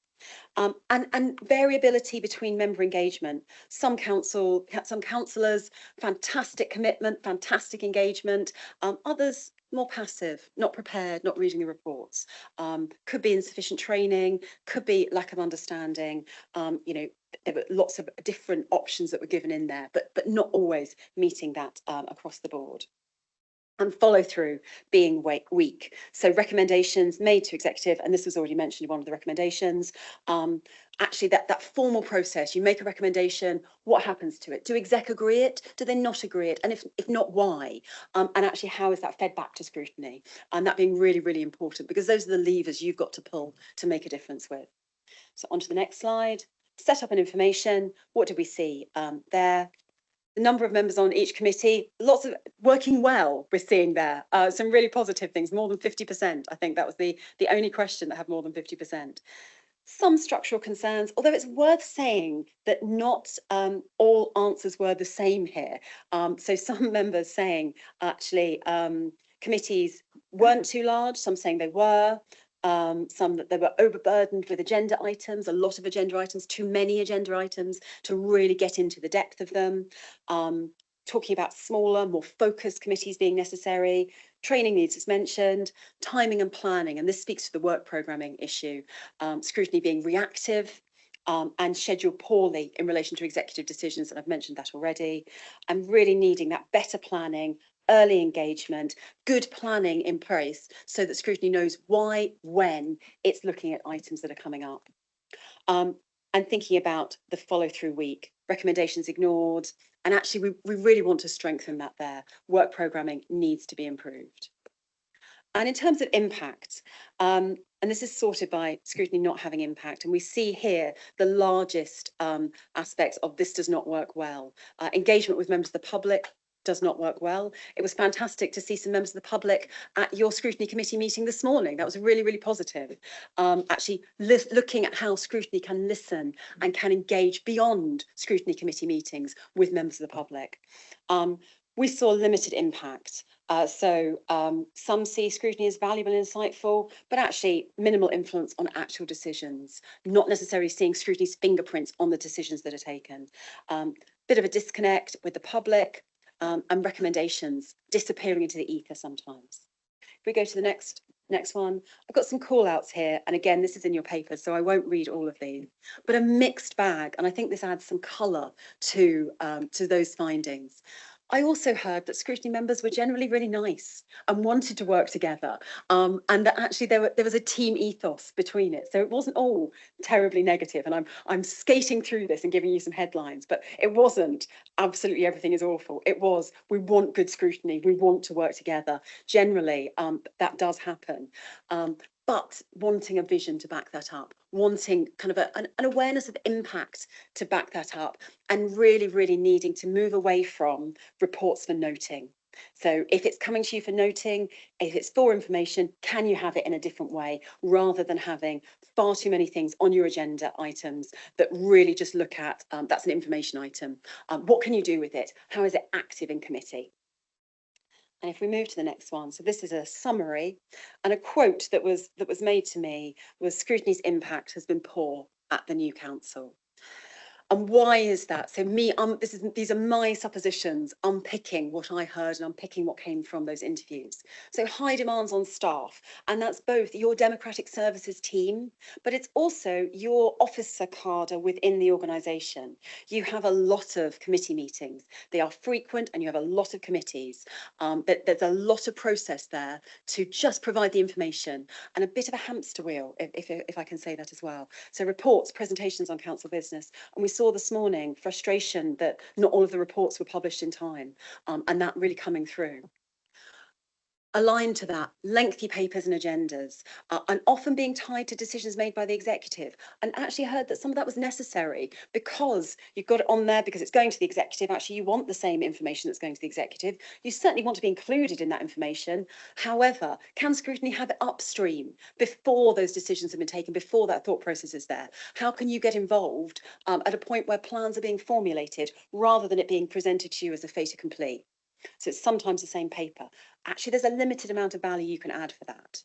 And variability between member engagement. Some councillors, fantastic commitment, fantastic engagement. Others more passive, not prepared, not reading the reports. Could be insufficient training, could be lack of understanding. There were lots of different options that were given in there, but not always meeting that across the board. And follow through being weak. So recommendations made to executive, and this was already mentioned in one of the recommendations. Actually, that formal process, you make a recommendation, what happens to it? Do exec agree it? Do they not agree it? And if not, why? And actually, how is that fed back to scrutiny? And that being really, really important, because those are the levers you've got to pull to make a difference with. So on to the next slide. Set up an information. What do we see there? The number of members on each committee, lots of working well, we're seeing there. Some really positive things, more than 50%. I think that was the only question that had more than 50%. Some structural concerns, although it's worth saying that not all answers were the same here. So some members saying actually committees weren't too large, some saying they were. Some that they were overburdened with agenda items, a lot of agenda items, too many agenda items to really get into the depth of them. Talking about smaller, more focused committees being necessary. Training needs as mentioned, timing and planning, and this speaks to the work programming issue. Scrutiny being reactive and scheduled poorly in relation to executive decisions, and I've mentioned that already. And really needing that better planning, early engagement, good planning in place so that scrutiny knows why, when it's looking at items that are coming up. And thinking about the follow-through week, recommendations ignored, and actually we really want to strengthen that there. Work programming needs to be improved. And in terms of impact, and this is sorted by scrutiny not having impact, and we see here the largest aspects of this does not work well. Engagement with members of the public does not work well. It was fantastic to see some members of the public at your scrutiny committee meeting this morning. That was really, really positive. Actually looking at how scrutiny can listen and can engage beyond scrutiny committee meetings with members of the public. We saw limited impact. Some see scrutiny as valuable and insightful, but actually minimal influence on actual decisions, not necessarily seeing scrutiny's fingerprints on the decisions that are taken. Bit of a disconnect with the public. and recommendations disappearing into the ether sometimes. If we go to the next one, I've got some call outs here. And again, this is in your papers, so I won't read all of these, but a mixed bag. And I think this adds some colour to those findings. I also heard that scrutiny members were generally really nice and wanted to work together, and that actually there was a team ethos between it. So it wasn't all terribly negative. And I'm skating through this and giving you some headlines, but it wasn't absolutely everything is awful. It was, we want good scrutiny, we want to work together. Generally, that does happen. But wanting a vision to back that up, wanting kind of an awareness of impact to back that up, and really, really needing to move away from reports for noting. So if it's coming to you for noting, if it's for information, can you have it in a different way, rather than having far too many things on your agenda items that really just look at, that's an information item. What can you do with it? How is it active in committee? And if we move to the next one, so this is a summary, and a quote that was made to me was, scrutiny's impact has been poor at the new council. And why is that? So these are my suppositions, unpicking what I heard and unpicking what came from those interviews. So high demands on staff, and that's both your democratic services team, but it's also your officer cadre within the organisation. You have a lot of committee meetings. They are frequent, and you have a lot of committees. But there's a lot of process there to just provide the information, and a bit of a hamster wheel, if I can say that as well. So reports, presentations on council business, and we saw this morning frustration that not all of the reports were published in time, and that really coming through. Aligned to that, lengthy papers and agendas, and often being tied to decisions made by the executive. And actually heard that some of that was necessary, because you've got it on there because it's going to the executive. Actually, you want the same information that's going to the executive. You certainly want to be included in that information. However, can scrutiny have it upstream before those decisions have been taken, before that thought process is there? How can you get involved at a point where plans are being formulated, rather than it being presented to you as a fait accompli? So it's sometimes the same paper. Actually, there's a limited amount of value you can add for that.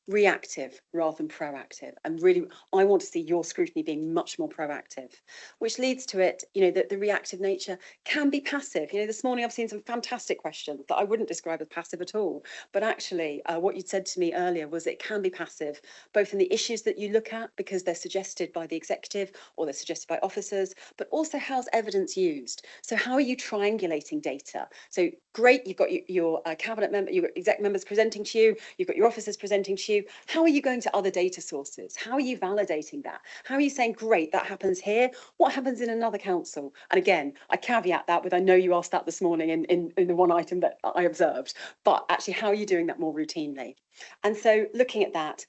Reactive rather than proactive. And really, I want to see your scrutiny being much more proactive, which leads to it, that the reactive nature can be passive. This morning I've seen some fantastic questions that I wouldn't describe as passive at all. But actually, what you'd said to me earlier was it can be passive, both in the issues that you look at, because they're suggested by the executive or they're suggested by officers, but also how's evidence used. So how are you triangulating data? So great, you've got your cabinet member, you've got exec members presenting to you, you've got your officers presenting to you. How are you going to other data sources? How are you validating that? How are you saying, great, that happens here? What happens in another council? And again, I caveat that with, I know you asked that this morning in the one item that I observed, but actually, how are you doing that more routinely? And so looking at that,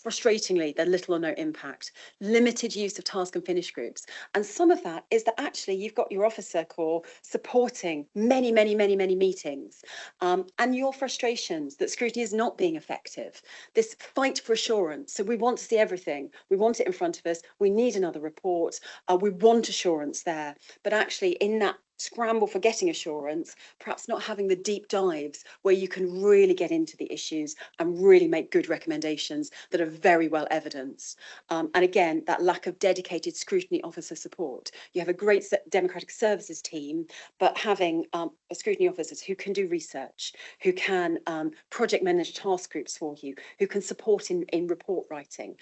frustratingly, they're little or no impact, limited use of task and finish groups. And some of that is that actually you've got your officer corps supporting many meetings, and your frustrations that scrutiny is not being effective. This fight for assurance. So we want to see everything. We want it in front of us. We need another report. We want assurance there. But actually in that scramble for getting assurance, perhaps not having the deep dives where you can really get into the issues and really make good recommendations that are very well evidenced. And again, that lack of dedicated scrutiny officer support. You have a great democratic services team, but having scrutiny officers who can do research, who can project manage task groups for you, who can support in report writing.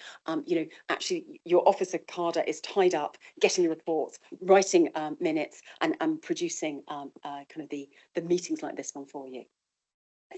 Actually your officer cadre is tied up getting the reports, writing minutes, and producing kind of the meetings like this one for you.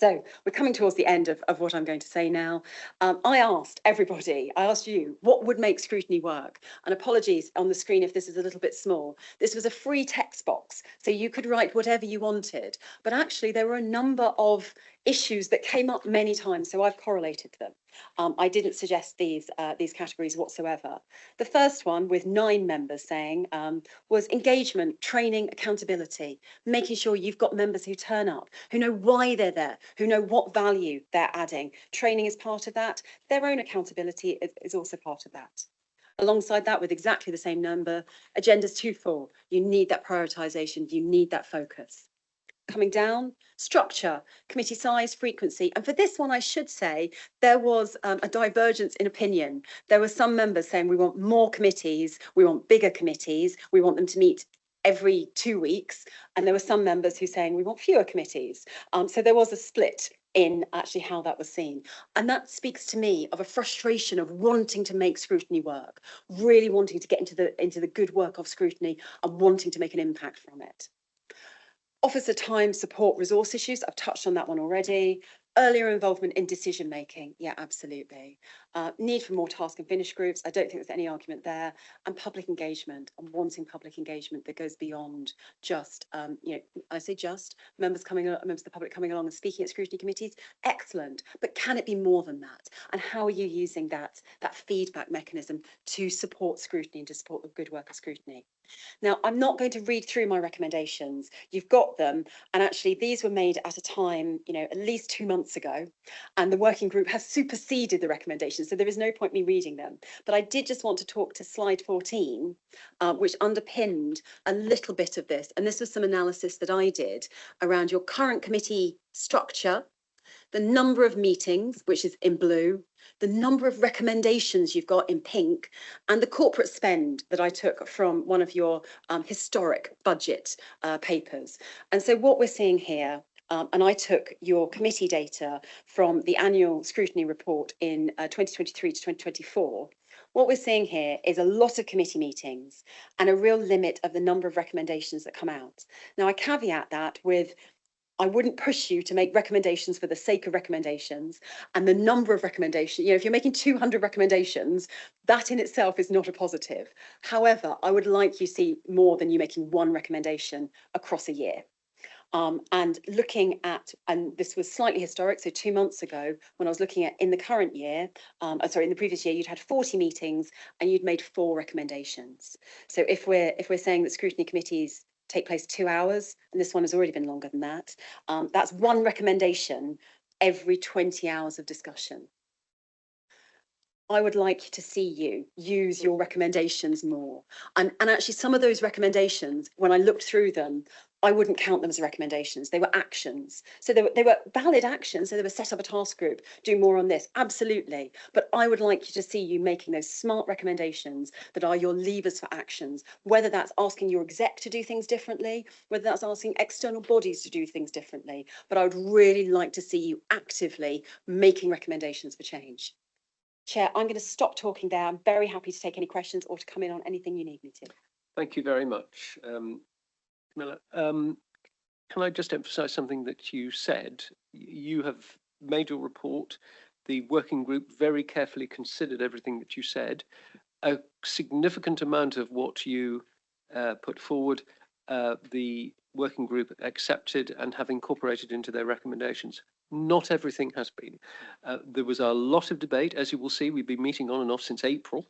So we're coming towards the end of what I'm going to say now. I asked everybody, I asked you, what would make scrutiny work? And apologies on the screen if this is a little bit small. This was a free text box, so you could write whatever you wanted. But actually, there were a number of issues that came up many times, so I've correlated them. I didn't suggest these categories whatsoever. The first one, with 9 members saying, was engagement, training, accountability, making sure you've got members who turn up, who know why they're there, who know what value they're adding. Training is part of that. Their own accountability is also part of that. Alongside that, with exactly the same number, agendas 2, 4. You need that prioritisation. You need that focus. Coming down, structure, committee size, frequency. And for this one, I should say, there was a divergence in opinion. There were some members saying we want more committees, we want bigger committees, we want them to meet every 2 weeks, and there were some members who saying we want fewer committees. So there was a split in actually how that was seen. And that speaks to me of a frustration of wanting to make scrutiny work, really wanting to get into the good work of scrutiny and wanting to make an impact from it. Officer time, support, resource issues, I've touched on that one already. Earlier involvement in decision making, yeah, absolutely. Need for more task and finish groups, I don't think there's any argument there. And public engagement, and wanting public engagement that goes beyond just, you know, I say just, members of the public coming along and speaking at scrutiny committees, excellent. But can it be more than that? And how are you using that feedback mechanism to support scrutiny and to support the good work of scrutiny? Now, I'm not going to read through my recommendations. You've got them. And actually, these were made at a time, you know, at least 2 months ago. And the working group has superseded the recommendations. So there is no point me reading them. But I did just want to talk to slide 14, which underpinned a little bit of this. And this was some analysis that I did around your current committee structure, the number of meetings, which is in blue, the number of recommendations you've got in pink, and the corporate spend that I took from one of your historic budget papers. And so what we're seeing here, and I took your committee data from the annual scrutiny report in 2023 to 2024, what we're seeing here is a lot of committee meetings and a real limit of the number of recommendations that come out. Now, I caveat that with I wouldn't push you to make recommendations for the sake of recommendations, and the number of recommendations, you know, if you're making 200 recommendations, that in itself is not a positive. However, I would like you to see more than you making one recommendation across a year. And looking at, and this was slightly historic, so 2 months ago, when I was looking at in the current year, in the previous year, you'd had 40 meetings and you'd made 4 recommendations. So if we're saying that scrutiny committees take place 2 hours, and this one has already been longer than that, that's 1 recommendation every 20 hours of discussion. I would like to see you use your recommendations more. And actually some of those recommendations, when I looked through them, I wouldn't count them as recommendations. They were actions. So they were valid actions. So they were set up a task group, do more on this. Absolutely. But I would like you to see you making those smart recommendations that are your levers for actions, whether that's asking your exec to do things differently, whether that's asking external bodies to do things differently. But I would really like to see you actively making recommendations for change. Chair, I'm going to stop talking there. I'm very happy to take any questions or to come in on anything you need me to. Thank you very much. Camilla, can I just emphasise something that you said? You have made your report. The working group very carefully considered everything that you said. A significant amount of what you put forward, the working group accepted and have incorporated into their recommendations. Not everything has been. There was a lot of debate, as you will see. We've been meeting on and off since April,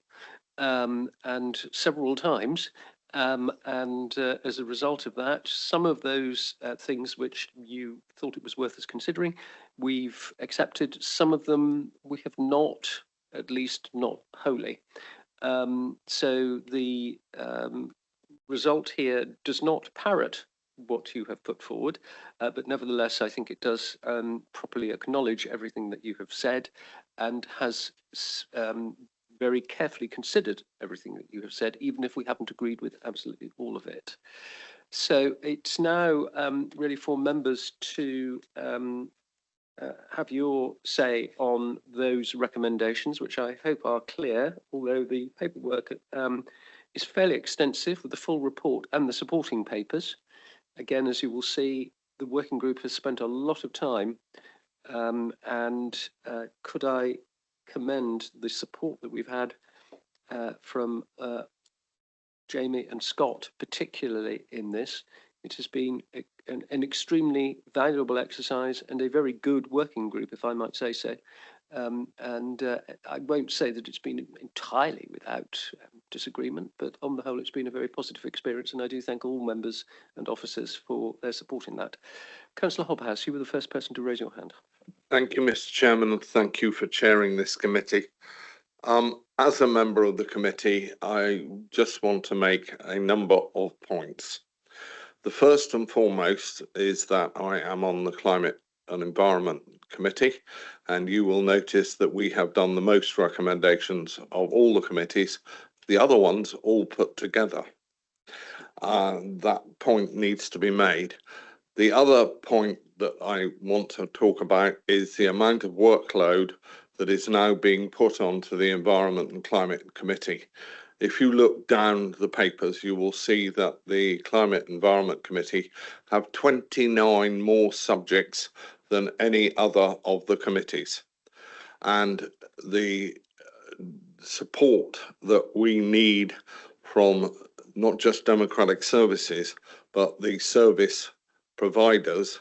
and several times. As a result of that, some of those things which you thought it was worth us considering, we've accepted. Some of them we have not, at least not wholly. So the result here does not parrot what you have put forward, but nevertheless, I think it does properly acknowledge everything that you have said and has very carefully considered everything that you have said, even if we haven't agreed with absolutely all of it. So it's now really for members to have your say on those recommendations, which I hope are clear, although the paperwork is fairly extensive with the full report and the supporting papers. Again, as you will see, the working group has spent a lot of time, and could I commend the support that we've had from Jamie and Scott, particularly in this. It has been an extremely valuable exercise and a very good working group, if I might say so. I won't say that it's been entirely without disagreement, but on the whole, it's been a very positive experience, and I do thank all members and officers for their support in that. Councillor Hobhouse, you were the first person to raise your hand. Thank you, Mr. Chairman, and thank you for chairing this committee. As a member of the committee, I just want to make a number of points. The first and foremost is that I am on the Climate and Environment Committee, and you will notice that we have done the most recommendations of all the committees, the other ones all put together. That point needs to be made. The other point that I want to talk about is the amount of workload that is now being put onto the Environment and Climate Committee. If you look down the papers, you will see that the Climate Environment Committee have 29 more subjects than any other of the committees. And the support that we need from not just democratic services, but the service providers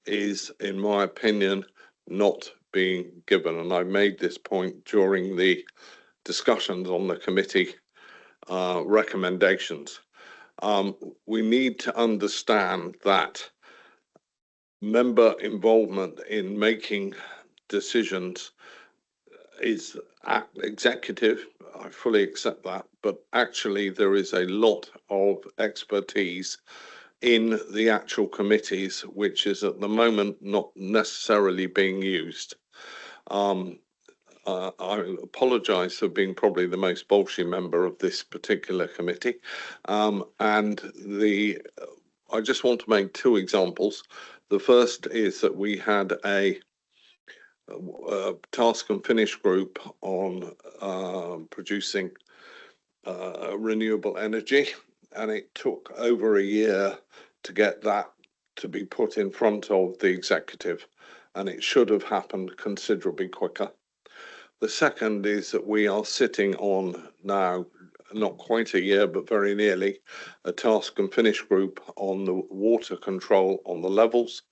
is, in my opinion, not being given. And I made this point during the discussions on the committee recommendations. We need to understand that member involvement in making decisions is executive. I fully accept that, but actually there is a lot of expertise in the actual committees, which is at the moment not necessarily being used. I apologise for being probably the most bolshy member of this particular committee, and I just want to make two examples. The first is that we had a task and finish group on producing renewable energy, and it took over a year to get that to be put in front of the executive, and it should have happened considerably quicker. The second is that we are sitting on now, not quite a year, but very nearly, a task and finish group on the water control on the levels,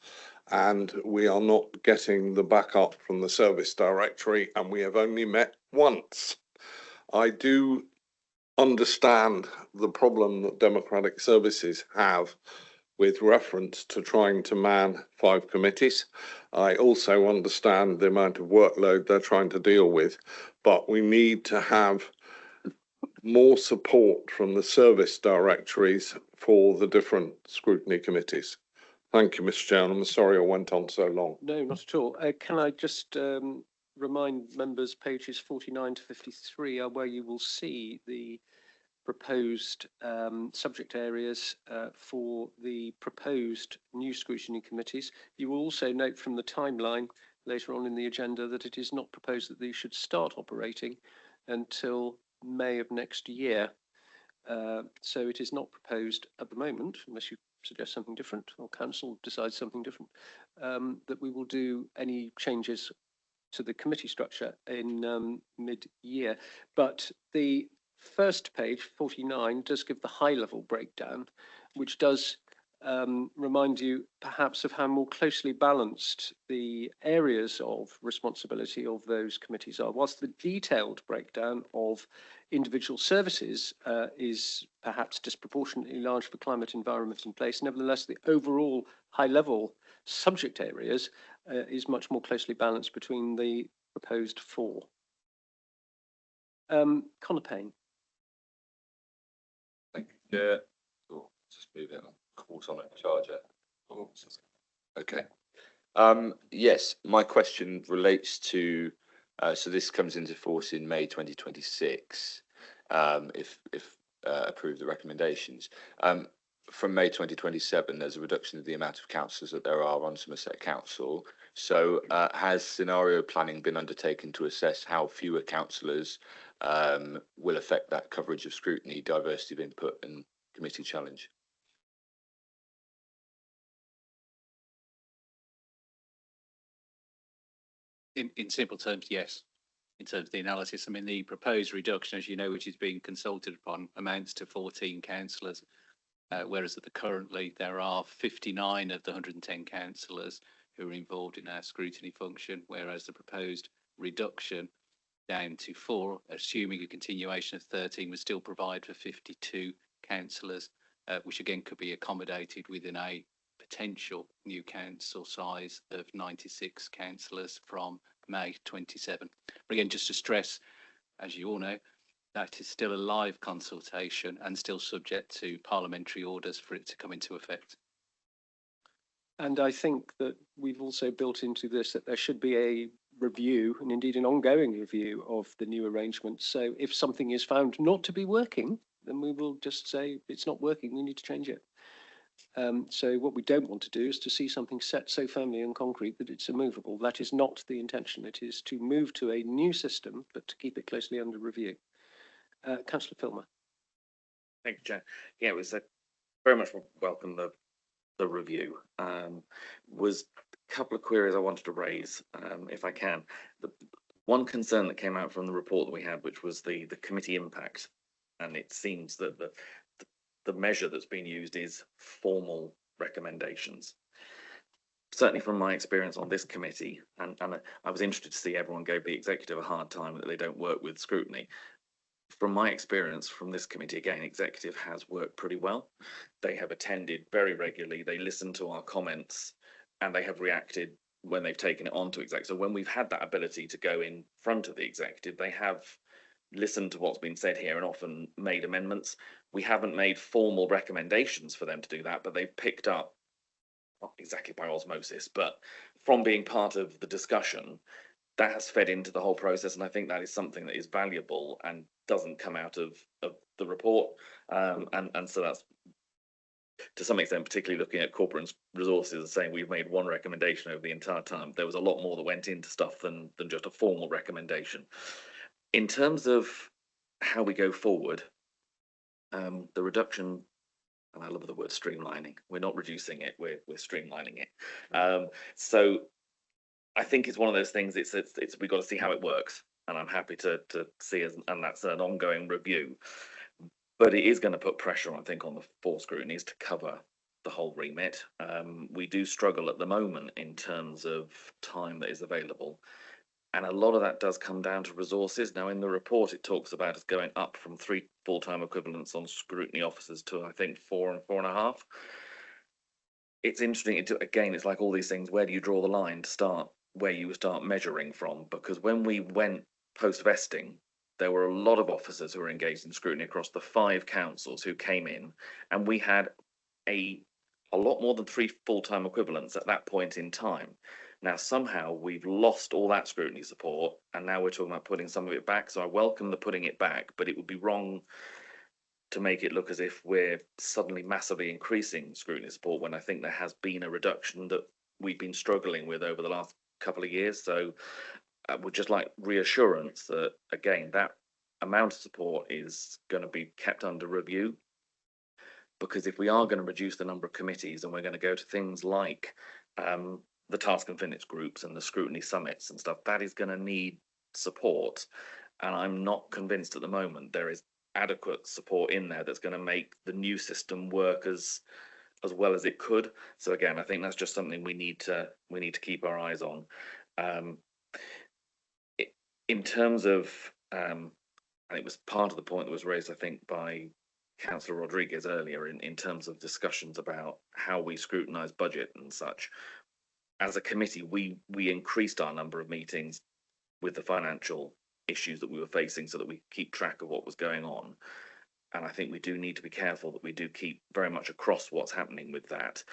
and we are not getting the backup from the service directory, and we have only met once. I do understand the problem that democratic services have with reference to trying to man 5 committees. I also understand the amount of workload they're trying to deal with, but we need to have more support from the service directories for the different scrutiny committees. Thank you, Mr. Chairman. I'm sorry I went on so long. No, not at all. Can I just remind members pages 49 to 53 are where you will see the proposed subject areas for the proposed new scrutiny committees. You will also note from the timeline later on in the agenda that it is not proposed that these should start operating until May of next year. So it is not proposed at the moment, unless you suggest something different or council decides something different, that we will do any changes to the committee structure in mid-year. But the first page, 49, does give the high-level breakdown, which does remind you perhaps of how more closely balanced the areas of responsibility of those committees are. Whilst the detailed breakdown of individual services is perhaps disproportionately large for climate, environment and place, nevertheless the overall high-level subject areas is much more closely balanced between the proposed 4. Conor Payne. Thank you, Chair. Oh, just move it on. Caught on a charger. Oh, okay. Yes, my question relates to, so this comes into force in May 2026, if approved the recommendations. From May 2027, there's a reduction of the amount of councillors that there are on Somerset Council. So has scenario planning been undertaken to assess how fewer councillors will affect that coverage of scrutiny, diversity of input and committee challenge? In simple terms, yes. In terms of the analysis, I mean, the proposed reduction, as you know, which is being consulted upon, amounts to 14 councillors, whereas currently there are 59 of the 110 councillors who are involved in our scrutiny function, whereas the proposed reduction down to 4, assuming a continuation of 13, would still provide for 52 councillors, which again could be accommodated within a potential new council size of 96 councillors from May 27. But again, just to stress, as you all know, that is still a live consultation and still subject to parliamentary orders for it to come into effect. And I think that we've also built into this that there should be a review and indeed an ongoing review of the new arrangement. So if something is found not to be working, then we will just say it's not working, we need to change it. So what we don't want to do is to see something set so firmly in concrete that it's immovable. That is not the intention. It is to move to a new system, but to keep it closely under review. Councillor Filmer. Thank you, Chair. Yeah, it was very much welcome the review. Was a couple of queries I wanted to raise, if I can. The one concern that came out from the report that we had, which was the committee impact, and it seems that the measure that's been used is formal recommendations. Certainly from my experience on this committee, and I was interested to see everyone gave the executive a hard time that they don't work with scrutiny. From my experience from this committee, again, executive has worked pretty well. They have attended very regularly. They listen to our comments and they have reacted when they've taken it on to exec. So when we've had that ability to go in front of the executive, they have listened to what's been said here and often made amendments. We haven't made formal recommendations for them to do that, but they've picked up, not exactly by osmosis, but from being part of the discussion, that has fed into the whole process, and I think that is something that is valuable and doesn't come out of the report. And so that's, to some extent, particularly looking at corporate resources, saying we've made one recommendation over the entire time. There was a lot more that went into stuff than just a formal recommendation. In terms of how we go forward, the reduction, and I love the word streamlining. We're not reducing it; we're streamlining it. So I think it's one of those things. It's we've got to see how it works, and I'm happy to see as, and that's an ongoing review. But it is going to put pressure, I think, on the four scrutinies to cover the whole remit. We do struggle at the moment in terms of time that is available, and a lot of that does come down to resources. Now, in the report, it talks about us going up from 3 full-time equivalents on scrutiny officers to, I think, 4 and 4.5. It's interesting. Again, it's like all these things. Where do you draw the line to start? Where you start measuring from? Because when we went post-vesting, there were a lot of officers who were engaged in scrutiny across the 5 councils who came in, and we had a lot more than 3 full-time equivalents at that point in time. Now, somehow we've lost all that scrutiny support, and now we're talking about putting some of it back. So I welcome the putting it back, but it would be wrong to make it look as if we're suddenly massively increasing scrutiny support when I think there has been a reduction that we've been struggling with over the last couple of years. So I would just like reassurance that, again, that amount of support is going to be kept under review, because if we are going to reduce the number of committees and we're going to go to things like the task and finish groups and the scrutiny summits and stuff, that is going to need support. And I'm not convinced at the moment there is adequate support in there that's going to make the new system work as well as it could. So again, I think that's just something we need to keep our eyes on. In terms of, and it was part of the point that was raised, I think, by Councillor Rodriguez earlier in terms of discussions about how we scrutinise budget and such. As a committee, we increased our number of meetings with the financial issues that we were facing so that we keep track of what was going on. And I think we do need to be careful that we do keep very much across what's happening with that.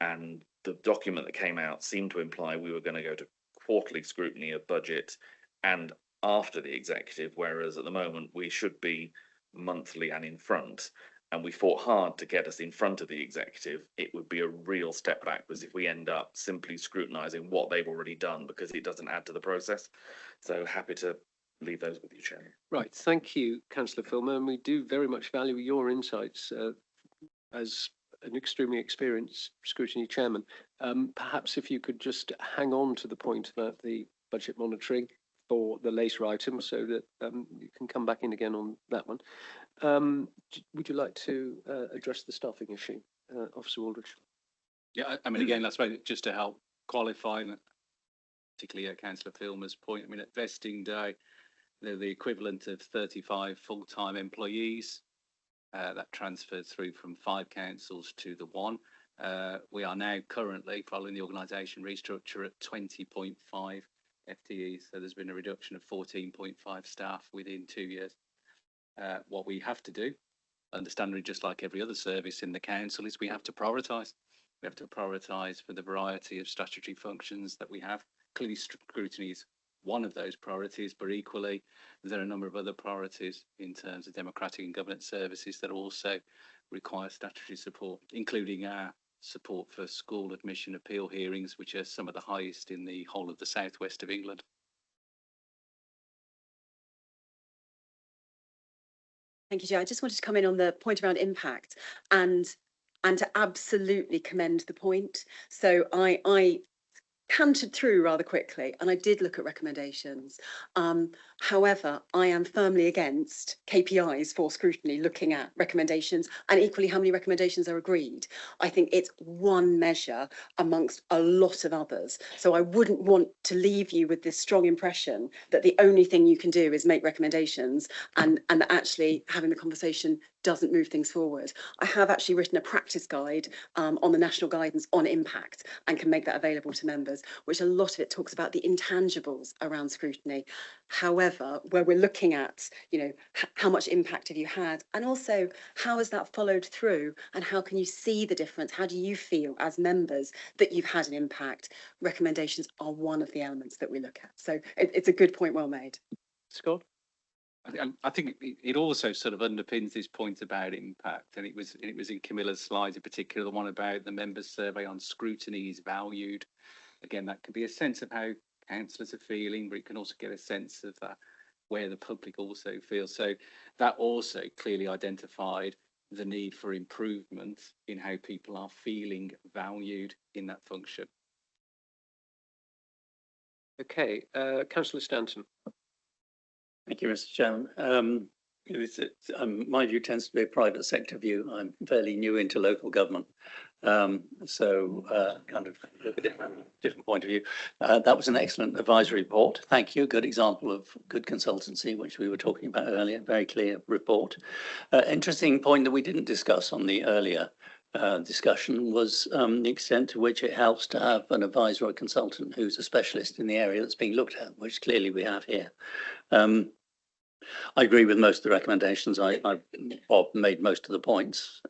And the document that came out seemed to imply we were going to go to quarterly scrutiny of budget and after the executive, whereas at the moment we should be monthly and in front. And we fought hard to get us in front of the executive. It would be a real step backwards if we end up simply scrutinising what they've already done, because it doesn't add to the process. So happy to leave those with you, Chairman. Right, thank you, Councillor Filmer, and we do very much value your insights as an extremely experienced scrutiny chairman. Perhaps if you could just hang on to the point about the budget monitoring for the later items, so that you can come back in again on that one. Would you like to address the staffing issue, Officer Aldridge? Yeah, I mean, again, that's right, just to help qualify, particularly at Councillor Filmer's point. I mean, at vesting day, they're the equivalent of 35 full-time employees. That transferred through from 5 councils to the 1. We are now currently, following the organisation restructure, at 20.5 FTEs. So there's been a reduction of 14.5 staff within 2 years. What we have to do, understandably, just like every other service in the council, is we have to prioritise. We have to prioritise for the variety of statutory functions that we have. Clearly, scrutiny is one of those priorities, but equally there are a number of other priorities in terms of democratic and governance services that also require statutory support, including our support for school admission appeal hearings, which are some of the highest in the whole of the southwest of England. Thank you, Joe. I just wanted to come in on the point around impact and to absolutely commend the point. So I cantered through rather quickly and I did look at recommendations. However, I am firmly against KPIs for scrutiny looking at recommendations and equally how many recommendations are agreed. I think it's one measure amongst a lot of others. So I wouldn't want to leave you with this strong impression that the only thing you can do is make recommendations and that actually having the conversation doesn't move things forward. I have actually written a practice guide on the national guidance on impact and can make that available to members, which a lot of it talks about the intangibles around scrutiny. However, where we're looking at, you know, how much impact have you had, and also how has that followed through, and how can you see the difference? How do you feel as members that you've had an impact? Recommendations are one of the elements that we look at. So it's a good point, well made. Scott? I think it also sort of underpins this point about impact, and it was in Camilla's slides in particular, the one about the members' survey on scrutiny is valued. Again, that could be a sense of how councillors are feeling, but it can also get a sense of where the public also feels. So that also clearly identified the need for improvement in how people are feeling valued in that function. Okay, Councillor Stanton. Thank you, Mr. Chairman. My view tends to be a private sector view. I'm fairly new into local government, so kind of a different point of view. That was an excellent advisory report. Thank you. Good example of good consultancy, which we were talking about earlier. Very clear report. Interesting point that we didn't discuss on the earlier discussion was the extent to which it helps to have an advisor or a consultant who's a specialist in the area that's being looked at, which clearly we have here. I agree with most of the recommendations. Bob made most of the points.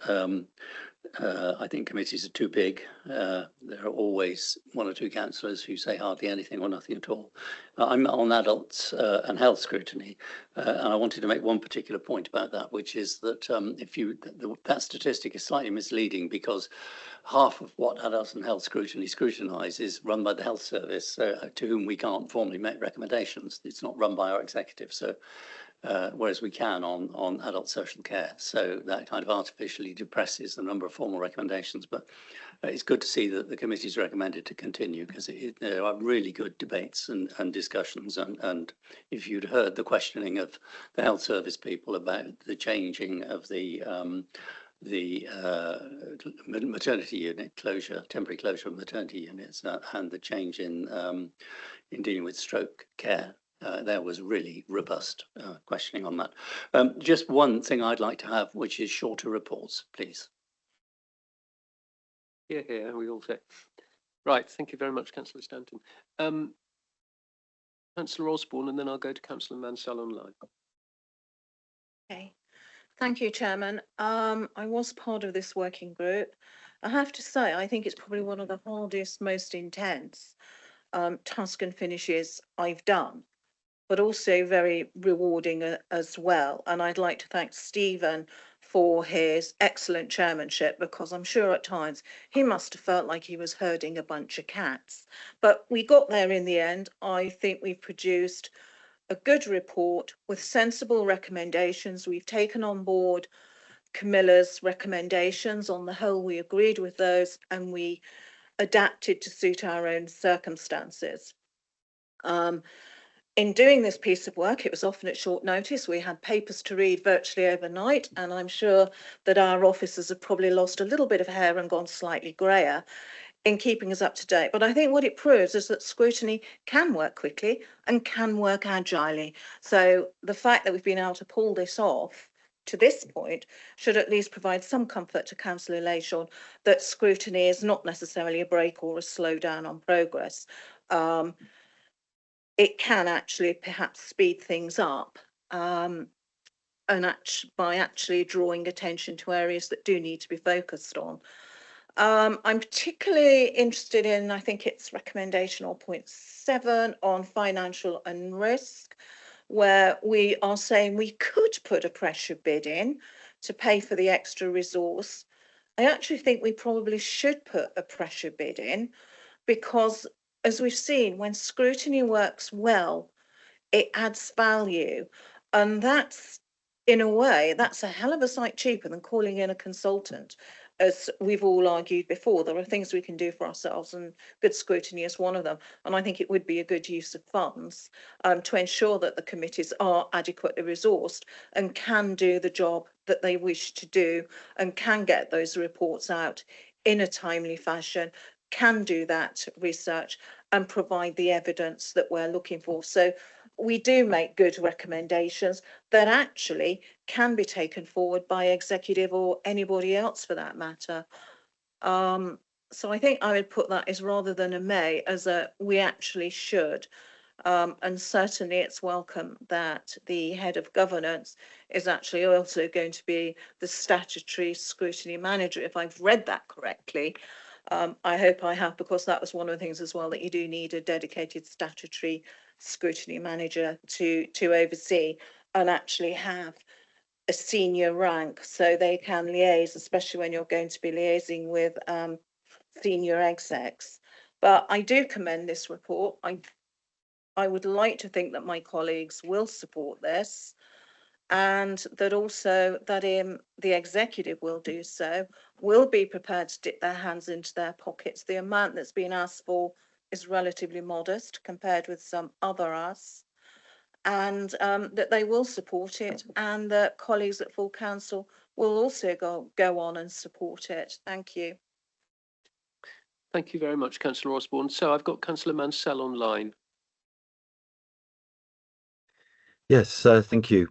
I think committees are too big. There are always one or two councillors who say hardly anything or nothing at all. I'm on adults and health scrutiny, and I wanted to make one particular point about that, which is that that statistic is slightly misleading because half of what adults and health scrutiny scrutinise is run by the health service, to whom we can't formally make recommendations. It's not run by our executive, so whereas we can on adult social care. So that kind of artificially depresses the number of formal recommendations. But it's good to see that the committee's recommended to continue because there are really good debates and discussions. And if you'd heard the questioning of the health service people about the changing of the maternity unit closure, temporary closure of maternity units, and the change in dealing with stroke care. There was really robust questioning on that. Just one thing I'd like to have, which is shorter reports, please. Yeah, we all say. Right, thank you very much, Councillor Stanton. Councillor Osborne, and then I'll go to Councillor Mansell online. Okay, thank you, Chairman. I was part of this working group. I have to say, I think it's probably one of the hardest, most intense task and finishes I've done, but also very rewarding as well. And I'd like to thank Stephen for his excellent chairmanship, because I'm sure at times he must have felt like he was herding a bunch of cats. But we got there in the end. I think we've produced a good report with sensible recommendations. We've taken on board Camilla's recommendations. On the whole, we agreed with those and we adapted to suit our own circumstances. In doing this piece of work, it was often at short notice. We had papers to read virtually overnight, and I'm sure that our officers have probably lost a little bit of hair and gone slightly greyer in keeping us up to date. But I think what it proves is that scrutiny can work quickly and can work agilely. So the fact that we've been able to pull this off to this point should at least provide some comfort to Councillor Leyshawn that scrutiny is not necessarily a break or a slowdown on progress. It can actually perhaps speed things up and by actually drawing attention to areas that do need to be focused on. I'm particularly interested in, I think it's recommendation or point 7 on financial and risk, where we are saying we could put a pressure bid in to pay for the extra resource. I actually think we probably should put a pressure bid in because, as we've seen, when scrutiny works well, it adds value. And that's, in a way, that's a hell of a sight cheaper than calling in a consultant. As we've all argued before, there are things we can do for ourselves, and good scrutiny is one of them. And I think it would be a good use of funds to ensure that the committees are adequately resourced and can do the job that they wish to do and can get those reports out in a timely fashion, can do that research and provide the evidence that we're looking for. So we do make good recommendations that actually can be taken forward by executive or anybody else for that matter. So I think I would put that as, rather than a may, as a we actually should. And certainly it's welcome that the head of governance is actually also going to be the statutory scrutiny manager, if I've read that correctly. I hope I have, because that was one of the things as well, that you do need a dedicated statutory scrutiny manager to oversee and actually have a senior rank so they can liaise, especially when you're going to be liaising with senior execs. But I do commend this report. I would like to think that my colleagues will support this, and that also that the executive will do so, will be prepared to dip their hands into their pockets. The amount that's been asked for is relatively modest compared with some other asks, and that they will support it, and that colleagues at full council will also go on and support it. Thank you. Thank you very much, Councillor Osborne. So I've got Councillor Mansell online. Yes, thank you,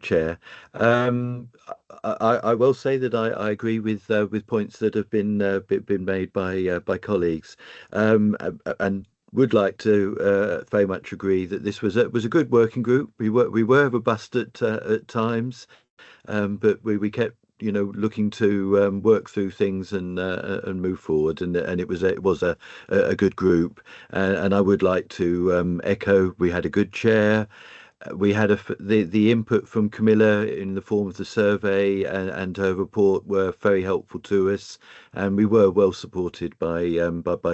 Chair. I will say that I agree with points that have been made by colleagues, and would like to very much agree that this was a good working group. We were robust at times, but we kept looking to work through things and move forward, and it was a good group, and I would like to echo. We had a good chair. We had the input from Camilla in the form of the survey and her report were very helpful to us, and we were well supported by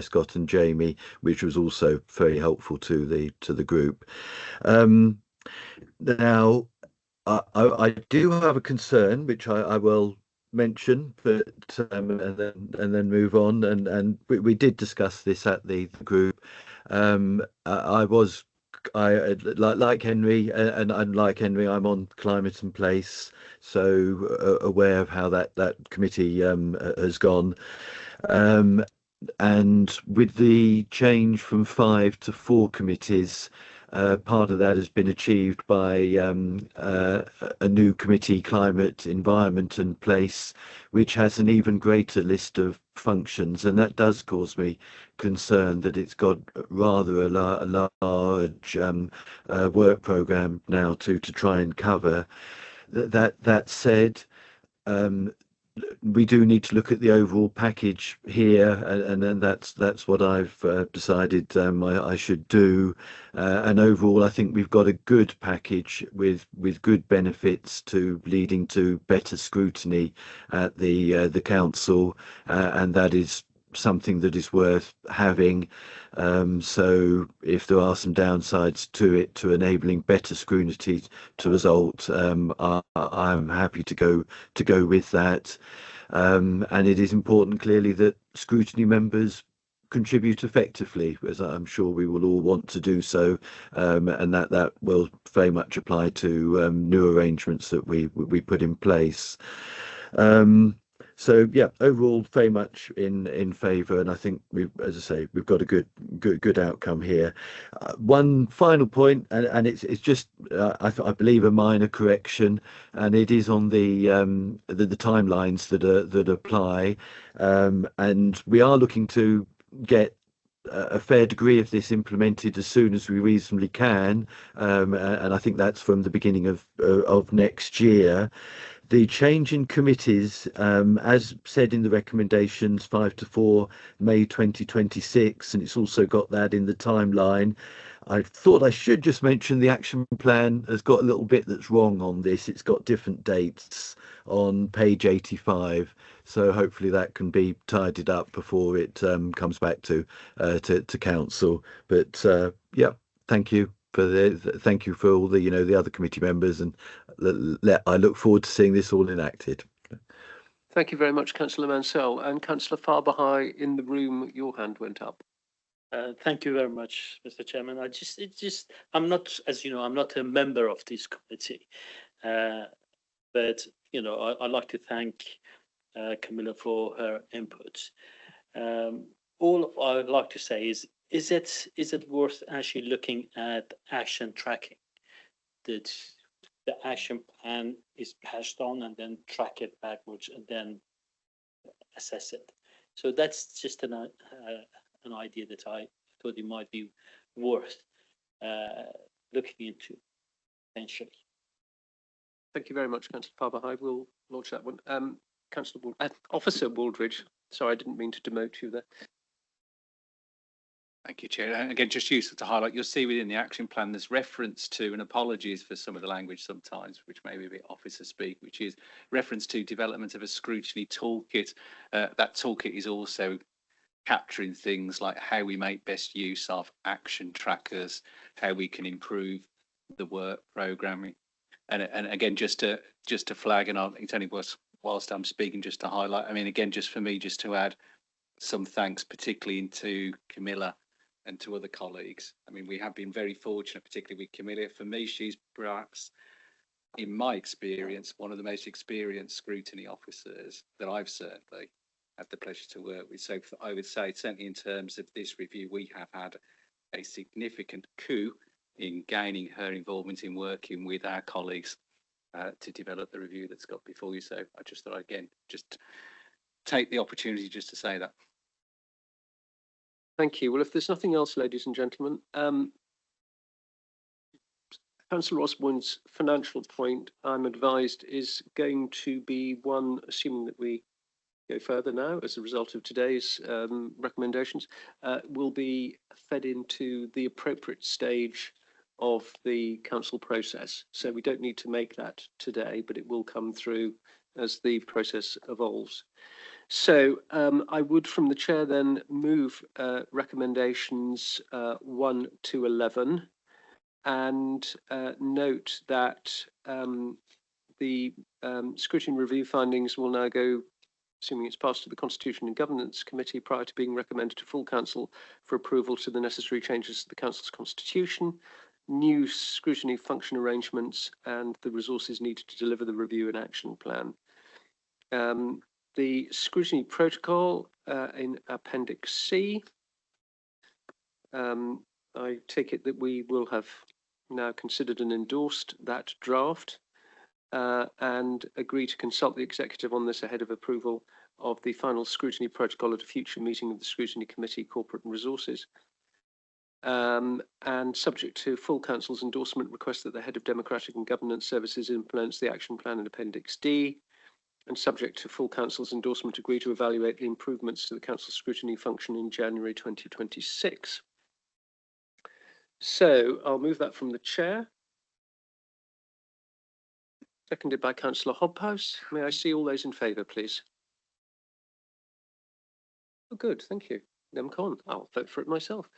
Scott and Jamie, which was also very helpful to the group. Now, I do have a concern, which I will mention, but and then move on. And we did discuss this at the group. I like Henry, and unlike Henry, I'm on climate and place, so aware of how that committee has gone. And with the change from 5 to 4 committees, part of that has been achieved by a new committee, Climate, Environment and Place, which has an even greater list of functions, and that does cause me concern that it's got rather a large work programme now to try and cover. That said, we do need to look at the overall package here, and then that's what I've decided I should do. And overall, I think we've got a good package with good benefits to leading to better scrutiny at the council, and that is something that is worth having. So if there are some downsides to it, to enabling better scrutiny to result, I'm happy to go with that. And it is important clearly that scrutiny members contribute effectively, as I'm sure we will all want to do so, and that will very much apply to new arrangements that we put in place. So yeah, overall very much in favour, and I think as I say, we've got a good outcome here. One final point, and it's just I believe a minor correction, and it is on the timelines that apply, and we are looking to get a fair degree of this implemented as soon as we reasonably can, and I think that's from the beginning of next year. The change in committees, as said in the recommendations, 5 to 4 May 2026, and it's also got that in the timeline. I thought I should just mention the action plan has got a little bit that's wrong on this. It's got different dates on page 85, so hopefully that can be tidied up before it comes back to council. But yeah, thank you thank you for all the the other committee members, and I look forward to seeing this all enacted. Thank you very much, Councillor Mansell. And Councillor Farberhigh in the room, your hand went up. Thank you very much, Mr. Chairman. I'm not, as you know, I'm not a member of this committee, but I'd like to thank Camilla for her input. All I'd like to say is it worth actually looking at action tracking? That the action plan is passed on and then track it backwards and then assess it. So that's just an idea that I thought it might be worth looking into potentially. Thank you very much, Councillor Farberhigh. We'll launch that one. Officer Waldridge. Sorry, I didn't mean to demote you there. Thank you, Chair. And again, just useful to highlight, you'll see within the action plan there's reference to, and apologies for some of the language sometimes, which may be a bit officer speak, which is reference to development of a scrutiny toolkit. That toolkit is also capturing things like how we make best use of action trackers, how we can improve the work programming. And again, just to flag, and it's only whilst I'm speaking, just to highlight, I mean, again, just for me, just to add some thanks, particularly to Camilla and to other colleagues. I mean, we have been very fortunate, particularly with Camilla. For me, she's perhaps, in my experience, one of the most experienced scrutiny officers that I've certainly had the pleasure to work with. So I would say, certainly in terms of this review, we have had a significant coup in gaining her involvement in working with our colleagues to develop the review that's got before you. So I just thought, again, just take the opportunity just to say that. Thank you. Well, if there's nothing else, ladies and gentlemen, Councillor Osborne's financial point, I'm advised, is going to be one, assuming that we go further now as a result of today's recommendations, will be fed into the appropriate stage of the council process. So we don't need to make that today, but it will come through as the process evolves. So I would, from the chair, then move recommendations 1 to 11, and note that the scrutiny review findings will now go, assuming it's passed to the Constitution and Governance Committee, prior to being recommended to full council for approval to the necessary changes to the council's constitution, new scrutiny function arrangements, and the resources needed to deliver the review and action plan. The scrutiny protocol in Appendix C, I take it that we will have now considered and endorsed that draft and agree to consult the executive on this ahead of approval of the final scrutiny protocol at a future meeting of the Scrutiny Committee, Corporate and Resources. And subject to full council's endorsement, request that the head of Democratic and Governance Services implements the action plan in Appendix D, and subject to full council's endorsement, agree to evaluate the improvements to the council scrutiny function in January 2026. So I'll move that from the chair. Seconded by Councillor Hobhouse. May I see all those in favour, please? Oh, good, thank you. NEMCON, I'll vote for it myself.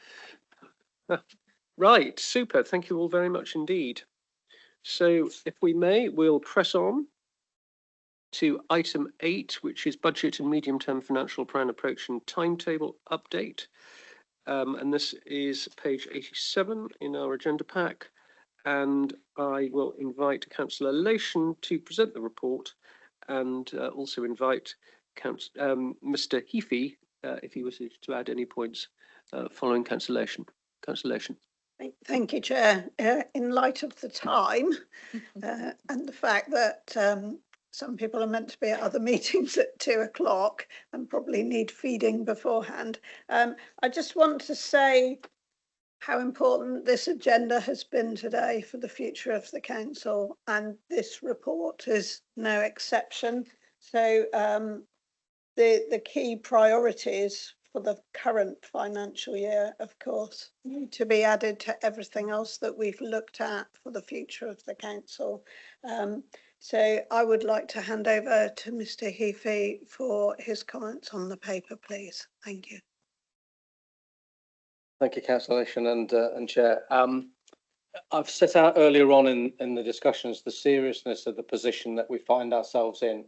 Right, super, thank you all very much indeed. So if we may, we'll press on to item 8, which is budget and medium-term financial plan approach and timetable update. And this is page 87 in our agenda pack. And I will invite Councillor Lation to present the report, and also invite Mr. Heafy if he wishes to add any points following Councillor Lation. Councillor Lation. Thank you, Chair. In light of the time and the fact that some people are meant to be at other meetings at 2 o'clock and probably need feeding beforehand, I just want to say how important this agenda has been today for the future of the council, and this report is no exception. So the key priorities for the current financial year, of course, need to be added to everything else that we've looked at for the future of the council. So I would like to hand over to Mr. Heafy for his comments on the paper, please. Thank you. Thank you, Councillor Lishan and Chair. I've set out earlier on in the discussions the seriousness of the position that we find ourselves in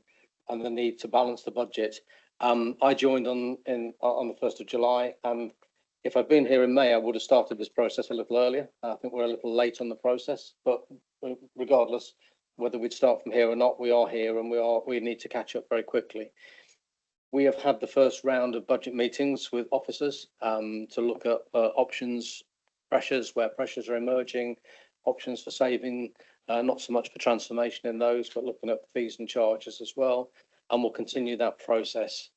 and the need to balance the budget. I joined on the 1st of July, and if I'd been here in May, I would have started this process a little earlier. I think we're a little late on the process, but regardless whether we'd start from here or not, we are here and we need to catch up very quickly. We have had the first round of budget meetings with officers to look at options, pressures where pressures are emerging, options for saving, not so much for transformation in those, but looking at fees and charges as well. And we'll continue that process.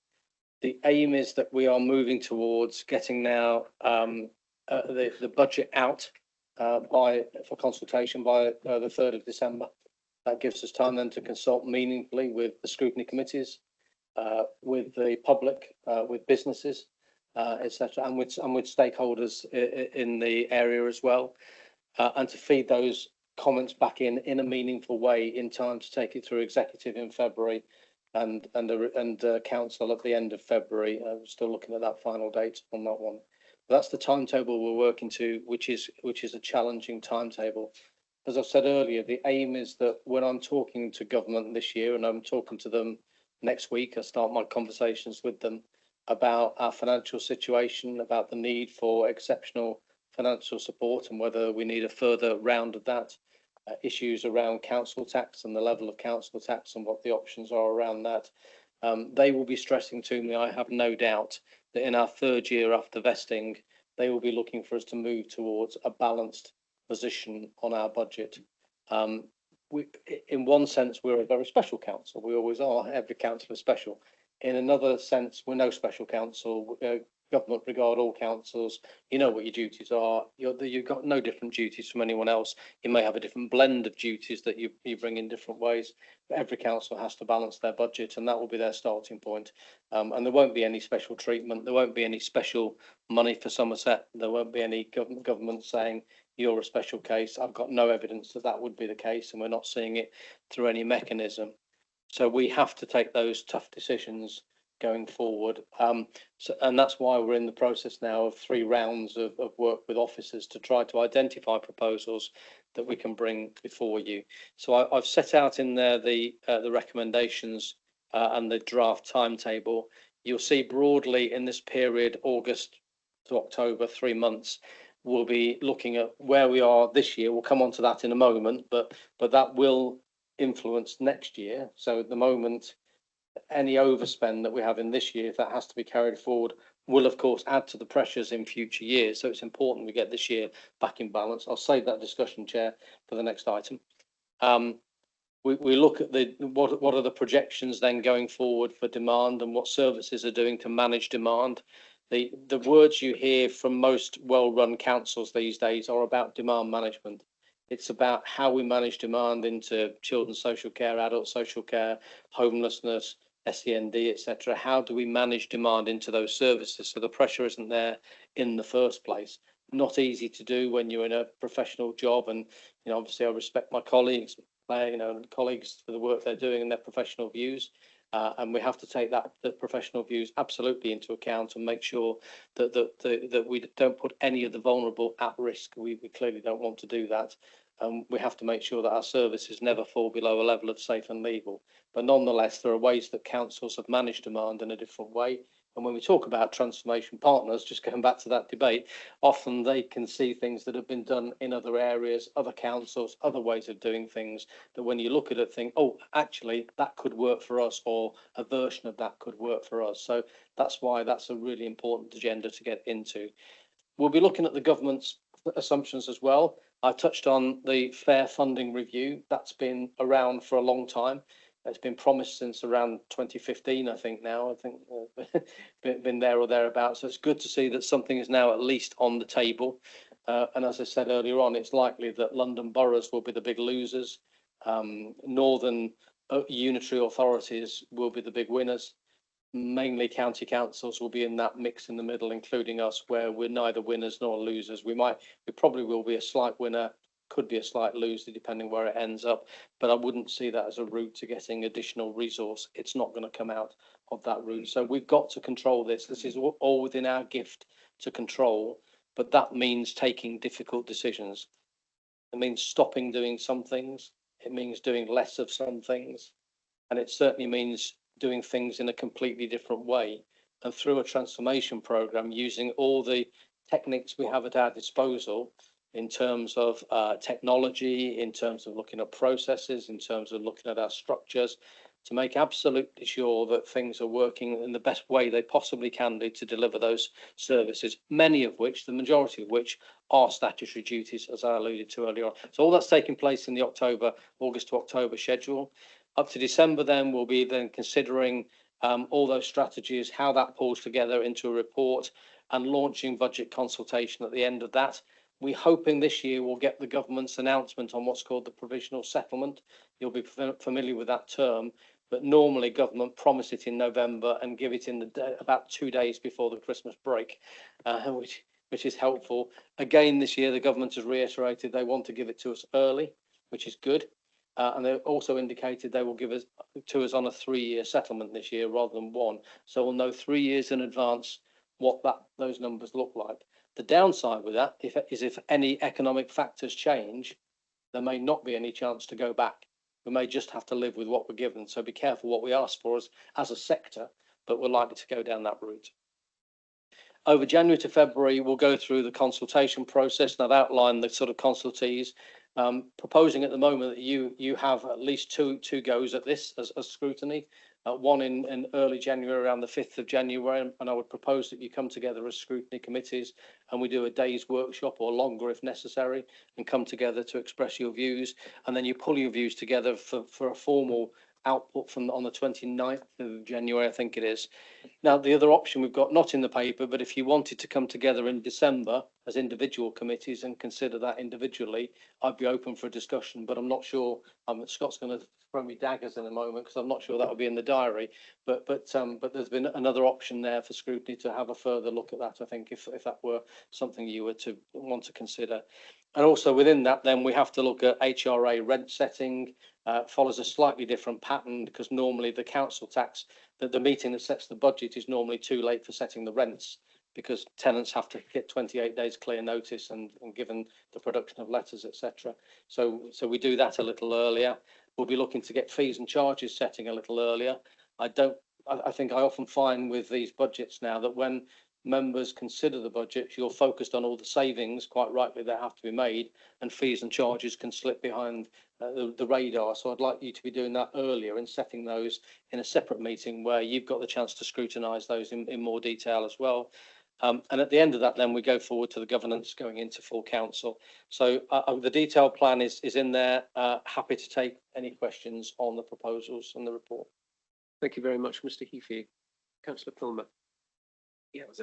The aim is that we are moving towards getting now the budget out for consultation by the 3rd of December. That gives us time then to consult meaningfully with the scrutiny committees, with the public, with businesses, etc., and with stakeholders in the area as well, and to feed those comments back in a meaningful way in time to take it through executive in February and council at the end of February. We're still looking at that final date on that one. But that's the timetable we're working to, which is a challenging timetable. As I said earlier, the aim is that when I'm talking to government this year, and I'm talking to them next week, I start my conversations with them about our financial situation, about the need for exceptional financial support and whether we need a further round of that, issues around council tax and the level of council tax and what the options are around that. They will be stressing to me, I have no doubt, that in our 3rd year after vesting, they will be looking for us to move towards a balanced position on our budget. In one sense, we're a very special council. We always are. Every council is special. In another sense, we're no special council. Government regard all councils. You know what your duties are. You've got no different duties from anyone else. You may have a different blend of duties that you bring in different ways. But every council has to balance their budget, and that will be their starting point. And there won't be any special treatment. There won't be any special money for Somerset. There won't be any government saying you're a special case. I've got no evidence that would be the case, and we're not seeing it through any mechanism. So we have to take those tough decisions going forward. And that's why we're in the process now of 3 rounds of work with officers to try to identify proposals that we can bring before you. So I've set out in there the recommendations and the draft timetable. You'll see broadly in this period, August to October, 3 months, we'll be looking at where we are this year. We'll come on to that in a moment, but that will influence next year. So at the moment, any overspend that we have in this year, if that has to be carried forward, will of course add to the pressures in future years. So it's important we get this year back in balance. I'll save that discussion, Chair, for the next item. We look at what are the projections then going forward for demand and what services are doing to manage demand. The words you hear from most well-run councils these days are about demand management. It's about how we manage demand into children's social care, adult social care, homelessness, SEND, etc. How do we manage demand into those services so the pressure isn't there in the first place? Not easy to do when you're in a professional job, and obviously I respect my colleagues, colleagues for the work they're doing and their professional views. And we have to take the professional views absolutely into account and make sure that we don't put any of the vulnerable at risk. We clearly don't want to do that. We have to make sure that our services never fall below a level of safe and legal. But nonetheless, there are ways that councils have managed demand in a different way. And when we talk about transformation partners, just going back to that debate, often they can see things that have been done in other areas, other councils, other ways of doing things, that when you look at it, think, oh, actually, that could work for us, or a version of that could work for us. So that's why that's a really important agenda to get into. We'll be looking at the government's assumptions as well. I touched on the fair funding review. That's been around for a long time. It's been promised since around 2015, I think now. I think been there or thereabouts. So it's good to see that something is now at least on the table. And as I said earlier on, it's likely that London boroughs will be the big losers. Northern unitary authorities will be the big winners. Mainly county councils will be in that mix in the middle, including us, where we're neither winners nor losers. We probably will be a slight winner, could be a slight loser, depending where it ends up. But I wouldn't see that as a route to getting additional resource. It's not going to come out of that route. So we've got to control this. This is all within our gift to control, but that means taking difficult decisions. It means stopping doing some things. It means doing less of some things. And it certainly means doing things in a completely different way, and through a transformation program using all the techniques we have at our disposal in terms of technology, in terms of looking at processes, in terms of looking at our structures, to make absolutely sure that things are working in the best way they possibly can do to deliver those services, many of which, the majority of which, are statutory duties, as I alluded to earlier on. So all that's taking place in the August to October schedule. Up to December, then, we'll be then considering all those strategies, how that pulls together into a report, and launching budget consultation at the end of that. We're hoping this year we'll get the government's announcement on what's called the provisional settlement. You'll be familiar with that term, but normally government promise it in November and give it in about 2 days before the Christmas break, which is helpful. Again, this year the government has reiterated they want to give it to us early, which is good. And they also indicated they will give us to us on a 3-year settlement this year rather than 1. So we'll know 3 years in advance what those numbers look like. The downside with that is if any economic factors change, there may not be any chance to go back. We may just have to live with what we're given. So be careful what we ask for as a sector, but we're likely to go down that route. Over January to February, we'll go through the consultation process, and I've outlined the sort of consultees. Proposing at the moment that you have at least two goes at this as scrutiny, one in early January, around the 5th of January, and I would propose that you come together as scrutiny committees and we do a day's workshop, or longer if necessary, and come together to express your views, and then you pull your views together for a formal output on the 29th of January, I think it is. Now, the other option we've got, not in the paper, but if you wanted to come together in December as individual committees and consider that individually, I'd be open for a discussion, but I'm not sure. Scott's going to throw me daggers in a moment because I'm not sure that will be in the diary. But there's been another option there for scrutiny to have a further look at that, I think, if that were something you were to want to consider. And also within that, then we have to look at HRA rent setting. Follows a slightly different pattern because normally the council tax, the meeting that sets the budget is normally too late for setting the rents, because tenants have to get 28 days clear notice and given the production of letters, etc. So we do that a little earlier. We'll be looking to get fees and charges setting a little earlier. I think I often find with these budgets now that when members consider the budget, you're focused on all the savings, quite rightly, that have to be made, and fees and charges can slip behind the radar. So I'd like you to be doing that earlier and setting those in a separate meeting where you've got the chance to scrutinise those in more detail as well. And at the end of that, then we go forward to the governance going into full council. So the detailed plan is in there. Happy to take any questions on the proposals and the report. Thank you very much, Mr. Heafy. Councillor Filmer. Yeah, it was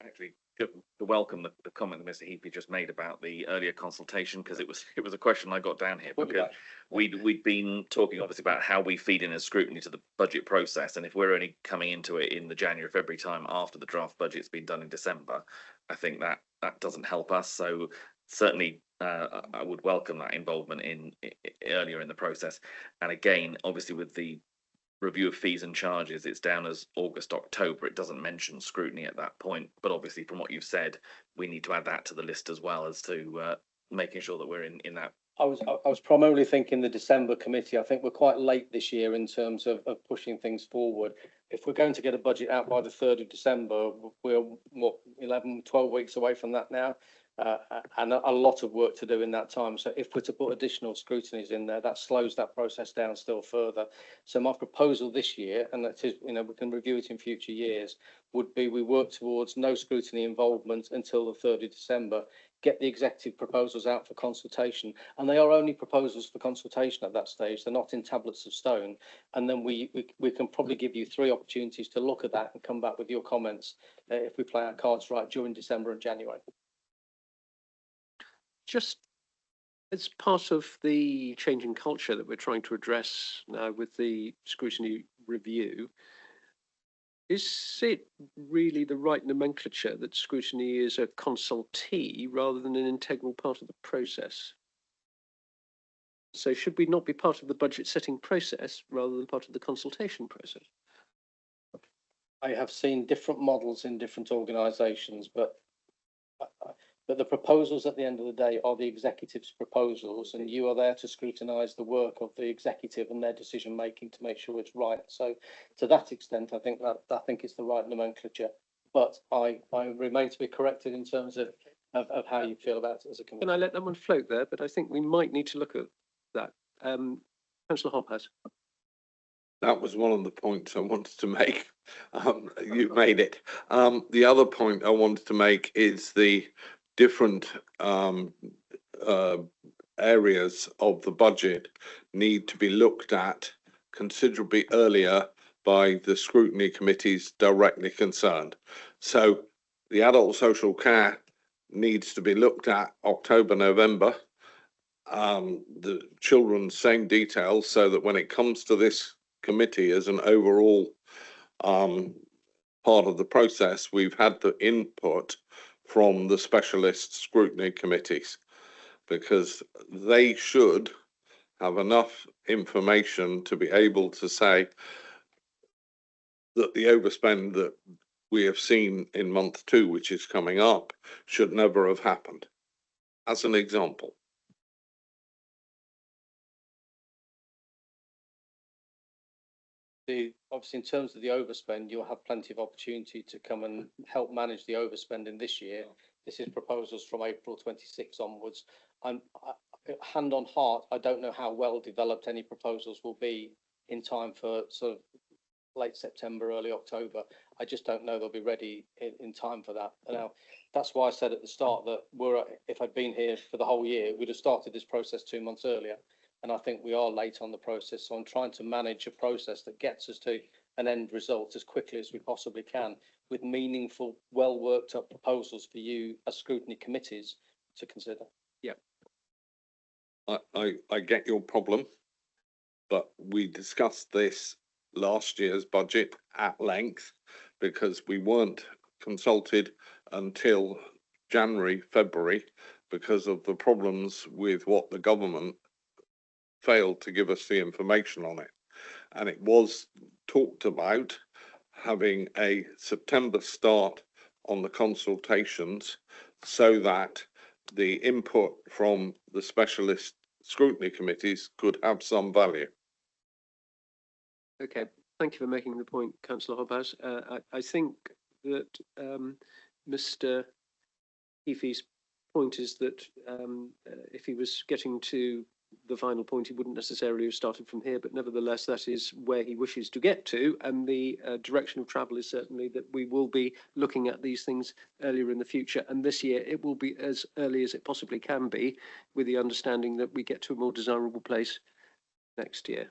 actually good to welcome the comment that Mr. Heafy just made about the earlier consultation, because it was a question I got down here, because we'd been talking obviously about how we feed in as scrutiny to the budget process, and if we're only coming into it in the January, February time after the draft budget's been done in December, I think that doesn't help us. So certainly I would welcome that involvement in earlier in the process. And again, obviously with the review of fees and charges, it's down as August, October. It doesn't mention scrutiny at that point, but obviously from what you've said, we need to add that to the list as well, as to making sure that we're in that. I was primarily thinking the December committee. I think we're quite late this year in terms of pushing things forward. If we're going to get a budget out by the 3rd of December, we're 11, 12 weeks away from that now. And a lot of work to do in that time. So if we're to put additional scrutinies in there, that slows that process down still further. So my proposal this year, and that is, we can review it in future years, would be we work towards no scrutiny involvement until the 3rd of December, get the executive proposals out for consultation. And they are only proposals for consultation at that stage. They're not in tablets of stone. And then we can probably give you 3 opportunities to look at that and come back with your comments if we play our cards right during December and January. just as part of the changing culture that we're trying to address now with the scrutiny review, is it really the right nomenclature that scrutiny is a consultee rather than an integral part of the process? So should we not be part of the budget setting process rather than part of the consultation process? I have seen different models in different organisations, but the proposals at the end of the day are the executive's proposals, and you are there to scrutinise the work of the executive and their decision making to make sure it's right. So, to that extent, I think it's the right nomenclature. But I remain to be corrected in terms of how you feel about it as a committee. Can I let that one float there? But I think we might need to look at that. Councillor Hophouse. That was one of the points I wanted to make. You made it. The other point I wanted to make is the different areas of the budget need to be looked at considerably earlier by the scrutiny committees directly concerned. So the adult social care needs to be looked at October, November. The children's same details, so that when it comes to this committee as an overall part of the process, we've had the input from the specialist scrutiny committees, because they should have enough information to be able to say that the overspend that we have seen in month 2, which is coming up, should never have happened, as an example. Obviously, in terms of the overspend, you'll have plenty of opportunity to come and help manage the overspend in this year. This is proposals from April 26 onwards. Hand on heart, I don't know how well developed any proposals will be in time for sort of late September, early October. I just don't know they'll be ready in time for that. Now, that's why I said at the start that if I'd been here for the whole year, we'd have started this process 2 months earlier. And I think we are late on the process. So I'm trying to manage a process that gets us to an end result as quickly as we possibly can, with meaningful, well worked up proposals for you as scrutiny committees to consider. Yeah. I get your problem, but we discussed this last year's budget at length because we weren't consulted until January, February, because of the problems with what the government failed to give us the information on it. And it was talked about having a September start on the consultations so that the input from the specialist scrutiny committees could have some value. Okay, thank you for making the point, Councillor Hobhouse. I think that Mr. Heafy's point is that if he was getting to the final point, he wouldn't necessarily have started from here, but nevertheless, that is where he wishes to get to. And the direction of travel is certainly that we will be looking at these things earlier in the future. And this year, it will be as early as it possibly can be, with the understanding that we get to a more desirable place next year.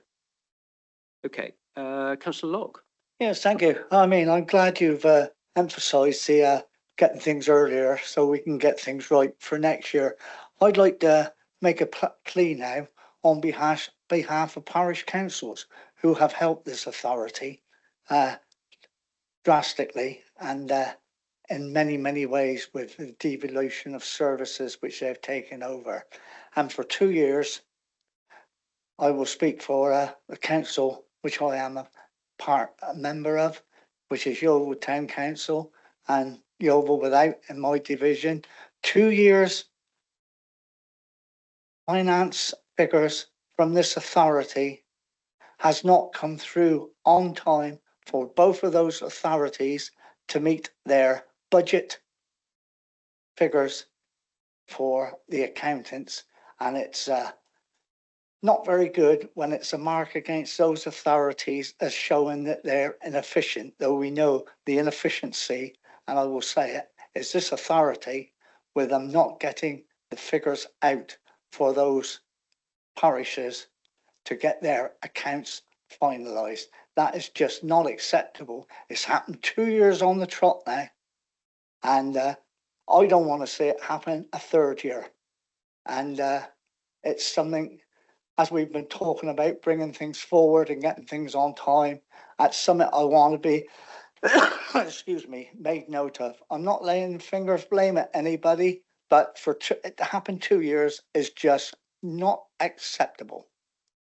Okay, Councillor Locke. Yes, thank you. I mean, I'm glad you've emphasised the getting things earlier so we can get things right for next year. I'd like to make a plea now on behalf of parish councils who have helped this authority drastically and in many ways with the devolution of services which they've taken over. And for 2 years, I will speak for the council which I am a member of, which is Yeovil Town Council and Yeovil Without in my division. 2 years finance figures from this authority has not come through on time for both of those authorities to meet their budget figures for the accountants, and it's not very good when it's a mark against those authorities as showing that they're inefficient, though we know the inefficiency, and I will say it, is this authority with them not getting the figures out for those parishes to get their accounts finalised. That is just not acceptable. It's happened 2 years on the trot now, and I don't want to see it happen a third year. And it's something, as we've been talking about, bringing things forward and getting things on time. That's something I want to be, excuse me, made note of. I'm not laying fingers blame at anybody, but for it to happen 2 years is just not acceptable.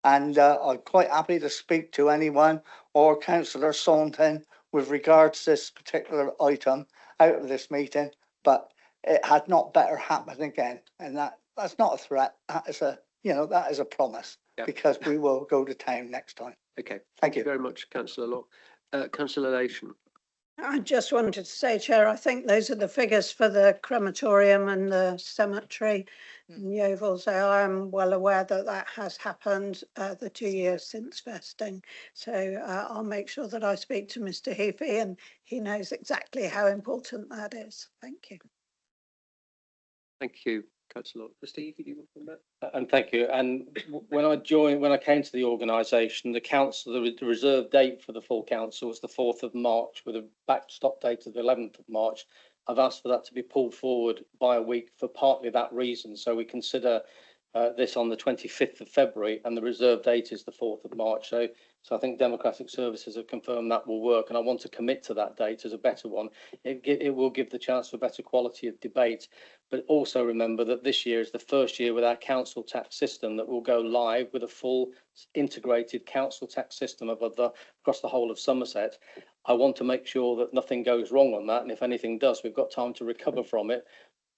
And I'm quite happy to speak to anyone or Councillor Saunton with regards to this particular item out of this meeting, but it had not better happen again. And that's not a threat. That is a, that is a promise, because we will go to town next time. Okay. Thank you very much, Councillor Locke. Councillor Lation. I just wanted to say, Chair, I think those are the figures for the crematorium and the cemetery in Yeovil. So I am well aware that that has happened the 2 years since vesting. So I'll make sure that I speak to Mr. Heafy and he knows exactly how important that is. Thank you. Thank you, Councillor Locke. Mr. Heafy, do you want to come back? And thank you. And when I came to the organisation, the council, the reserve date for the full council was the 4th of March with a backstop date of the 11th of March. I've asked for that to be pulled forward by a week for partly that reason. So we consider this on the 25th of February and the reserve date is the 4th of March. So I think Democratic Services have confirmed that will work, and I want to commit to that date as a better one. It will give the chance for better quality of debate, but also remember that this year is the first year with our council tax system that will go live with a full integrated council tax system across the whole of Somerset. I want to make sure that nothing goes wrong on that, and if anything does, we've got time to recover from it.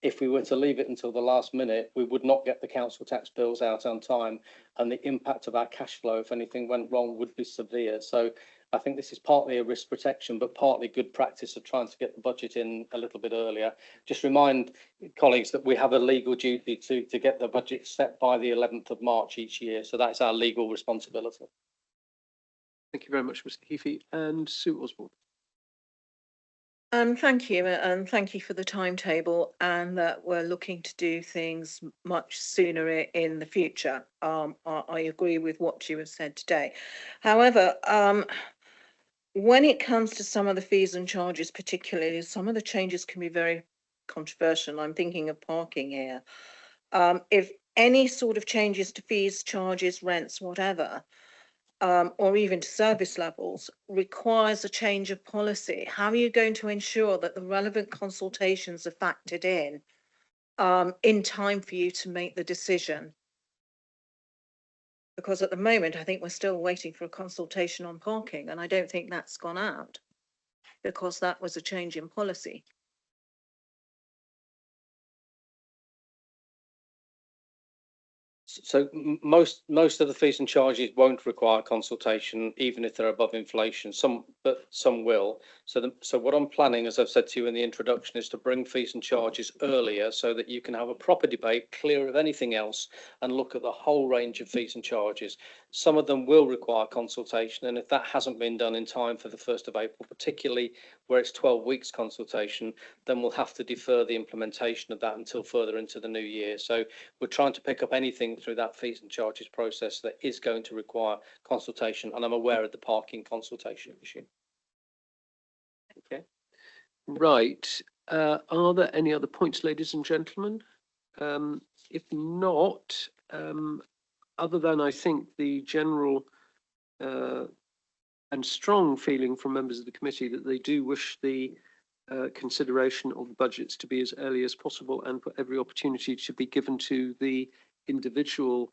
If we were to leave it until the last minute, we would not get the council tax bills out on time, and the impact of our cash flow, if anything went wrong, would be severe. So I think this is partly a risk protection, but partly good practice of trying to get the budget in a little bit earlier. Just remind colleagues that we have a legal duty to get the budget set by the 11th of March each year. So that's our legal responsibility. Thank you very much, Mr. Heafy. And Sue Osborne. Thank you, and thank you for the timetable, and that we're looking to do things much sooner in the future. I agree with what you have said today. However, when it comes to some of the fees and charges, particularly, some of the changes can be very controversial. I'm thinking of parking here. If any sort of changes to fees, charges, rents, whatever, or even to service levels, requires a change of policy. How are you going to ensure that the relevant consultations are factored in time for you to make the decision? Because at the moment, I think we're still waiting for a consultation on parking, and I don't think that's gone out because that was a change in policy. So most of the fees and charges won't require consultation, even if they're above inflation. But some will. So what I'm planning, as I've said to you in the introduction, is to bring fees and charges earlier so that you can have a proper debate, clear of anything else, and look at the whole range of fees and charges. Some of them will require consultation, and if that hasn't been done in time for the 1st of April, particularly where it's 12 weeks consultation, then we'll have to defer the implementation of that until further into the new year. So we're trying to pick up anything through that fees and charges process that is going to require consultation, and I'm aware of the parking consultation issue. Okay. Right. Are there any other points, ladies and gentlemen? If not, other than I think the general and strong feeling from members of the committee that they do wish the consideration of the budgets to be as early as possible, and for every opportunity to be given to the individual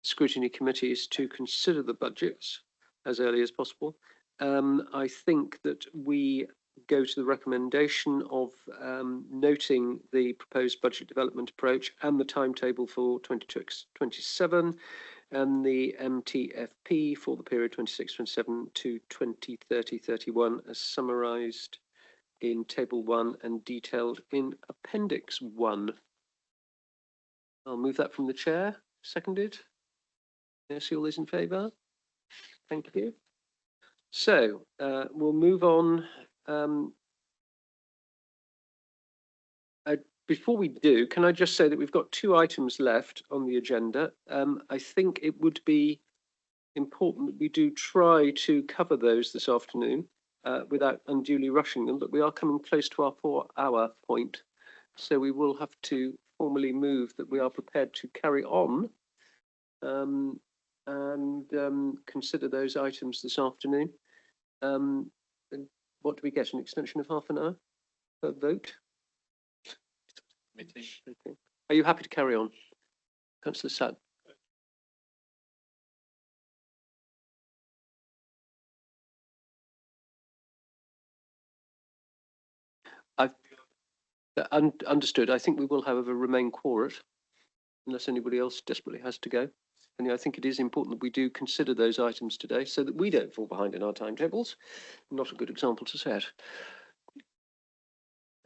scrutiny committees to consider the budgets as early as possible. I think that we go to the recommendation of noting the proposed budget development approach and the timetable for 2026-27 and the MTFP for the period 26-27 to 2030-31 as summarised in Table 1 and detailed in Appendix 1. I'll move that from the chair. Seconded. Yes, all those in favour? Thank you. So we'll move on. Before we do, can I just say that we've got 2 items left on the agenda. I think it would be important that we do try to cover those this afternoon without unduly rushing them, but we are coming close to our 4-hour point. So we will have to formally move that we are prepared to carry on consider those items this afternoon. And what do we get? An extension of half an hour per vote? Okay. Are you happy to carry on, Councillor Sutton? I've understood. I think we will, however, remain quorate unless anybody else desperately has to go. And I think it is important that we do consider those items today so that we don't fall behind in our timetables. Not a good example to set.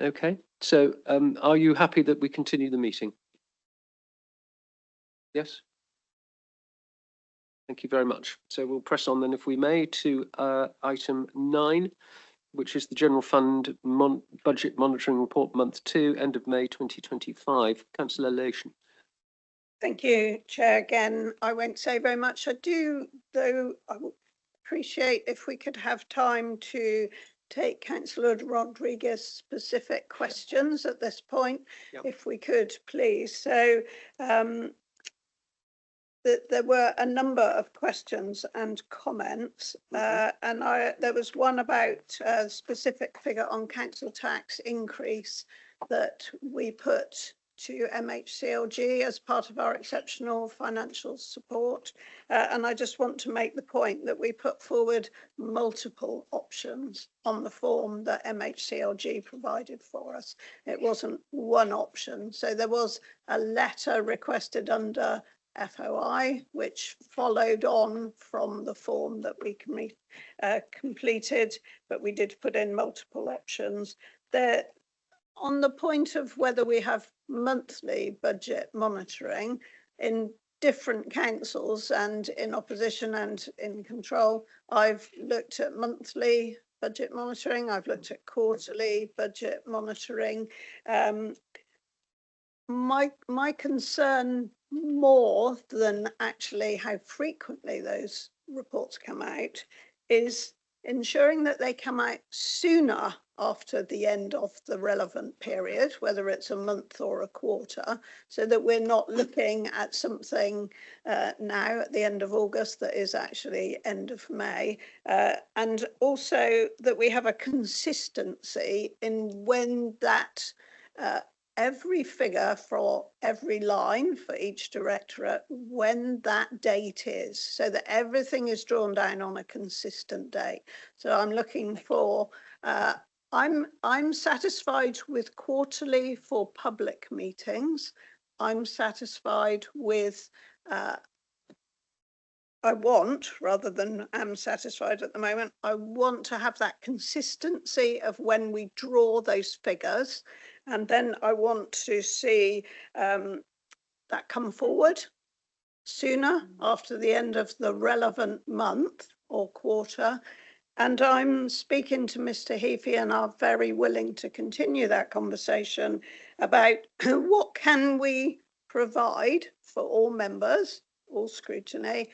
Okay, so are you happy that we continue the meeting? Yes? Thank you very much. So we'll press on then, if we may, to item 9, which is the General Fund Budget Monitoring Report Month 2, end of May 2025. Councillor Lation. Thank you, Chair. Again, I won't say very much. I do, though, I would appreciate if we could have time to take Councillor Rodriguez specific questions at this point, if we could, please. So there were a number of questions and comments, and there was one about a specific figure on council tax increase that we put to MHCLG as part of our exceptional financial support. And I just want to make the point that we put forward multiple options on the form that MHCLG provided for us. It wasn't one option. So there was a letter requested under FOI, which followed on from the form that we completed, but we did put in multiple options. There, on the point of whether we have monthly budget monitoring in different councils and in opposition and in control, I've looked at monthly budget monitoring, I've looked at quarterly budget monitoring. My concern, more than actually how frequently those reports come out, is ensuring that they come out sooner after the end of the relevant period, whether it's a month or a quarter, so that we're not looking at something now at the end of August that is actually end of May, and also that we have a consistency in when that every figure for every line for each directorate, when that date is, so that everything is drawn down on a consistent date. So I'm looking for, I'm satisfied with quarterly for public meetings. I'm satisfied with, I want, rather than am satisfied at the moment, I want to have that consistency of when we draw those figures. And then I want to see that come forward sooner after the end of the relevant month or quarter. And I'm speaking to Mr. Heafy and are very willing to continue that conversation about what can we provide for all members, all scrutiny,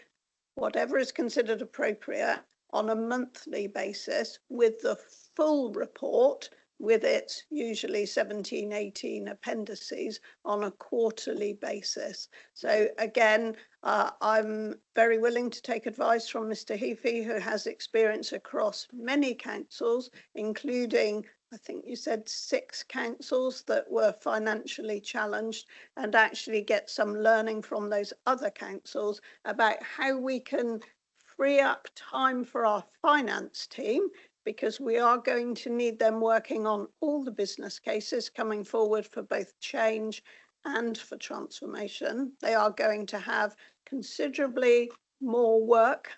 whatever is considered appropriate on a monthly basis with the full report, with its usually 17, 18 appendices on a quarterly basis. So again, I'm very willing to take advice from Mr. Heafy, who has experience across many councils, including, I think you said 6 councils that were financially challenged, and actually get some learning from those other councils about how we can free up time for our finance team, because we are going to need them working on all the business cases coming forward for both change and for transformation. They are going to have considerably more work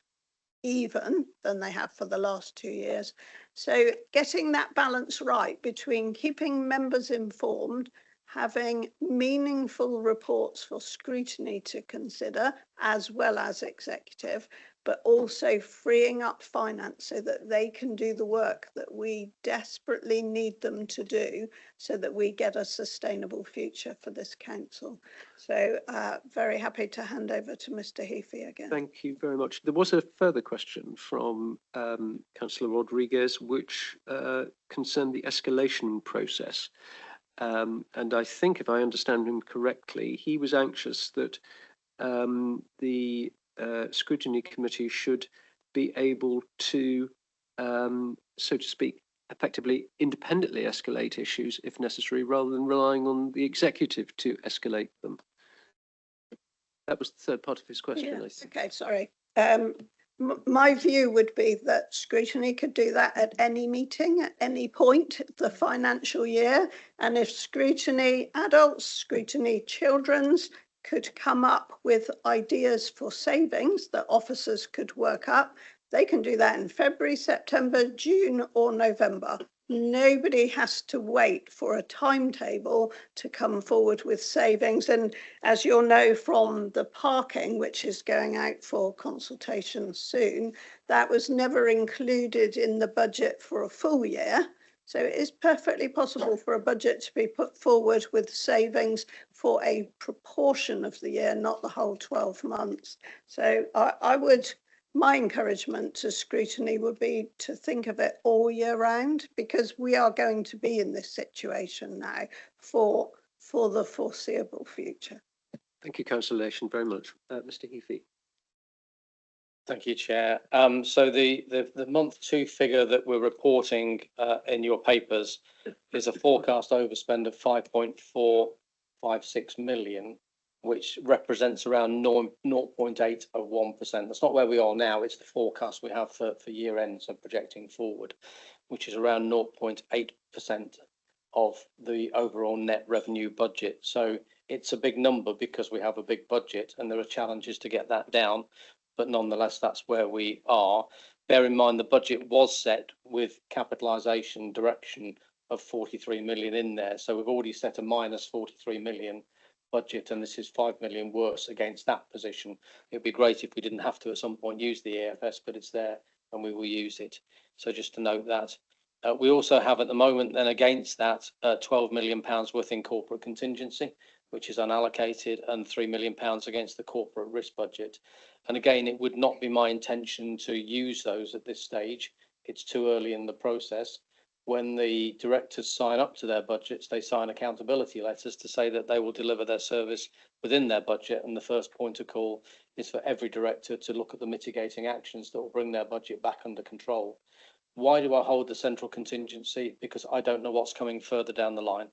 even than they have for the last 2 years. So getting that balance right between keeping members informed, having meaningful reports for scrutiny to consider, as well as executive, but also freeing up finance so that they can do the work that we desperately need them to do, so that we get a sustainable future for this council. So very happy to hand over to Mr. Heafy again. Thank you very much. There was a further question from Councillor Rodriguez, which concerned the escalation process. and I think, if I understand him correctly, he was anxious that the Scrutiny Committee should be able to, so to speak, effectively independently escalate issues if necessary, rather than relying on the executive to escalate them. That was the third part of his question, I think. Okay, sorry. My view would be that scrutiny could do that at any meeting, at any point of the financial year. And if scrutiny adults, scrutiny children's could come up with ideas for savings that officers could work up, they can do that in February, September, June or November. Nobody has to wait for a timetable to come forward with savings. And as you'll know from the parking, which is going out for consultation soon, that was never included in the budget for a full year. So it is perfectly possible for a budget to be put forward with savings for a proportion of the year, not the whole 12 months. So my encouragement to scrutiny would be to think of it all year round, because we are going to be in this situation now for the foreseeable future. Thank you, Councillor Lation, very much. Mr. Heafy. Thank you, Chair. So the month 2 figure that we're reporting in your papers is a forecast overspend of 5.456 million, which represents around 0.8 of 1%. That's not where we are now, it's the forecast we have for year end, so projecting forward, which is around 0.8% of the overall net revenue budget. So it's a big number because we have a big budget and there are challenges to get that down, but nonetheless, that's where we are. Bear in mind the budget was set with capitalisation direction of 43 million in there. So we've already set a minus 43 million budget, and this is 5 million worse against that position. It'd be great if we didn't have to at some point use the EFS, but it's there and we will use it. So just to note that. We also have at the moment then against that £12 million worth in corporate contingency, which is unallocated, and £3 million against the corporate risk budget. And again, it would not be my intention to use those at this stage. It's too early in the process. When the directors sign up to their budgets, they sign accountability letters to say that they will deliver their service within their budget. And the first point of call is for every director to look at the mitigating actions that will bring their budget back under control. Why do I hold the central contingency? Because I don't know what's coming further down the line.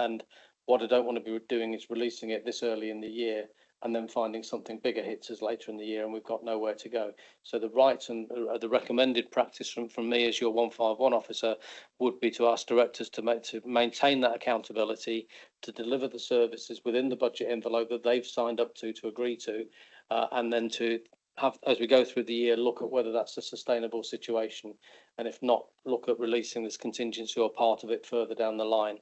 And what I don't want to be doing is releasing it this early in the year and then finding something bigger hits us later in the year and we've got nowhere to go. So the right and the recommended practice from me as your 151 officer would be to ask directors to maintain that accountability, to deliver the services within the budget envelope that they've signed up to agree to, and then to have, as we go through the year, look at whether that's a sustainable situation, and if not, look at releasing this contingency or part of it further down the line.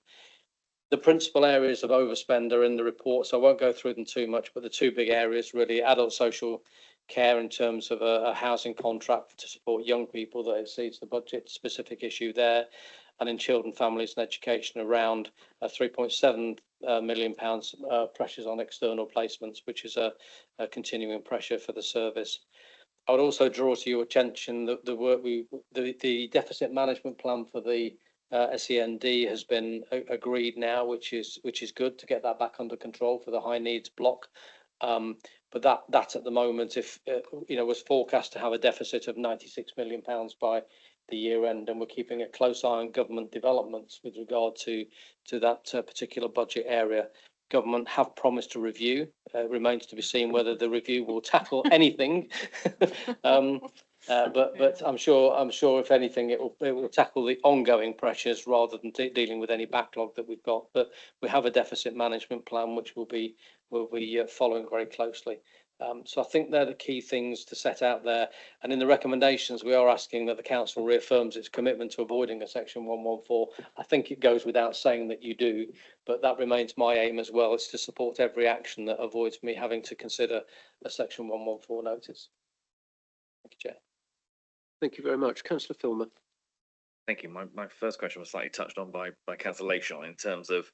The principal areas of overspend are in the report, so I won't go through them too much, but the two big areas really: adult social care in terms of a housing contract to support young people that exceeds the budget, specific issue there, and in children, families and education around £3.7 million pressures on external placements, which is a continuing pressure for the service. I would also draw to your attention that the deficit management plan for the SEND has been agreed now, which is good to get that back under control for the high needs block. But that at the moment, if was forecast to have a deficit of £96 million by the year end, and we're keeping a close eye on government developments with regard to that particular budget area. Government have promised to review. Remains to be seen whether the review will tackle anything. But I'm sure if anything it will tackle the ongoing pressures rather than dealing with any backlog that we've got. But we have a deficit management plan which we'll be following very closely. So I think they're the key things to set out there. And in the recommendations, we are asking that the council reaffirms its commitment to avoiding a section 114. I think it goes without saying that you do, but that remains my aim as well, is to support every action that avoids me having to consider a section 114 notice. Thank you, Chair. Thank you very much. Councillor Filmer. Thank you. My first question was slightly touched on by Councillor Lation in terms of,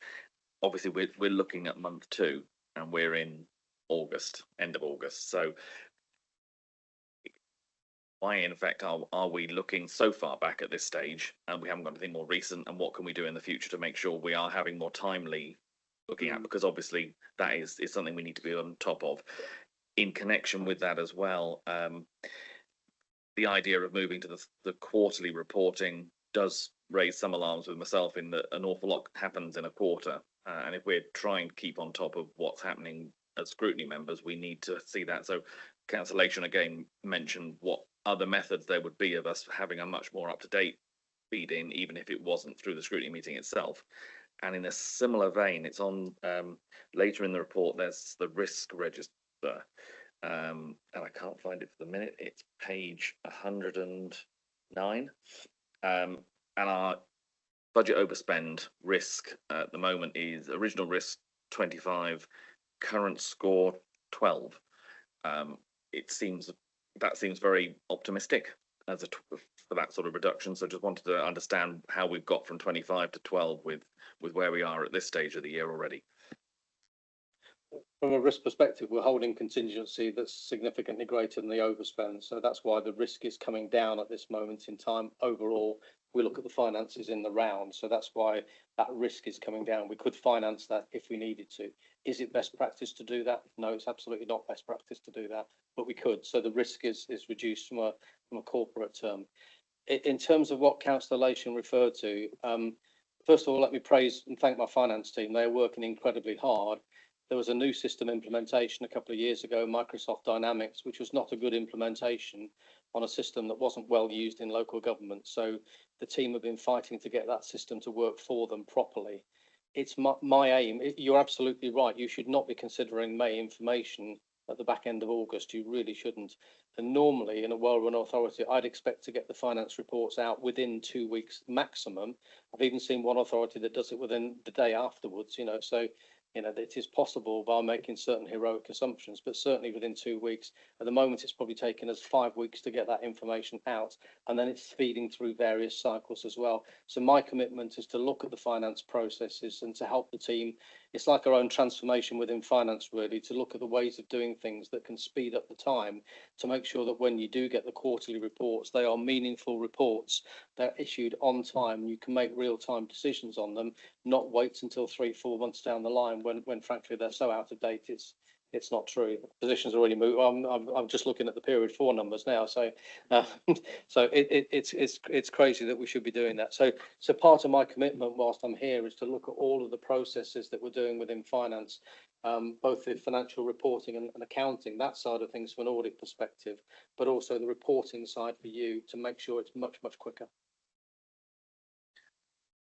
obviously we're looking at month 2 and we're in August, end of August. So why in effect are we looking so far back at this stage and we haven't got anything more recent, and what can we do in the future to make sure we are having more timely looking at, because obviously that is something we need to be on top of. In connection with that as well, the idea of moving to the quarterly reporting does raise some alarms with myself, in that an awful lot happens in a quarter, and if we're trying to keep on top of what's happening as scrutiny members, we need to see that. So cancellation again mentioned what other methods there would be of us having a much more up-to-date feed in, even if it wasn't through the scrutiny meeting itself. And in a similar vein, it's on later in the report, there's the risk register, and I can't find it for the minute. It's page 109, and our budget overspend risk at the moment is original risk 25, current score 12. It seems very optimistic for that sort of reduction. So just wanted to understand how we've got from 25 to 12 with where we are at this stage of the year already. From a risk perspective, we're holding contingency that's significantly greater than the overspend. So that's why the risk is coming down at this moment in time. Overall, we look at the finances in the round. So that's why that risk is coming down. We could finance that if we needed to. Is it best practice to do that? No, it's absolutely not best practice to do that, but we could. So the risk is reduced from a corporate term. In terms of what Councillor Lation referred to, first of all, let me praise and thank my finance team. They're working incredibly hard. There was a new system implementation a couple of years ago, Microsoft Dynamics, which was not a good implementation on a system that wasn't well used in local government. So the team have been fighting to get that system to work for them properly. It's my aim. You're absolutely right. You should not be considering May information at the back end of August. You really shouldn't. And normally in a well-run authority, I'd expect to get the finance reports out within 2 weeks maximum. I've even seen one authority that does it within the day afterwards, so it is possible by making certain heroic assumptions, but certainly within 2 weeks. At the moment, it's probably taken us 5 weeks to get that information out, and then it's feeding through various cycles as well. So my commitment is to look at the finance processes and to help the team. It's like our own transformation within finance, really, to look at the ways of doing things that can speed up the time, to make sure that when you do get the quarterly reports, they are meaningful reports. They're issued on time. You can make real-time decisions on them, not wait until 3-4 months down the line when frankly they're so out of date. It's not true. Positions already moved. I'm just looking at the period 4 numbers now. So so it's crazy that we should be doing that. So part of my commitment whilst I'm here is to look at all of the processes that we're doing within finance, both the financial reporting and accounting, that side of things from an audit perspective, but also the reporting side for you to make sure it's much quicker.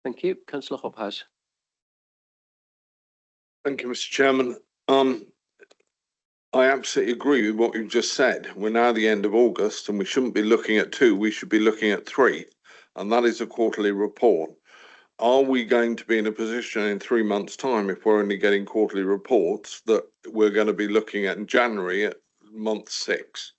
Thank you. Councillor Hophouse. Thank you, Mr. Chairman. I absolutely agree with what you've just said. We're now at the end of August and we shouldn't be looking at 2, we should be looking at 3, and that is a quarterly report. Are we going to be in a position in 3 months' time, if we're only getting quarterly reports, that we're going to be looking at in January at month 6?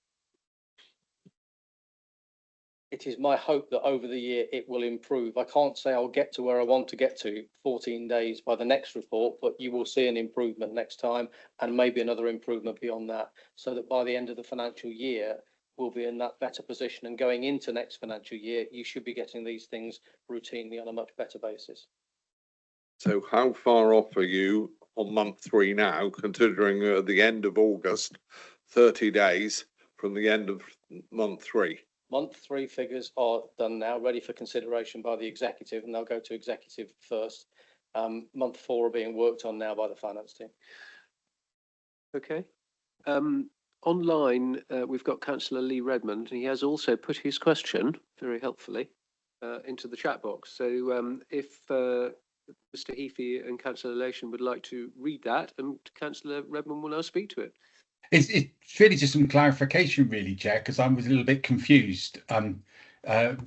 It is my hope that over the year it will improve. I can't say I'll get to where I want to get to 14 days by the next report, but you will see an improvement next time and maybe another improvement beyond that, so that by the end of the financial year, we'll be in that better position. And going into next financial year, you should be getting these things routinely on a much better basis. So how far off are you on month 3 now, considering at the end of August, 30 days from the end of month 3? Month 3 figures are done now, ready for consideration by the executive, and they'll go to executive first. Month 4 are being worked on now by the finance team. Okay. Online, we've got Councillor Lee Redmond, and he has also put his question, very helpfully, into the chat box. So if Mr. Heafy and Councillor Lation would like to read that, and Councillor Redmond will now speak to it. It's really just some clarification, really, Chair, because I was a little bit confused. Councillor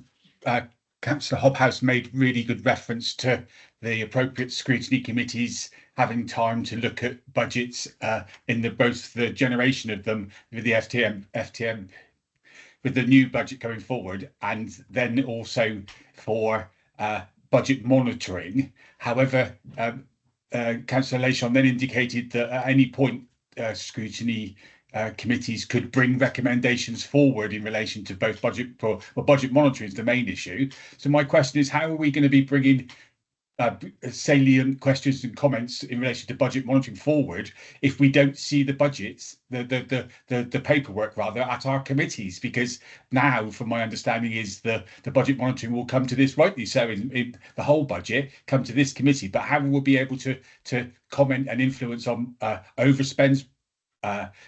Hobhouse made really good reference to the appropriate scrutiny committees having time to look at budgets in both the generation of them with the FTM with the new budget going forward, and then also for budget monitoring. However, Councillor Lation then indicated that at any point scrutiny committees could bring recommendations forward in relation to both budget monitoring is the main issue. So my question is, how are we going to be bringing salient questions and comments in relation to budget monitoring forward if we don't see the budgets, the paperwork rather, at our committees? Because now, from my understanding, is the budget monitoring will come to this, rightly so, in the whole budget come to this committee, but how will we be able to comment and influence on overspends,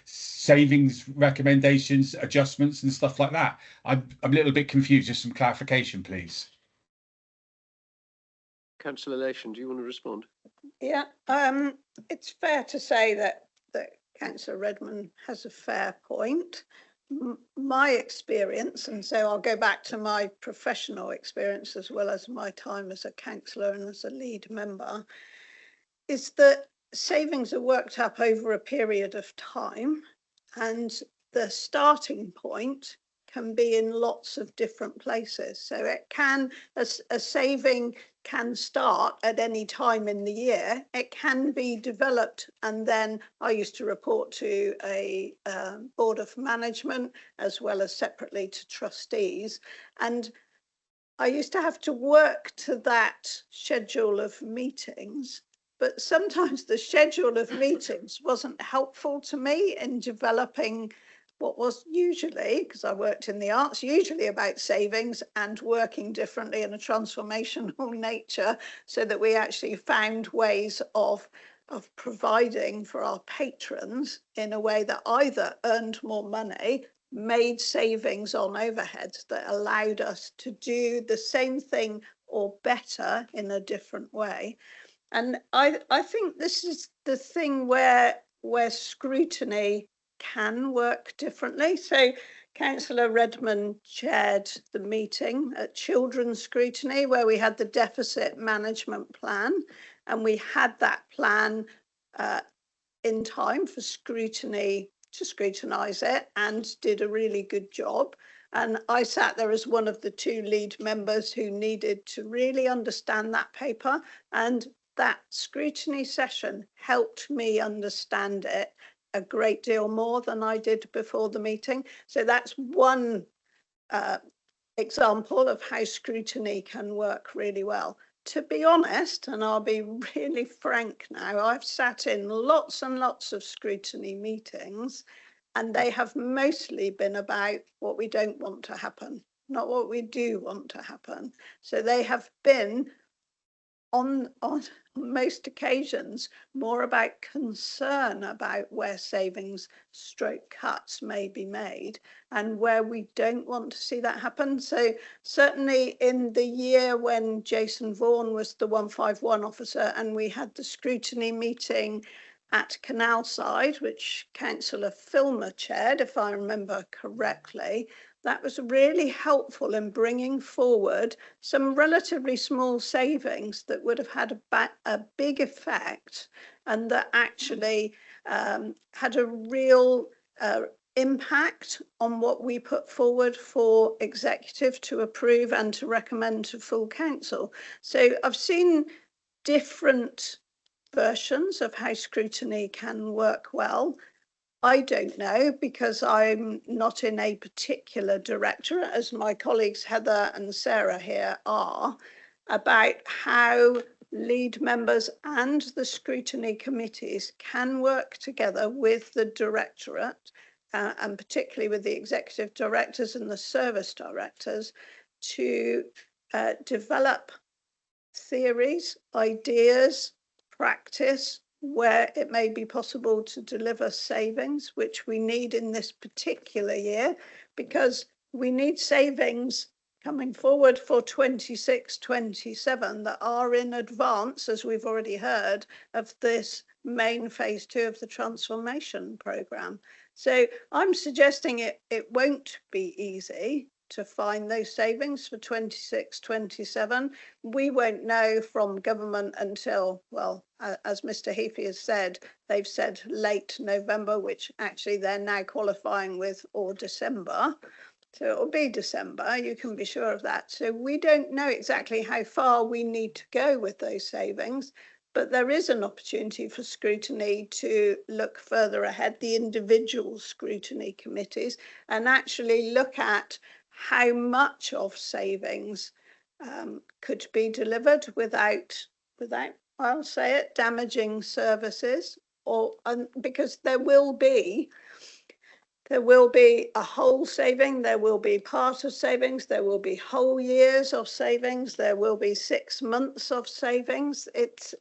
savings recommendations, adjustments and stuff like that? I'm a little bit confused. Just some clarification, please. Councillor Lation, do you want to respond? Yeah, it's fair to say that Councillor Redmond has a fair point. My experience, and so I'll go back to my professional experience as well as my time as a councillor and as a lead member, is that savings are worked up over a period of time, and the starting point can be in lots of different places. So it can, a saving can start at any time in the year. It can be developed, and then I used to report to a board of management as well as separately to trustees. And I used to have to work to that schedule of meetings, but sometimes the schedule of meetings wasn't helpful to me in developing what was usually, because I worked in the arts, usually about savings and working differently in a transformational nature, so that we actually found ways of providing for our patrons in a way that either earned more money, made savings on overheads that allowed us to do the same thing or better in a different way. And I think this is the thing where scrutiny can work differently. So Councillor Redmond chaired the meeting at Children's Scrutiny, where we had the deficit management plan, and we had that plan in time for scrutiny to scrutinise it, and did a really good job. And I sat there as one of the two lead members who needed to really understand that paper, and that scrutiny session helped me understand it a great deal more than I did before the meeting. So that's one example of how scrutiny can work really well. To be honest, and I'll be really frank now, I've sat in lots and lots of scrutiny meetings, and they have mostly been about what we don't want to happen, not what we do want to happen. So they have been on most occasions more about concern about where savings stroke cuts may be made and where we don't want to see that happen. So certainly in the year when Jason Vaughan was the 151 officer and we had the scrutiny meeting at Canalside, which Councillor Filmer chaired, if I remember correctly, that was really helpful in bringing forward some relatively small savings that would have had a big effect, and that actually had a real impact on what we put forward for executive to approve and to recommend to full council. So I've seen different versions of how scrutiny can work well. I don't know, because I'm not in a particular directorate, as my colleagues Heather and Sarah here are, about how lead members and the scrutiny committees can work together with the directorate, and particularly with the executive directors and the service directors, to develop theories, ideas, practice, where it may be possible to deliver savings, which we need in this particular year, because we need savings coming forward for 26-27 that are in advance, as we've already heard, of this main phase 2 of the transformation programme. So I'm suggesting it won't be easy to find those savings for 26-27. We won't know from government until, well, as Mr. Heafy has said, they've said late November, which actually they're now qualifying with, or December. So it'll be December, you can be sure of that. So we don't know exactly how far we need to go with those savings, but there is an opportunity for scrutiny to look further ahead, the individual scrutiny committees, and actually look at how much of savings could be delivered without, I'll say it, damaging services, or because there will be a whole saving, there will be part of savings, there will be whole years of savings, there will be 6 months of savings. It's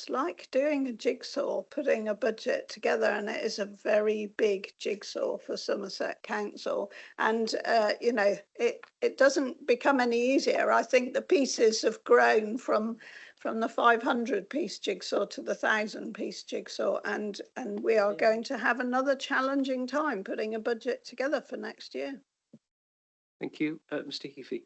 like doing a jigsaw, putting a budget together, and it is a very big jigsaw for Somerset Council. And you know, it doesn't become any easier. I think the pieces have grown from the 500-piece jigsaw to the 1,000-piece jigsaw, and we are going to have another challenging time putting a budget together for next year. Thank you, Mr. Heafy.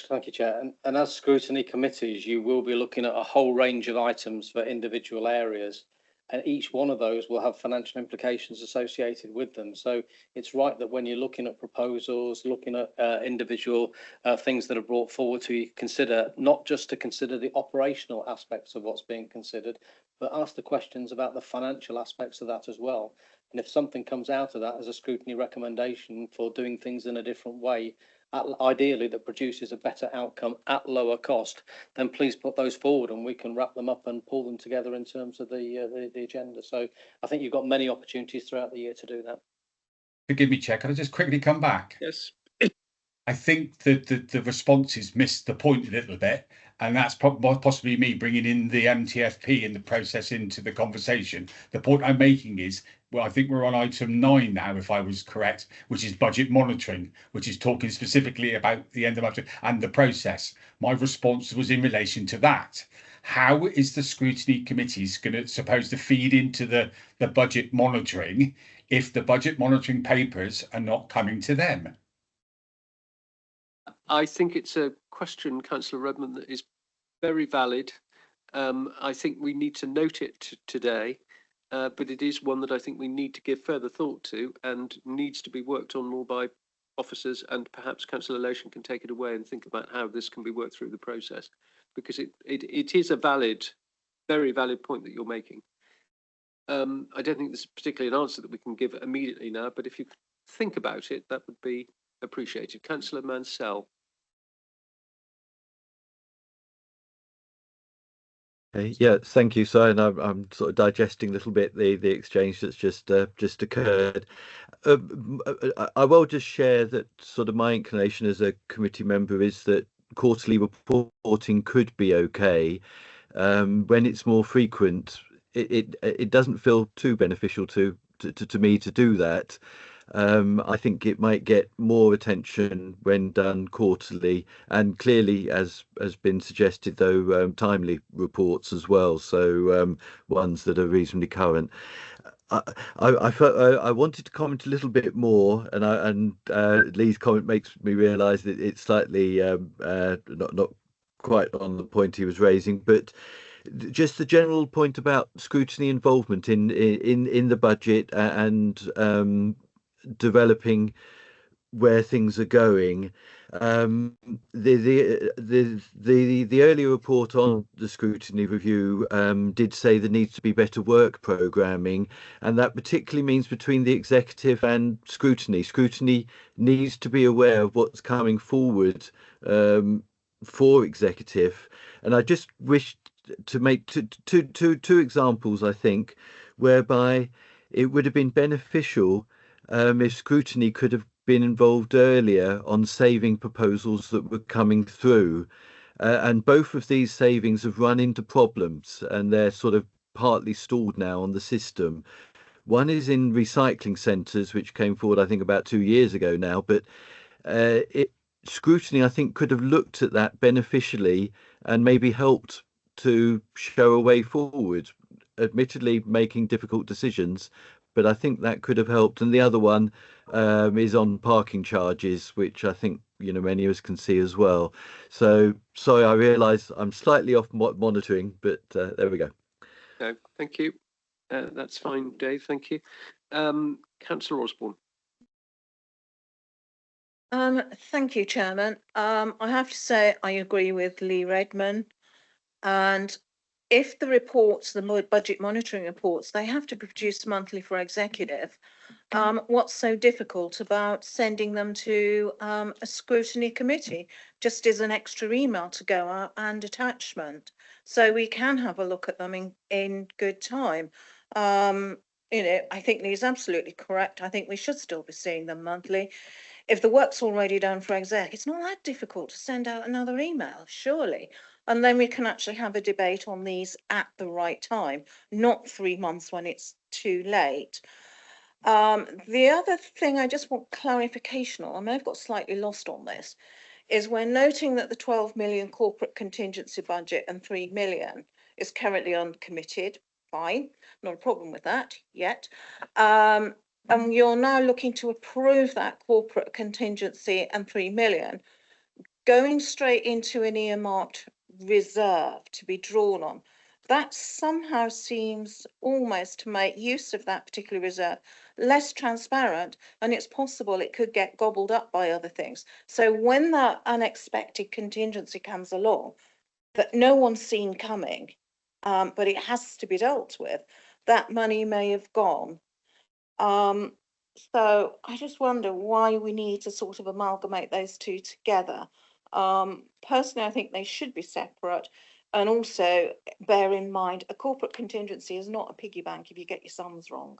Thank you, Chair. And as scrutiny committees, you will be looking at a whole range of items for individual areas, and each one of those will have financial implications associated with them. So it's right that when you're looking at proposals, looking at individual things that are brought forward to you, consider not just to consider the operational aspects of what's being considered, but ask the questions about the financial aspects of that as well. And if something comes out of that as a scrutiny recommendation for doing things in a different way, ideally that produces a better outcome at lower cost, then please put those forward and we can wrap them up and pull them together in terms of the agenda. So I think you've got many opportunities throughout the year to do that. Forgive me, Chair, can I just quickly come back? Yes. I think that the responses missed the point a little bit, and that's possibly me bringing in the MTFP in the process into the conversation. The point I'm making is, well, I think we're on item 9 now, if I was correct, which is budget monitoring, which is talking specifically about the end of budget and the process. My response was in relation to that. How is the scrutiny committees supposed to feed into the budget monitoring if the budget monitoring papers are not coming to them? I think it's a question, Councillor Redmond, that is very valid. I think we need to note it today, but it is one that I think we need to give further thought to and needs to be worked on more by officers, and perhaps Councillor Lation can take it away and think about how this can be worked through the process, because it is a valid, very valid point that you're making. I don't think there's particularly an answer that we can give immediately now, but if you think about it, that would be appreciated. Councillor Mansell. Yeah, thank you. So, and I'm sort of digesting a little bit the exchange that's just occurred. I will just share that sort of my inclination as a committee member is that quarterly reporting could be okay. When it's more frequent, it doesn't feel too beneficial to me to do that. I think it might get more attention when done quarterly, and clearly, as has been suggested, though, timely reports as well. So ones that are reasonably current. I wanted to comment a little bit more, and Lee's comment makes me realise that it's slightly not quite on the point he was raising, but just the general point about scrutiny involvement in the budget and developing where things are going. The earlier report on the scrutiny review did say there needs to be better work programming, and that particularly means between the executive and scrutiny. Scrutiny needs to be aware of what's coming forward for executive, and I just wish to make two examples, I think, whereby it would have been beneficial if scrutiny could have been involved earlier on saving proposals that were coming through. And both of these savings have run into problems, and they're sort of partly stalled now on the system. One is in recycling centres, which came forward, I think, about 2 years ago now, but scrutiny, I think, could have looked at that beneficially and maybe helped to show a way forward, admittedly making difficult decisions, but I think that could have helped. And the other one is on parking charges, which I think many of us can see as well. So sorry, I realise I'm slightly off monitoring, but there we go. No, thank you. That's fine, Dave. Thank you. Councillor Osborne. Thank you, Chairman. I have to say I agree with Lee Redmond. And if the reports, the budget monitoring reports, they have to be produced monthly for executive. What's so difficult about sending them to a scrutiny committee, just as an extra email to go out and attachment, so we can have a look at them in good time. You know, I think Lee's absolutely correct. I think we should still be seeing them monthly. If the work's already done for exec, it's not that difficult to send out another email, surely. And then we can actually have a debate on these at the right time, not 3 months when it's too late. The other thing I just want clarification on, I mean, I've got slightly lost on this, is we're noting that the 12 million corporate contingency budget and 3 million is currently uncommitted. Fine, not a problem with that yet. And you're now looking to approve that corporate contingency and 3 million, going straight into an earmarked reserve to be drawn on. That somehow seems almost to make use of that particular reserve less transparent, and it's possible it could get gobbled up by other things. So when that unexpected contingency comes along that no one's seen coming, but it has to be dealt with, that money may have gone. So I just wonder why we need to sort of amalgamate those two together. Personally, I think they should be separate. And also bear in mind, a corporate contingency is not a piggy bank if you get your sums wrong.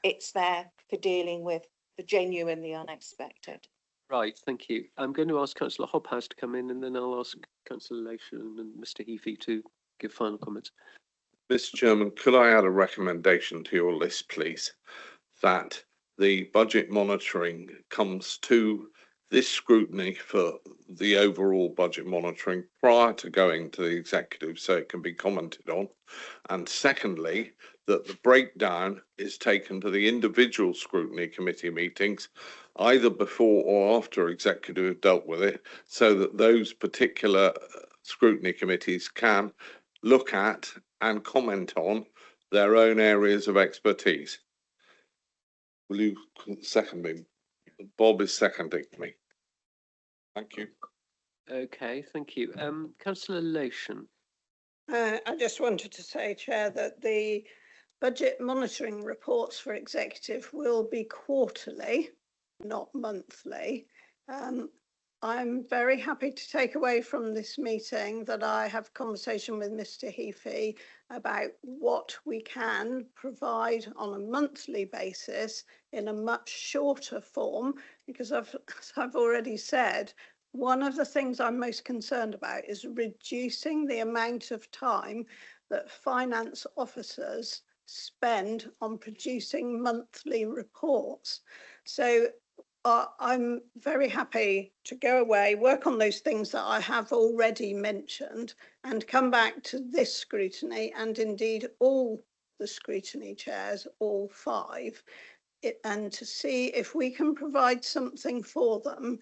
It's there for dealing with the genuine, the unexpected. Right, thank you. I'm going to ask Councillor Hobhouse to come in, and then I'll ask Councillor Lation and Mr Heafy to give final comments. Mr. Chairman, could I add a recommendation to your list, please? That the budget monitoring comes to this scrutiny for the overall budget monitoring prior to going to the executive so it can be commented on. And secondly, that the breakdown is taken to the individual scrutiny committee meetings, either before or after executive have dealt with it, so that those particular scrutiny committees can look at and comment on their own areas of expertise. Will you second me? Bob is seconding me. Thank you. Okay, thank you. Councillor Lation. I just wanted to say, Chair, that the budget monitoring reports for executive will be quarterly, not monthly. I'm very happy to take away from this meeting that I have a conversation with Mr Heafy about what we can provide on a monthly basis in a much shorter form, because as I've already said, one of the things I'm most concerned about is reducing the amount of time that finance officers spend on producing monthly reports. So I'm very happy to go away, work on those things that I have already mentioned, and come back to this scrutiny, and indeed all the scrutiny chairs, all 5, and to see if we can provide something for them.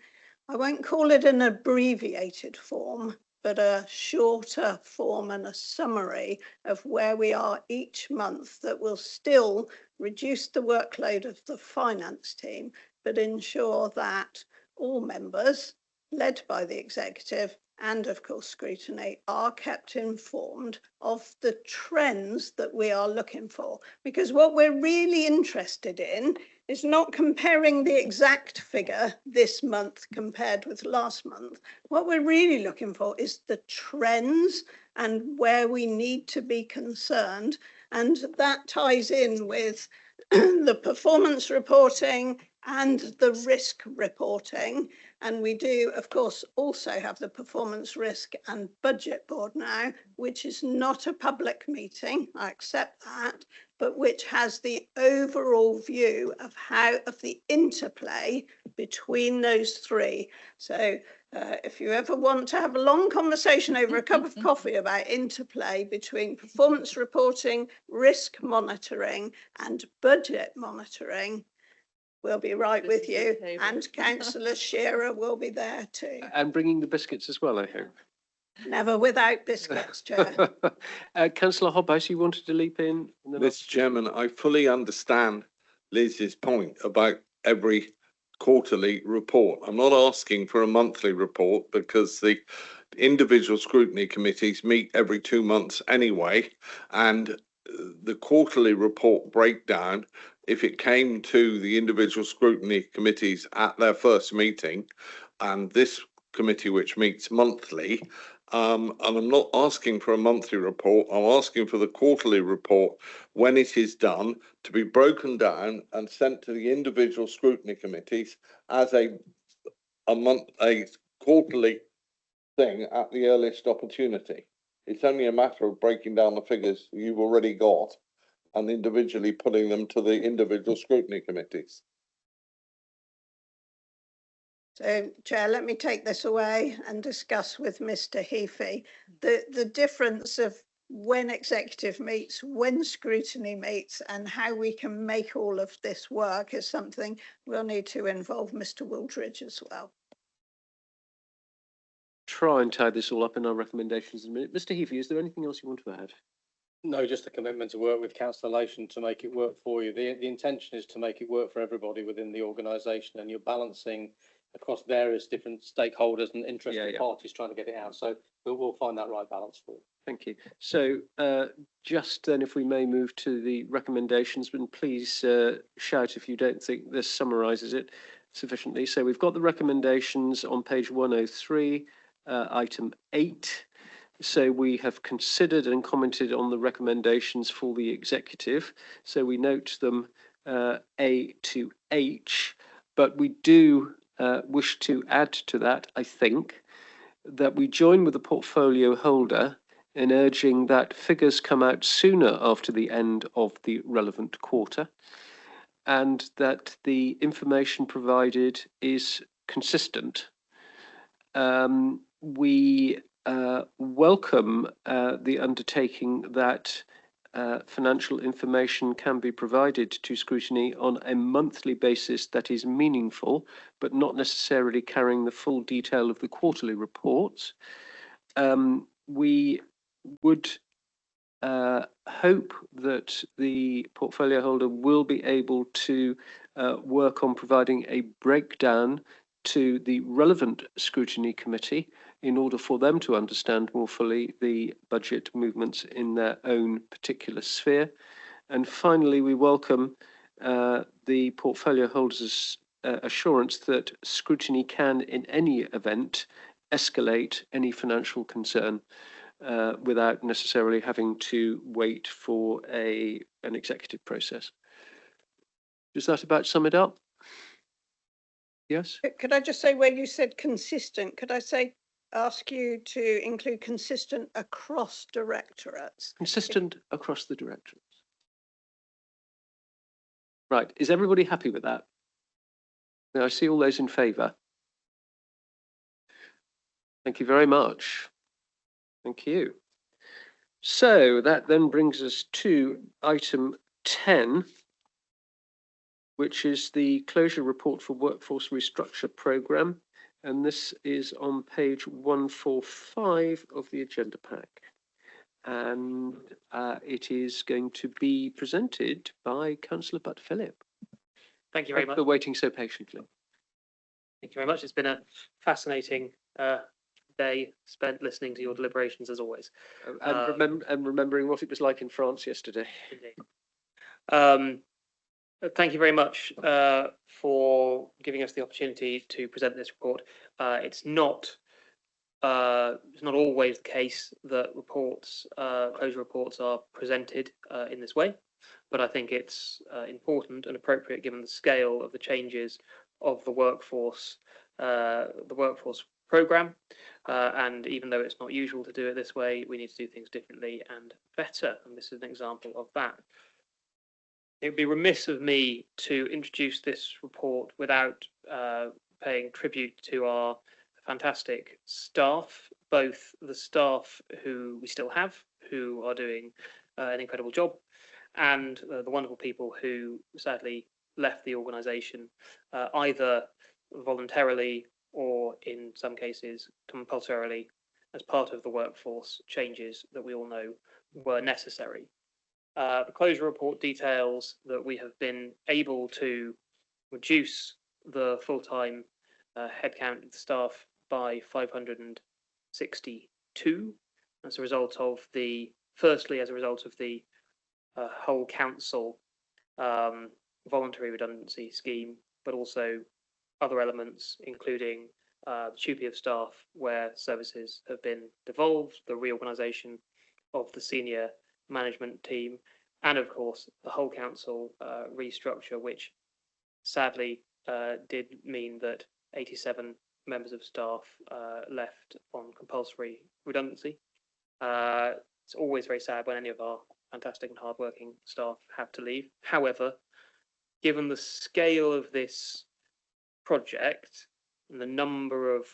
I won't call it an abbreviated form, but a shorter form and a summary of where we are each month that will still reduce the workload of the finance team, but ensure that all members, led by the executive and of course scrutiny, are kept informed of the trends that we are looking for. Because what we're really interested in is not comparing the exact figure this month compared with last month. What we're really looking for is the trends and where we need to be concerned. And that ties in with the performance reporting and the risk reporting. And we do, of course, also have the performance risk and budget board now, which is not a public meeting, I accept that, but which has the overall view of the interplay between those 3. So if you ever want to have a long conversation over a cup of coffee about interplay between performance reporting, risk monitoring and budget monitoring, we'll be right with you, and Councillor Shearer will be there too. And bringing the biscuits as well, I hope. Never without biscuits, Chair. Councillor Hobhouse, you wanted to leap in? Mr Chairman, I fully understand Liz's point about every quarterly report. I'm not asking for a monthly report because the individual scrutiny committees meet every 2 months anyway, and the quarterly report breakdown, if it came to the individual scrutiny committees at their first meeting, and this committee which meets monthly, and I'm not asking for a monthly report, I'm asking for the quarterly report when it is done to be broken down and sent to the individual scrutiny committees as a quarterly thing at the earliest opportunity. It's only a matter of breaking down the figures you've already got and individually putting them to the individual scrutiny committees. So, Chair, let me take this away and discuss with Mr. Heafy the difference of when executive meets, when scrutiny meets, and how we can make all of this work is something we'll need to involve Mr. Wooldridge as well. Try and tie this all up in our recommendations in a minute. Mr. Heafy, is there anything else you want to add? No, just a commitment to work with Councillor Lation to make it work for you. The intention is to make it work for everybody within the organisation, and you're balancing across various different stakeholders and interested parties trying to get it out. So we'll find that right balance for you. Thank you. So just then, if we may move to the recommendations, and please shout if you don't think this summarises it sufficiently. So we've got the recommendations on page 103, item 8. So we have considered and commented on the recommendations for the executive. So we note them A to H, but we do wish to add to that, I think, that we join with the portfolio holder in urging that figures come out sooner after the end of the relevant quarter, and that the information provided is consistent. We welcome the undertaking that financial information can be provided to scrutiny on a monthly basis that is meaningful, but not necessarily carrying the full detail of the quarterly reports. We would hope that the portfolio holder will be able to work on providing a breakdown to the relevant scrutiny committee in order for them to understand more fully the budget movements in their own particular sphere. And finally, we welcome the portfolio holder's assurance that scrutiny can, in any event, escalate any financial concern without necessarily having to wait for an executive process. Does that about sum it up? Yes? Could I just say, where you said consistent, could I ask you to include consistent across directorates? Consistent across the directorates. Right, is everybody happy with that? Now I see all those in favour. Thank you very much. Thank you. So that then brings us to item 10, which is the closure report for workforce restructure programme. And this is on page 145 of the agenda pack. And it is going to be presented by Councillor Butt-Philip. Thank you very much. Thanks for waiting so patiently. Thank you very much. It's been a fascinating day spent listening to your deliberations, as always. And remembering what it was like in France yesterday. Indeed. Thank you very much for giving us the opportunity to present this report. It's not always the case that closure reports are presented in this way, but I think it's important and appropriate given the scale of the changes of the workforce programme. And even though it's not usual to do it this way, we need to do things differently and better. And this is an example of that. It would be remiss of me to introduce this report without paying tribute to our fantastic staff, both the staff who we still have, who are doing an incredible job, and the wonderful people who sadly left the organisation either voluntarily or in some cases compulsorily as part of the workforce changes that we all know were necessary. The closure report details that we have been able to reduce the full-time headcount of the staff by 500 62 as a result of the, firstly, as a result of the whole council voluntary redundancy scheme, but also other elements, including the duty of staff where services have been devolved, the reorganisation of the senior management team, and of course the whole council restructure, which sadly did mean that 87 members of staff left on compulsory redundancy. It's always very sad when any of our fantastic and hardworking staff have to leave. However, given the scale of this project and the number of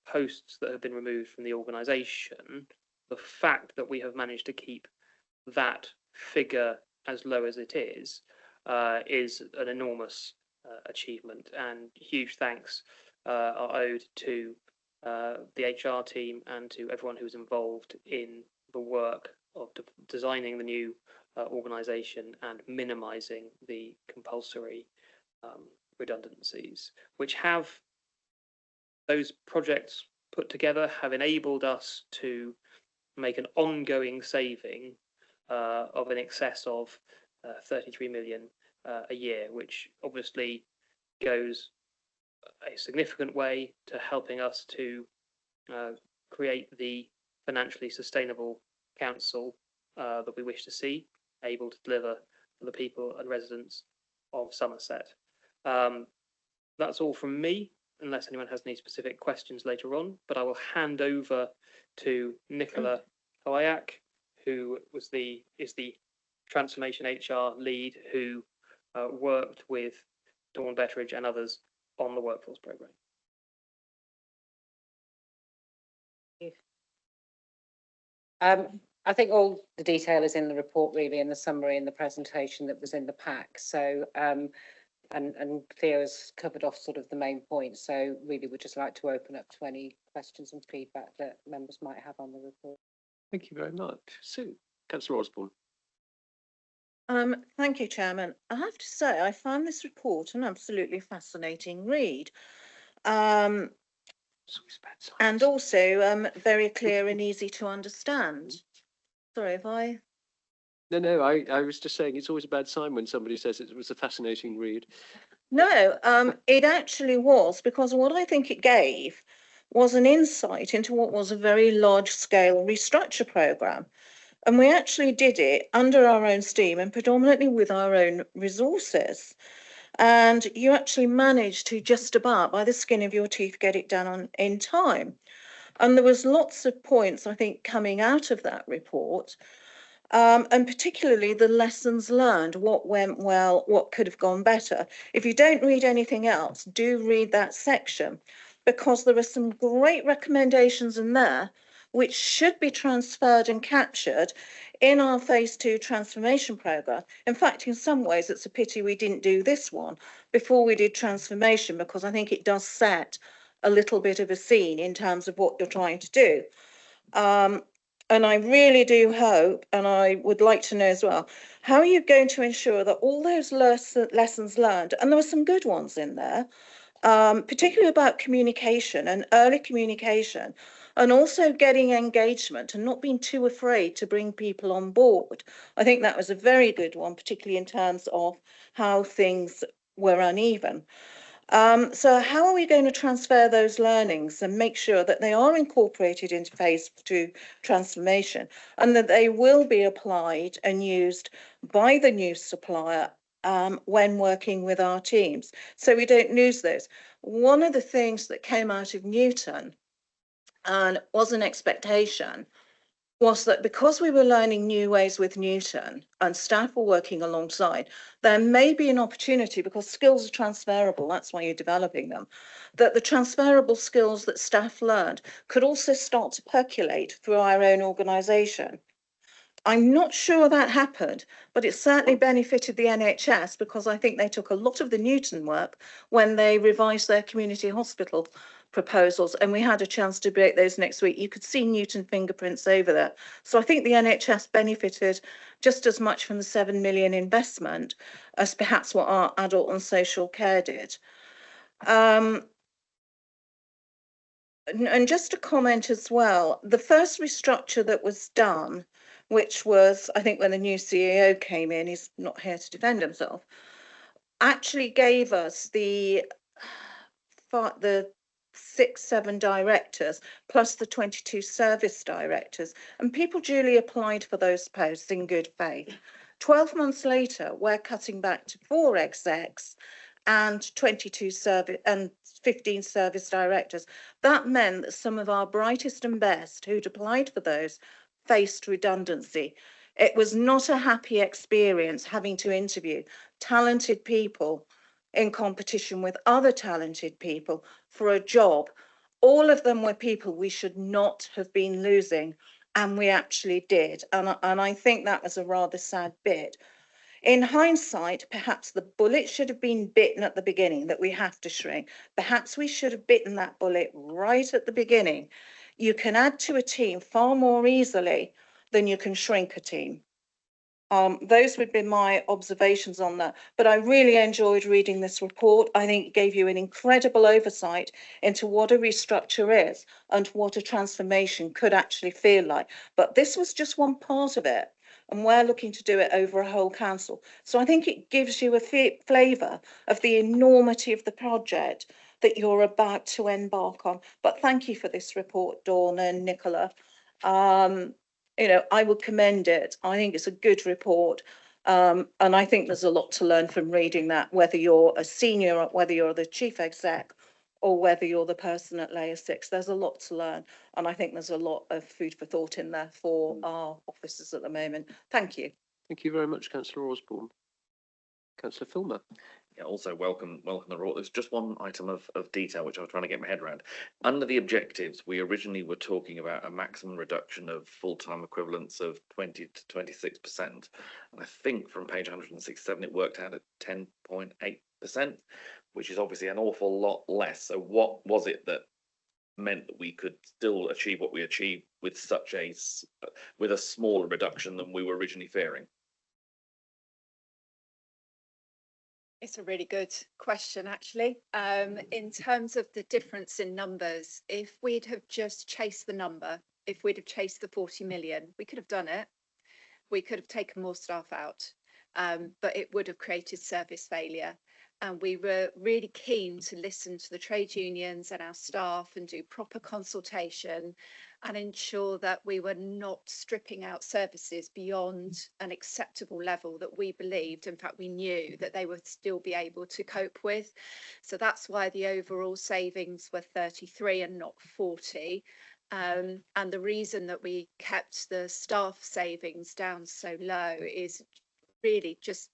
posts that have been removed from the organisation, the fact that we have managed to keep that figure as low as it is an enormous achievement, and huge thanks are owed to the HR team and to everyone who was involved in the work of designing the new organisation and minimising the compulsory redundancies, which have, those projects put together have enabled us to make an ongoing saving of in excess of 33 million a year, which obviously goes a significant way to helping us to create the financially sustainable council that we wish to see, able to deliver for the people and residents of Somerset. That's all from me, unless anyone has any specific questions later on, but I will hand over to Nicola Hayak, who is the Transformation HR lead, who worked with Dawn Betteridge and others on the workforce programme. I think all the detail is in the report, really, in the summary and the presentation that was in the pack. So, and Theo's covered off sort of the main points. So really, we'd just like to open up to any questions and feedback that members might have on the report. Thank you very much. Sue, Councillor Osborne. Thank you, Chairman. I have to say, I found this report an absolutely fascinating read. And also very clear and easy to understand. Sorry, have I? No, I was just saying it's always a bad sign when somebody says it was a fascinating read. No, it actually was, because what I think it gave was an insight into what was a very large scale restructure programme. And we actually did it under our own steam and predominantly with our own resources. And you actually managed to just about, by the skin of your teeth, get it done in time. And there was lots of points, I think, coming out of that report, and particularly the lessons learned, what went well, what could have gone better. If you don't read anything else, do read that section, because there are some great recommendations in there which should be transferred and captured in our phase 2 transformation programme. In fact, in some ways, it's a pity we didn't do this one before we did transformation, because I think it does set a little bit of a scene in terms of what you're trying to do. And I really do hope, and I would like to know as well, how are you going to ensure that all those lessons learned, and there were some good ones in there, particularly about communication and early communication, and also getting engagement and not being too afraid to bring people on board. I think that was a very good one, particularly in terms of how things were uneven. So how are we going to transfer those learnings and make sure that they are incorporated into phase 2 transformation, and that they will be applied and used by the new supplier when working with our teams, so we don't lose those? One of the things that came out of Newton and was an expectation was that because we were learning new ways with Newton and staff were working alongside, there may be an opportunity, because skills are transferable, that's why you're developing them, that the transferable skills that staff learned could also start to percolate through our own organisation. I'm not sure that happened, but it certainly benefited the NHS, because I think they took a lot of the Newton work when they revised their community hospital proposals, and we had a chance to debate those next week. You could see Newton fingerprints over there. So I think the NHS benefited just as much from the 7 million investment as perhaps what our adult and social care did. And just a comment as well, the first restructure that was done, which was, I think when the new CEO came in, he's not here to defend himself, actually gave us the 7 directors plus the 22 service directors, and people duly applied for those posts in good faith. 12 months later, we're cutting back to 4 execs and 22 service and 15 service directors. That meant that some of our brightest and best who'd applied for those faced redundancy. It was not a happy experience having to interview talented people in competition with other talented people for a job. All of them were people we should not have been losing, and we actually did. And I think that was a rather sad bit. In hindsight, perhaps the bullet should have been bitten at the beginning, that we have to shrink. Perhaps we should have bitten that bullet right at the beginning. You can add to a team far more easily than you can shrink a team. Those would be my observations on that. But I really enjoyed reading this report. I think it gave you an incredible oversight into what a restructure is and what a transformation could actually feel like. But this was just one part of it, and we're looking to do it over a whole council. So I think it gives you a flavour of the enormity of the project that you're about to embark on. But thank you for this report, Dawn and Nicola. You know, I will commend it. I think it's a good report. And I think there's a lot to learn from reading that, whether you're a senior, or whether you're the chief exec, or whether you're the person at layer 6. There's a lot to learn. And I think there's a lot of food for thought in there for our officers at the moment. Thank you. Thank you very much, Councillor Osborne. Councillor Filmer. Yeah, also welcome the report. There's just one item of detail which I was trying to get my head around. Under the objectives, we originally were talking about a maximum reduction of full-time equivalents of 20 to 26%. And I think from page 167 it worked out at 10.8%, which is obviously an awful lot less. So what was it that meant that we could still achieve what we achieved with such a smaller reduction than we were originally fearing? It's a really good question, actually. In terms of the difference in numbers, if we'd have just chased the number, if we'd have chased the 40 million, we could have done it. We could have taken more staff out, but it would have created service failure. And we were really keen to listen to the trade unions and our staff and do proper consultation and ensure that we were not stripping out services beyond an acceptable level that we believed, in fact, we knew that they would still be able to cope with. So that's why the overall savings were 33 and not 40. And the reason that we kept the staff savings down so low is really just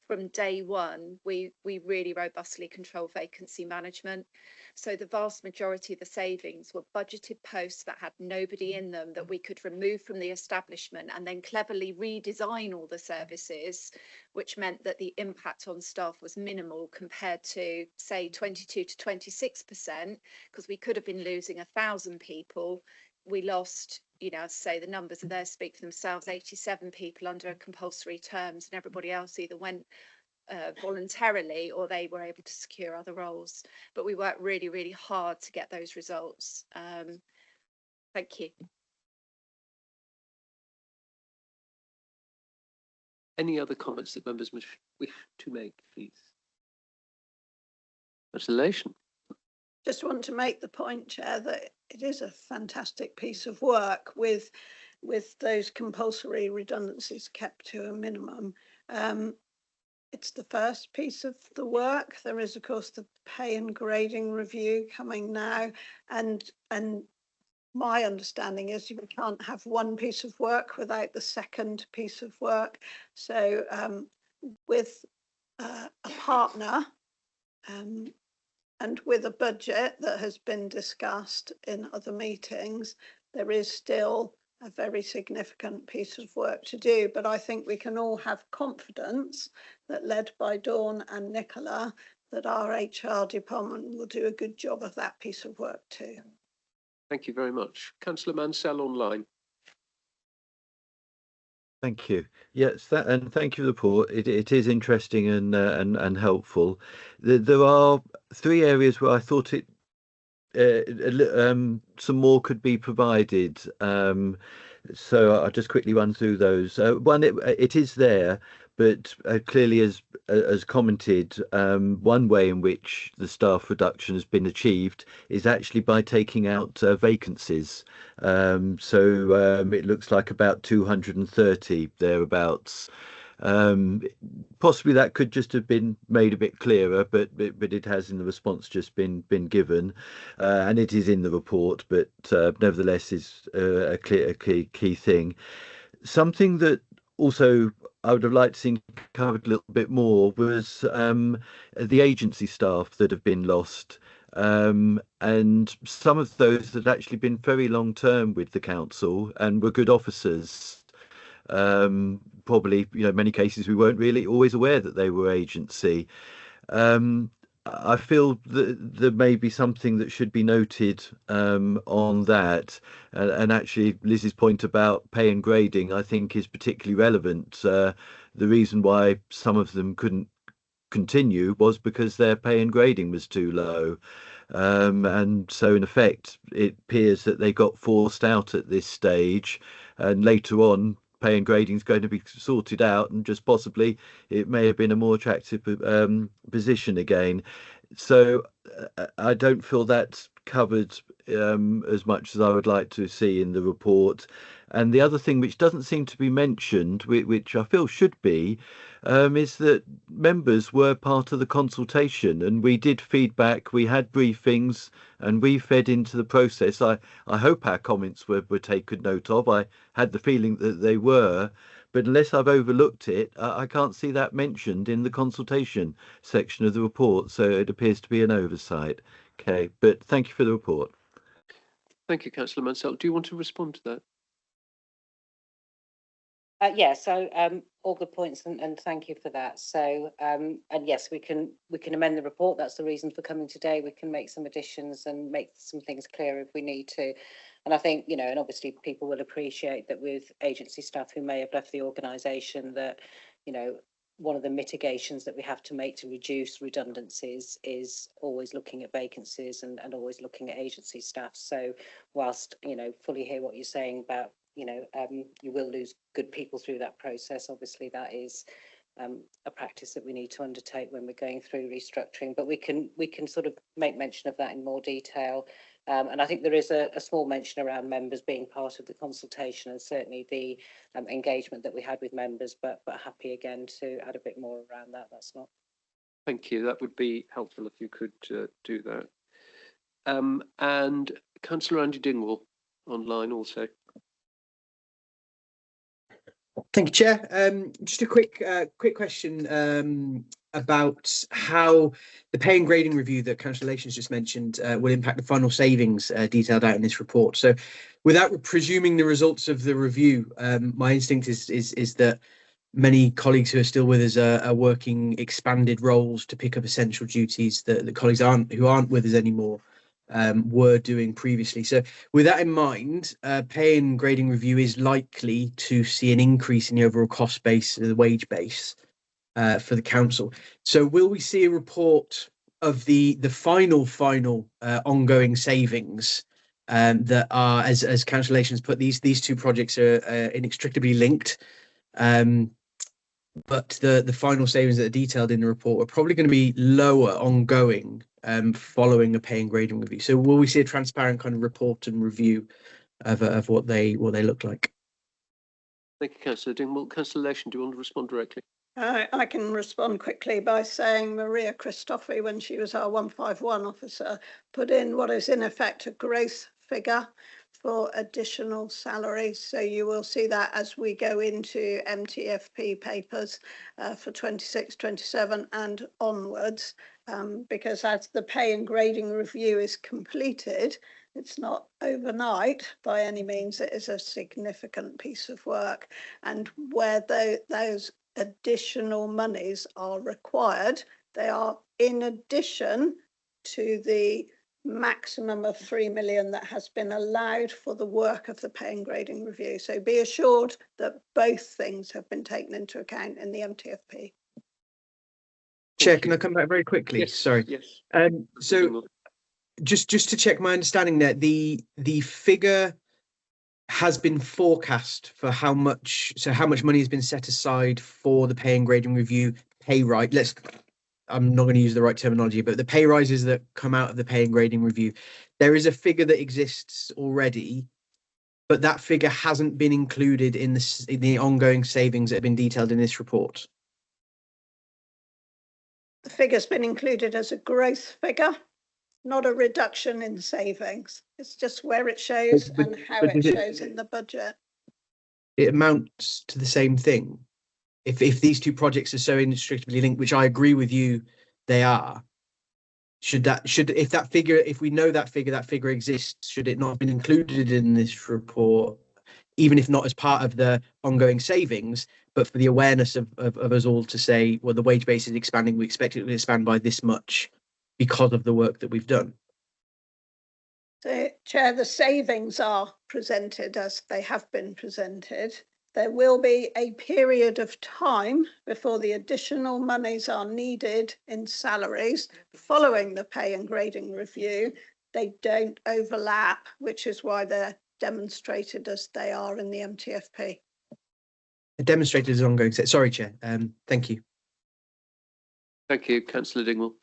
from day one, we really robustly control vacancy management. So the vast majority of the savings were budgeted posts that had nobody in them that we could remove from the establishment and then cleverly redesign all the services, which meant that the impact on staff was minimal compared to, say, 22 to 26%, because we could have been losing 1,000 people. We lost, you know, say the numbers are there, speak for themselves, 87 people under compulsory terms, and everybody else either went voluntarily or they were able to secure other roles. But we worked really, really hard to get those results. Thank you. Any other comments that members wish to make, please? Congratulations. Just want to make the point, Chair, that it is a fantastic piece of work with those compulsory redundancies kept to a minimum. It's the first piece of the work. There is, of course, the pay and grading review coming now, and my understanding is you can't have one piece of work without the second piece of work. So with a partner and with a budget that has been discussed in other meetings, there is still a very significant piece of work to do. But I think we can all have confidence that, led by Dawn and Nicola, that our HR department will do a good job of that piece of work too. Thank you very much. Councillor Mansell online. Thank you. Yes, and thank you for the report. It is interesting and helpful. There are 3 areas where I thought it some more could be provided. So I'll just quickly run through those. One, it is there, but clearly, as commented, one way in which the staff reduction has been achieved is actually by taking out vacancies. So it looks like about 230 thereabouts. Possibly that could just have been made a bit clearer, but it has in the response just been given, and it is in the report, but nevertheless is a key thing. Something that also I would have liked to see covered a little bit more was the agency staff that have been lost. And some of those had actually been very long term with the council and were good officers. Probably, many cases we weren't really always aware that they were agency. I feel that there may be something that should be noted on that. And actually, Liz's point about pay and grading, I think, is particularly relevant. The reason why some of them couldn't continue was because their pay and grading was too low. And so, in effect, it appears that they got forced out at this stage, and later on, pay and grading is going to be sorted out, and just possibly it may have been a more attractive position again. So I don't feel that's covered as much as I would like to see in the report. And the other thing which doesn't seem to be mentioned, which I feel should be, is that members were part of the consultation, and we did feedback, we had briefings, and we fed into the process. I hope our comments were taken note of. I had the feeling that they were, but unless I've overlooked it, I can't see that mentioned in the consultation section of the report. So it appears to be an oversight. Okay, but thank you for the report. Thank you, Councillor Mansell. Do you want to respond to that? Yeah, so all good points, and thank you for that. So and yes, we can amend the report. That's the reason for coming today. We can make some additions and make some things clearer if we need to. And I think, and obviously people will appreciate that with agency staff who may have left the organisation, that one of the mitigations that we have to make to reduce redundancies is always looking at vacancies and always looking at agency staff. So whilst fully hear what you're saying about you will lose good people through that process. Obviously, that is a practice that we need to undertake when we're going through restructuring. But we can sort of make mention of that in more detail. And I think there is a small mention around members being part of the consultation, and certainly the engagement that we had with members. But happy again to add a bit more around that. That's not. Thank you. That would be helpful if you could do that. And Councillor Andy Dingwall online also. Thank you, Chair. Just a quick question about how the pay and grading review that Councillor Lations just mentioned will impact the final savings detailed out in this report. So, without presuming the results of the review, my instinct is that many colleagues who are still with us are working expanded roles to pick up essential duties that the colleagues who aren't with us anymore were doing previously. So with that in mind, pay and grading review is likely to see an increase in the overall cost base, the wage base for the council. So will we see a report of the final ongoing savings that are, as Councillor Lations put, these two projects are inextricably linked, but the final savings that are detailed in the report are probably going to be lower ongoing following a pay and grading review. So will we see a transparent kind of report and review of what they look like? Thank you, Councillor Dingwall. Councillor Lation, do you want to respond directly? I can respond quickly by saying Maria Christophe, when she was our 151 officer, put in what is in effect a growth figure for additional salaries. So you will see that as we go into MTFP papers for 26, 27 and onwards, because as the pay and grading review is completed, it's not overnight by any means. It is a significant piece of work, and where those additional monies are required, they are in addition to the maximum of 3 million that has been allowed for the work of the pay and grading review. So be assured that both things have been taken into account in the MTFP. Chair, can I come back very quickly? Yes, Sorry. Yes. So just to check my understanding there, the figure has been forecast for how much money has been set aside for the pay and grading review pay rise. I'm not going to use the right terminology, but the pay rises that come out of the pay and grading review, there is a figure that exists already, but that figure hasn't been included in the ongoing savings that have been detailed in this report. The figure's been included as a growth figure, not a reduction in savings. It's just where it shows and how it shows in the budget. It amounts to the same thing. If these two projects are so inextricably linked, which I agree with you, they are. If we know that figure exists, should it not have been included in this report, even if not as part of the ongoing savings, but for the awareness of us all to say, well, the wage base is expanding, we expect it to expand by this much because of the work that we've done. So, Chair, the savings are presented as they have been presented. There will be a period of time before the additional monies are needed in salaries following the pay and grading review. They don't overlap, which is why they're demonstrated as they are in the MTFP. Demonstrated as ongoing. Sorry, Chair. Thank you. Thank you, Councillor Dingwall.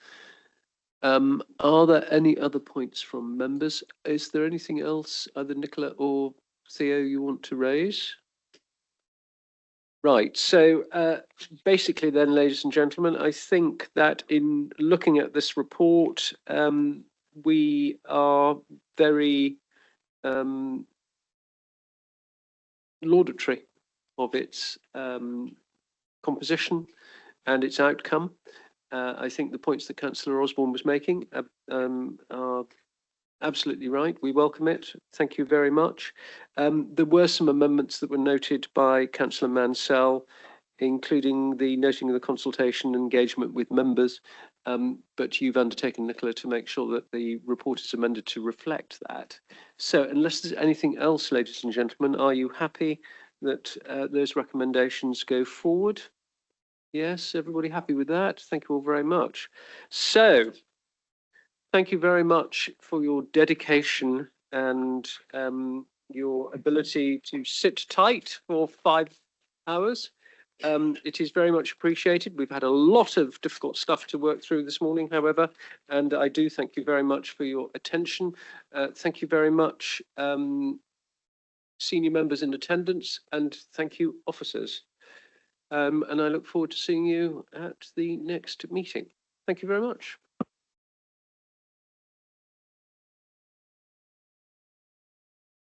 Are there any other points from members? Is there anything else, either Nicola or Theo, you want to raise? Right, so basically then, ladies and gentlemen, I think that in looking at this report, we are very laudatory of its composition and its outcome. I think the points that Councillor Osborne was making are absolutely right. We welcome it. Thank you very much. There were some amendments that were noted by Councillor Mansell, including the noting of the consultation and engagement with members, but you've undertaken, Nicola, to make sure that the report is amended to reflect that. So unless there's anything else, ladies and gentlemen, are you happy that those recommendations go forward? Yes, everybody happy with that? Thank you all very much. So, thank you very much for your dedication and your ability to sit tight for 5 hours. It is very much appreciated. We've had a lot of difficult stuff to work through this morning, however, and I do thank you very much for your attention. Thank you very much, senior members in attendance, and thank you, officers. And I look forward to seeing you at the next meeting. Thank you very much.